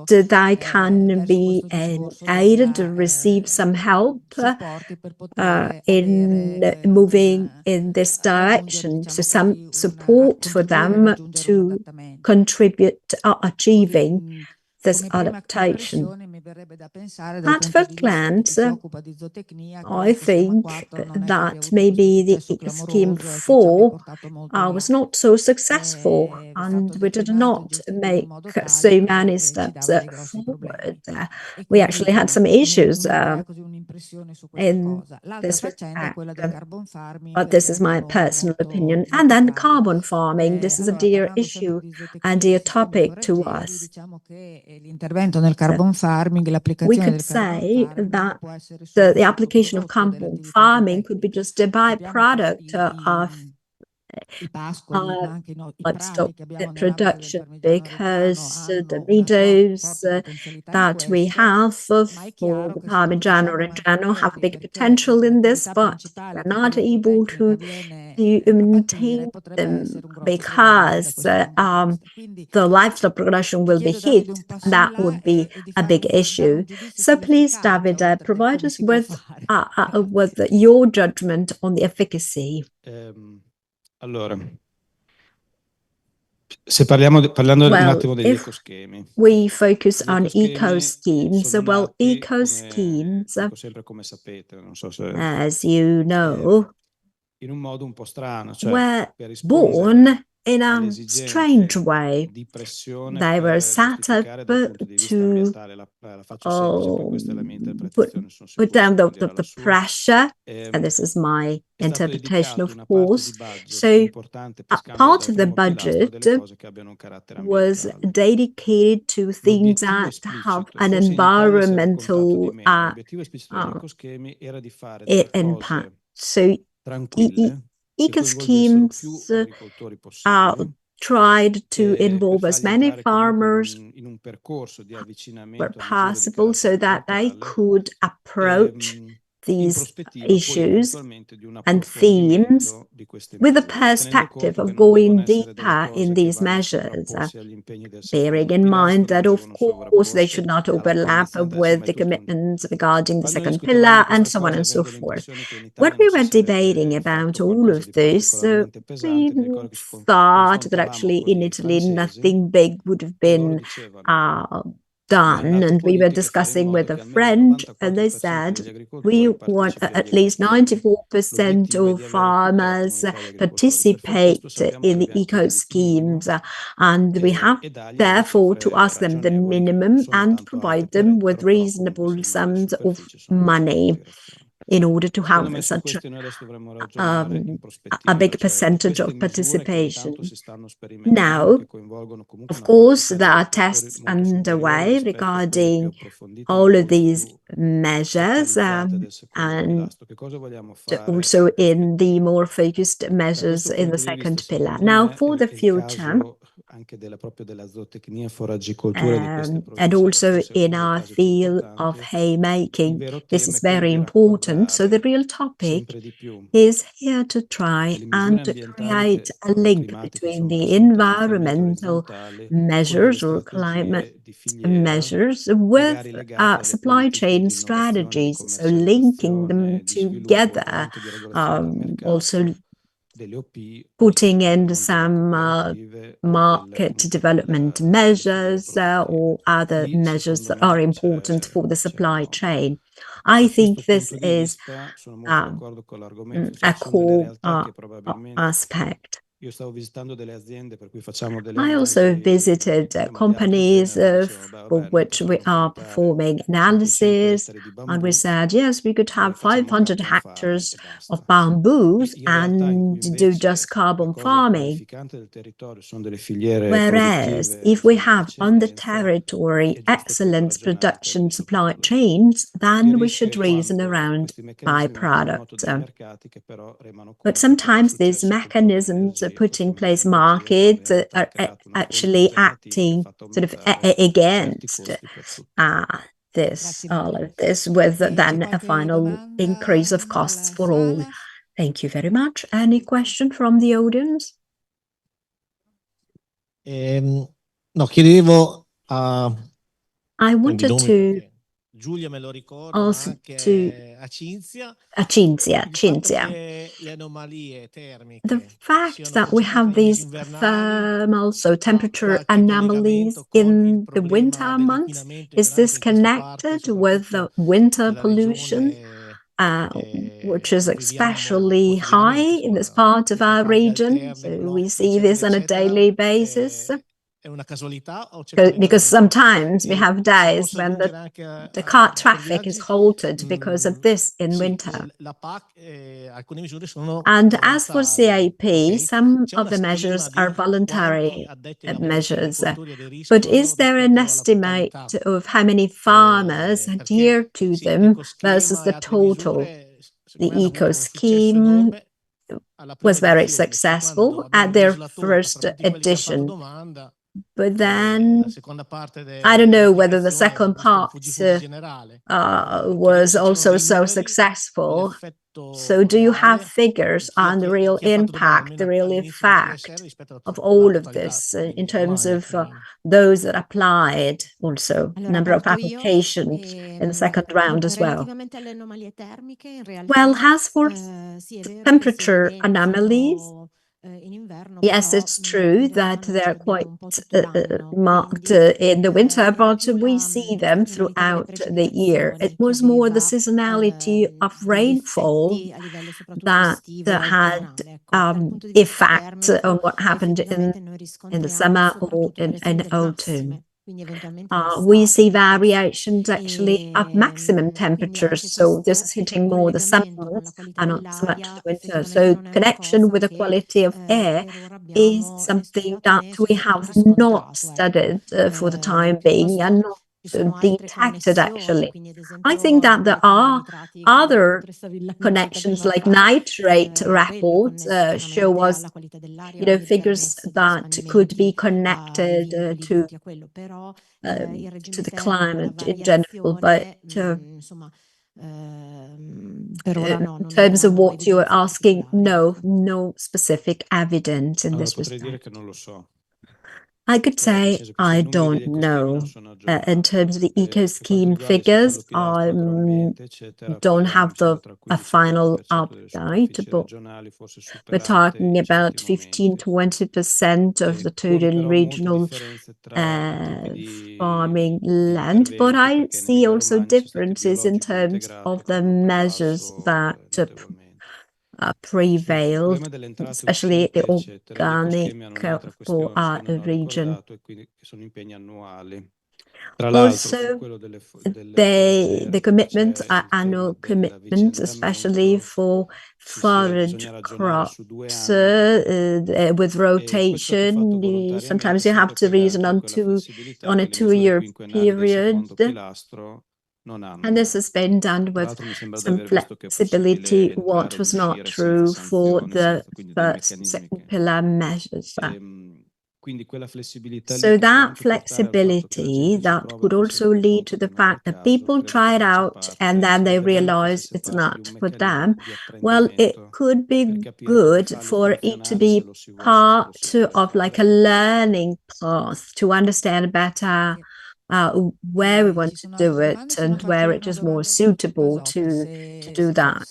they can be aided to receive some help in moving in this direction, so some support for them to contribute to achieving this adaptation. At first glance, I think that maybe the scheme 4 was not so successful, and we did not make so many steps forward. We actually had some issues in this respect, but this is my personal opinion. And then carbon farming, this is a dear issue and dear topic to us. We could say that the application of carbon farming could be just a byproduct of livestock production, because the meadows that we have for the Parmigiano Reggiano have a big potential in this, but we're not able to maintain them because the livestock production will be hit. That would be a big issue. So please, Davide, provide us with your judgment on the efficacy. Allora, se parlando un attimo degli ecoschemi. We focus on eco schemes. Well, eco schemes, sempre come sapete, non so se, as you know, in un modo un po' strano, were born in a strange way. They were set up to put down the pressure, and this is my interpretation, of course. So part of the budget was dedicated to things that have an environmental impact. So eco schemes tried to involve as many farmers were possible so that they could approach these issues and themes with the perspective of going deeper in these measures, bearing in mind that, of course, they should not overlap with the commitments regarding the second pillar and so on and so forth. When we were debating about all of this, we thought that actually in Italy nothing big would have been done, and we were discussing with a friend, and they said we want at least 94% of farmers participate in the eco schemes, and we have therefore to ask them the minimum and provide them with reasonable sums of money in order to have such a big percentage of participation. Now, of course, there are tests underway regarding all of these measures, and also in the more focused measures in the second pillar. Now, for the future, and also in our field of haymaking, this is very important. So the real topic is here to try and to create a link between the environmental measures or climate measures with supply chain strategies, so linking them together, also putting in some market development measures or other measures that are important for the supply chain. I think this is a core aspect. I also visited companies for which we are performing analysis, and we said, yes, we could have 500 hectares of bamboos and do just carbon farming. Whereas if we have on the territory excellent production supply chains, then we should reason around byproducts. But sometimes these mechanisms put in place markets are actually acting sort of against all of this, with then a final increase of costs for all. Thank you very much. Any question from the audience? No, chiedevo a I wanted to Giulia me lo ricorda, ask anche to a Cinzia, Cinzia. il fatto che le anomalie termiche The fact siano that we have precipite negli these invernali thermal, so temperature qualche anomalies collegamento con il in the problema winter months, dell'inquinamento is this idrografico in questa parte, connected with the soprattutto winter della pollution, which is viviamo especially high quotidianamente, in this insomma, part of queste our calde region? alterne, So we blocchi, see eccetera, this on a eccetera, daily basis. è una casualità o c'è Because collegamento? sometimes we E have si days possa when aggiungere anche the car per traffic is viaggi, halted because of this in sì, winter. la PAC, alcune misure sono And as for volontarie, CAP, ok? some C'è of una the measures stima are di quanto voluntary addetti ai lavoratori degli measures. agricoltori But aderiscono is there an rispetto alla estimate totalità? of how many farmers adhere Perché to sì, them versus l'ecoschema e the altre total? misure, The secondo me, hanno eco avuto un successo scheme enorme alla prima was very edizione, cioè quando successful abbiamo at un their legislatore fra first tutti quelli che hanno fatto edition. domanda, But la then seconda parte I don't know whether the dell'indicazione, second visto un part fuggi generale, chiedevo was se c'erano also dei so numeri successful. dell'effetto So do you have reale, figures on the real chi ha fatto domanda impact, the almeno real all'inizio del effect CSR rispetto of alla all of totalità, this in quindi terms ormai of those that applied, also Allora number of parto io. applications in the second round as well? Relativamente alle anomalie termiche, in realtà Well, as for sì, è vero che si temperature anomalies, evidenziano in inverno, yes, però it's true nel that anno ce they're l'abbiamo quite un po' tutto l'anno. marked Quindi in the winter, non è but più we la see them stagionalità delle throughout the year. It precipitazioni che was more the aveva seasonality of degli rainfall effetti a livello soprattutto that estivo o had autunnale. Ecco, dal punto di vista effect on termico, what happened effettivamente noi in the riscontriamo summer or soprattutto in variazioni delle autumn. massime, quindi eventualmente We see l'estate. variations actually of maximum Quindi anche temperatures. So this questo is hitting more the summer collegamento con la months qualità and not so much the dell'aria winter. effettivamente So non è una connection cosa with the che quality of air per ora is abbiamo né something studiato that né we soprattutto have not riscontrato, ecco. studied for the time being Piuttosto and not ci sono altre detected connessioni, actually. quindi ad I esempio think that there l'ambiente dei are nitrati, other potresta villani connections like fa, nitrate quello reports connesso show chiaramente us alla qualità dell'aria, quindi figures permessi di that could be spandimenti, i connected vincoli dovuti a quello, però in regime to the termico la climate in general, but variazione, insomma, per ora no, in non terms of abbiamo what you were evidenze asking, particolari. no specific evidence in Allora this potrei dire respect. che non lo so, I could nel say senso che se I i numeri don't degli ecoschemi non know. sono In aggiornati, terms of the eco per quanto scheme riguarda il ciclo figures, pilastro, agroambiente, eccetera, don't have parliamoci tra a 15 e final 20% delle update, superfici but regionali, forse we're superate talking in about certi 15 momenti, to 20% of the con total però molte regional differenze tra i tipi farming di land. But interventi, I perché in see Emilia also Romagna c'è stato il differences in biologico terms integrato of che ha the proprio measures prevalso that notevolmente. Sul prevailed, problema delle entrate especially the uscite, eccetera, gli organic ecoschemi hanno un'altra for questione our che non ho region. ricordato e quindi che sono impegni annuali. Tra l'altro, Also, quello delle the foraggere, commitments c'è are il tema annual del commitments, especially avvicendamento, for forage bisogna ragionare su 2 crops anni with e questo è stato fatto rotation. volontariamente, Sometimes you have sempre to reason pagando quella flessibilità on a che le misure 2-year quinquennali del period. secondo pilastro non And hanno. this has been done Tra with l'altro mi sembra di some aver visto che è possibile flexibility, entrare what ed was not uscire senza true for sanzioni, the senza quindi dei first, meccanismi second che... pillar measures. Quindi quella flessibilità lì So che può that anche portare al fatto che la flexibility gente si that trova could poi si also rende lead to conto the che non è il fact that caso, people credo che try it faccia out and parte, then they sarebbe bello che realize facesse it's parte di not un for them. meccanismo di Well, it apprendimento could per be capire come good farli for it to funzionare se be lo si vuole, se lo si part vuole of like a fare. learning path to understand better where we want to do it and where it is more suitable to do that.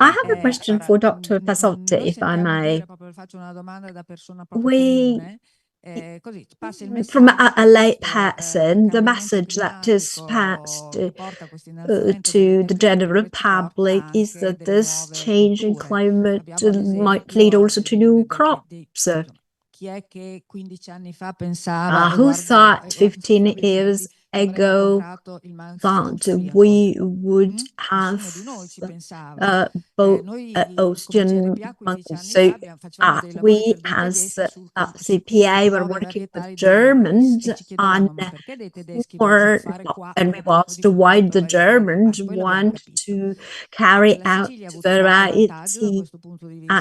I have a question for Dr. Pasotti, if I may. Faccio una domanda da persona proprio We comune. Così passa il from messaggio a che lay questo person, the cambiamento message that is passed climatico che porta a questo innalzamento delle to the general temperature ci porta public is anche that delle this nuove change in colture. climate Abbiamo ad might esempio lead also to new crops. insomma, chi è che 15 anni fa pensava Who riguardo thought non so 15 tra virgolette years ago that we would have both ocean monkeys. So we as CPA were working with Germans on and we asked why the Germans want to carry out variety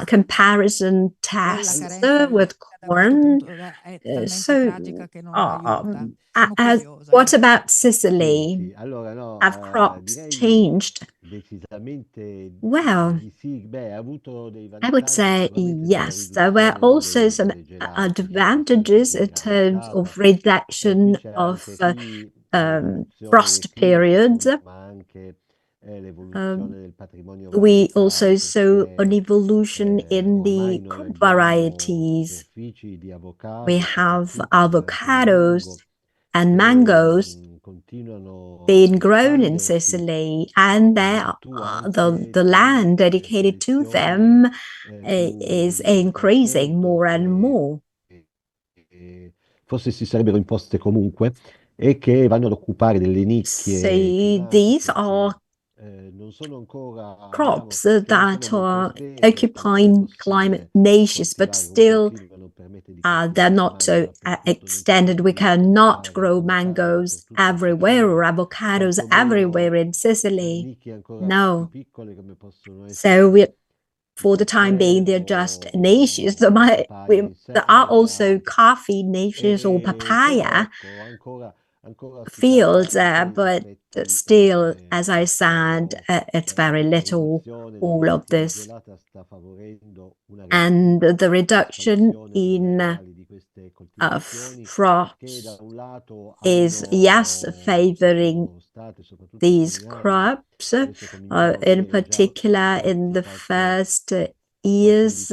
comparison tests with corn. What about Sicily? Have crops changed? Well, I would say yes. There were also some advantages in terms of reduction of frost periods. We also saw an evolution in the crop varieties. We have avocados and mangoes being grown in Sicily, and the land dedicated to them is increasing more and more. Forse si sarebbero imposte comunque e che vanno ad occupare delle nicchie. These are crops that are occupying climate niches, but still they're not so extended. We cannot grow mangoes everywhere or avocados everywhere in Sicily. No. So for the time being, they're just niches. There are also coffee niches or papaya fields, but still, as I said, it's very little, all of this. And the reduction in frost is, yes, favoring these crops, in particular in the first years.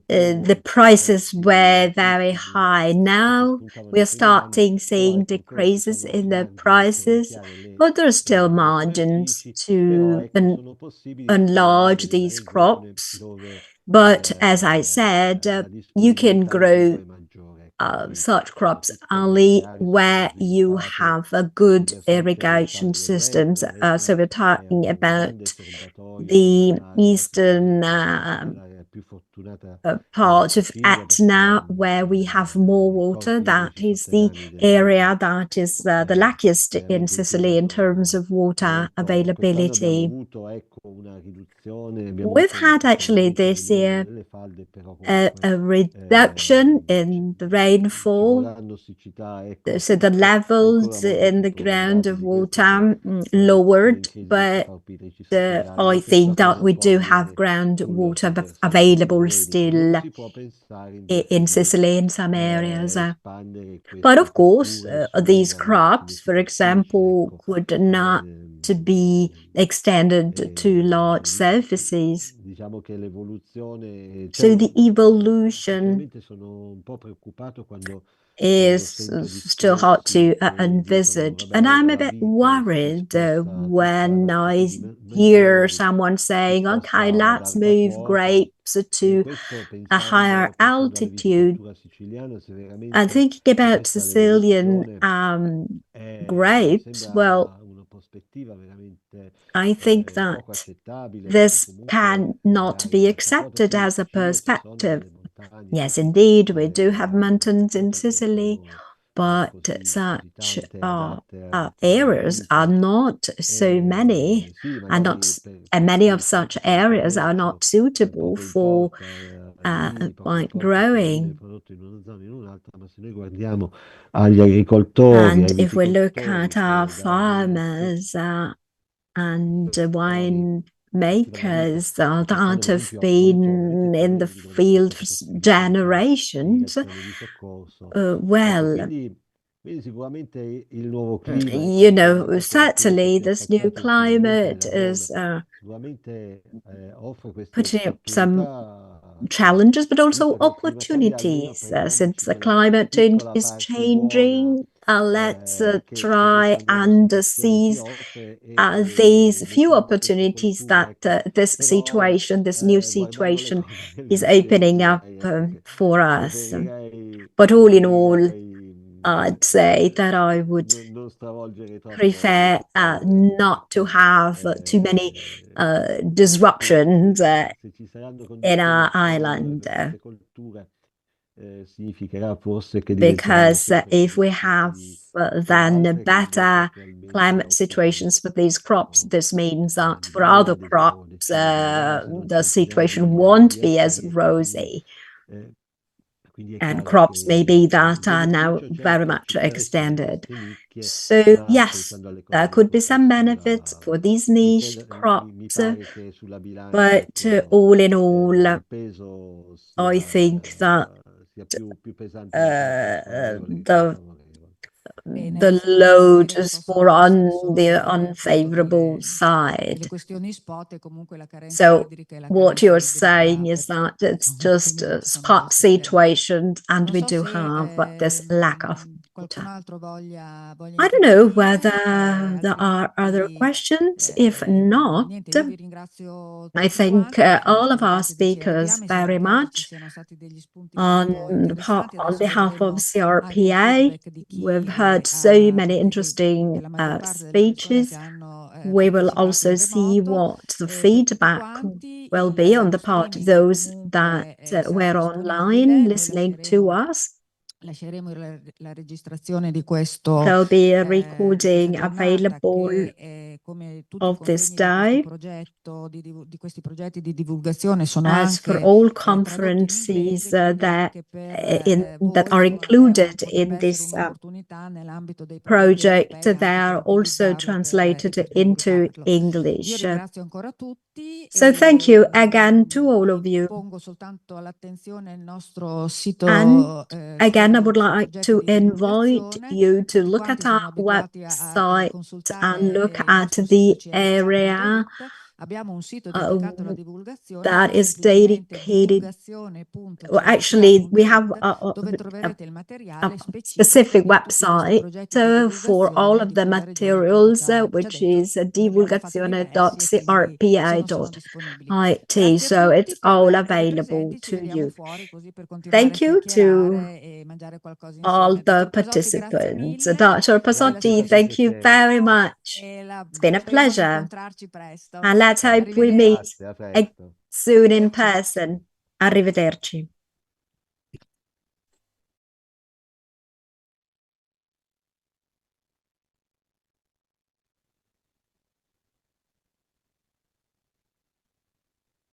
The prices were very high. Now we are starting seeing decreases in the prices, but there are still margins to enlarge these crops. But as I said, you can grow such crops only where you have a good irrigation systems. So we're talking about the eastern part of Etna, where we have more water. That is the area that is the luckiest in Sicily in terms of water availability. We've had actually this year a reduction in the rainfall, so the levels in the ground of water lowered, but I think that we do have groundwater available still in Sicily in some areas. But of course, these crops, for example, could not to be extended to large surfaces. So the evolution is still hard to envisage. And I'm a bit worried when I hear someone saying, okay, let's move grapes to a higher altitude. I'm thinking about Sicilian grapes. Well, I think that this cannot be accepted as a perspective. Yes, indeed, we do have mountains in Sicily, but such areas are not so many, and many of such areas are not suitable for plant growing. And if we look at our farmers and wine makers that have been in the field for generations, well, you know, certainly this new climate is putting up some challenges, but also opportunities. Since the climate is changing, let's try and seize these few opportunities that this new situation is opening up for us. But all in all, I'd say that I would prefer not to have too many disruptions in our island. Because if we have then better climate situations for these crops, this means that for other crops, the situation won't be as rosy. And crops maybe that are now very much extended. So yes, there could be some benefits for these niche crops, but all in all, I think that the load is more on the unfavorable side. So what you're saying is that it's just a spot situation and we do have this lack of water. I don't know whether there are other questions. If not, I thank all of our speakers very much. On behalf of CRPA, we've heard so many interesting speeches. We will also see what the feedback will be on the part of those that were online listening to us. There'll be a recording available of this day. As for all conferences that are included in this project, they are also translated into English. So thank you again to all of you. And again, I would like to invite you to look at our website and look at the area that is dedicated. Well, actually, we have a specific website for all of the materials, which is divulgazione.crpa.it. So it's all available to you. Thank you to all the participants. Dr. Pasotti, thank you very much. It's been a pleasure. And let's hope we meet soon in person. Arrivederci.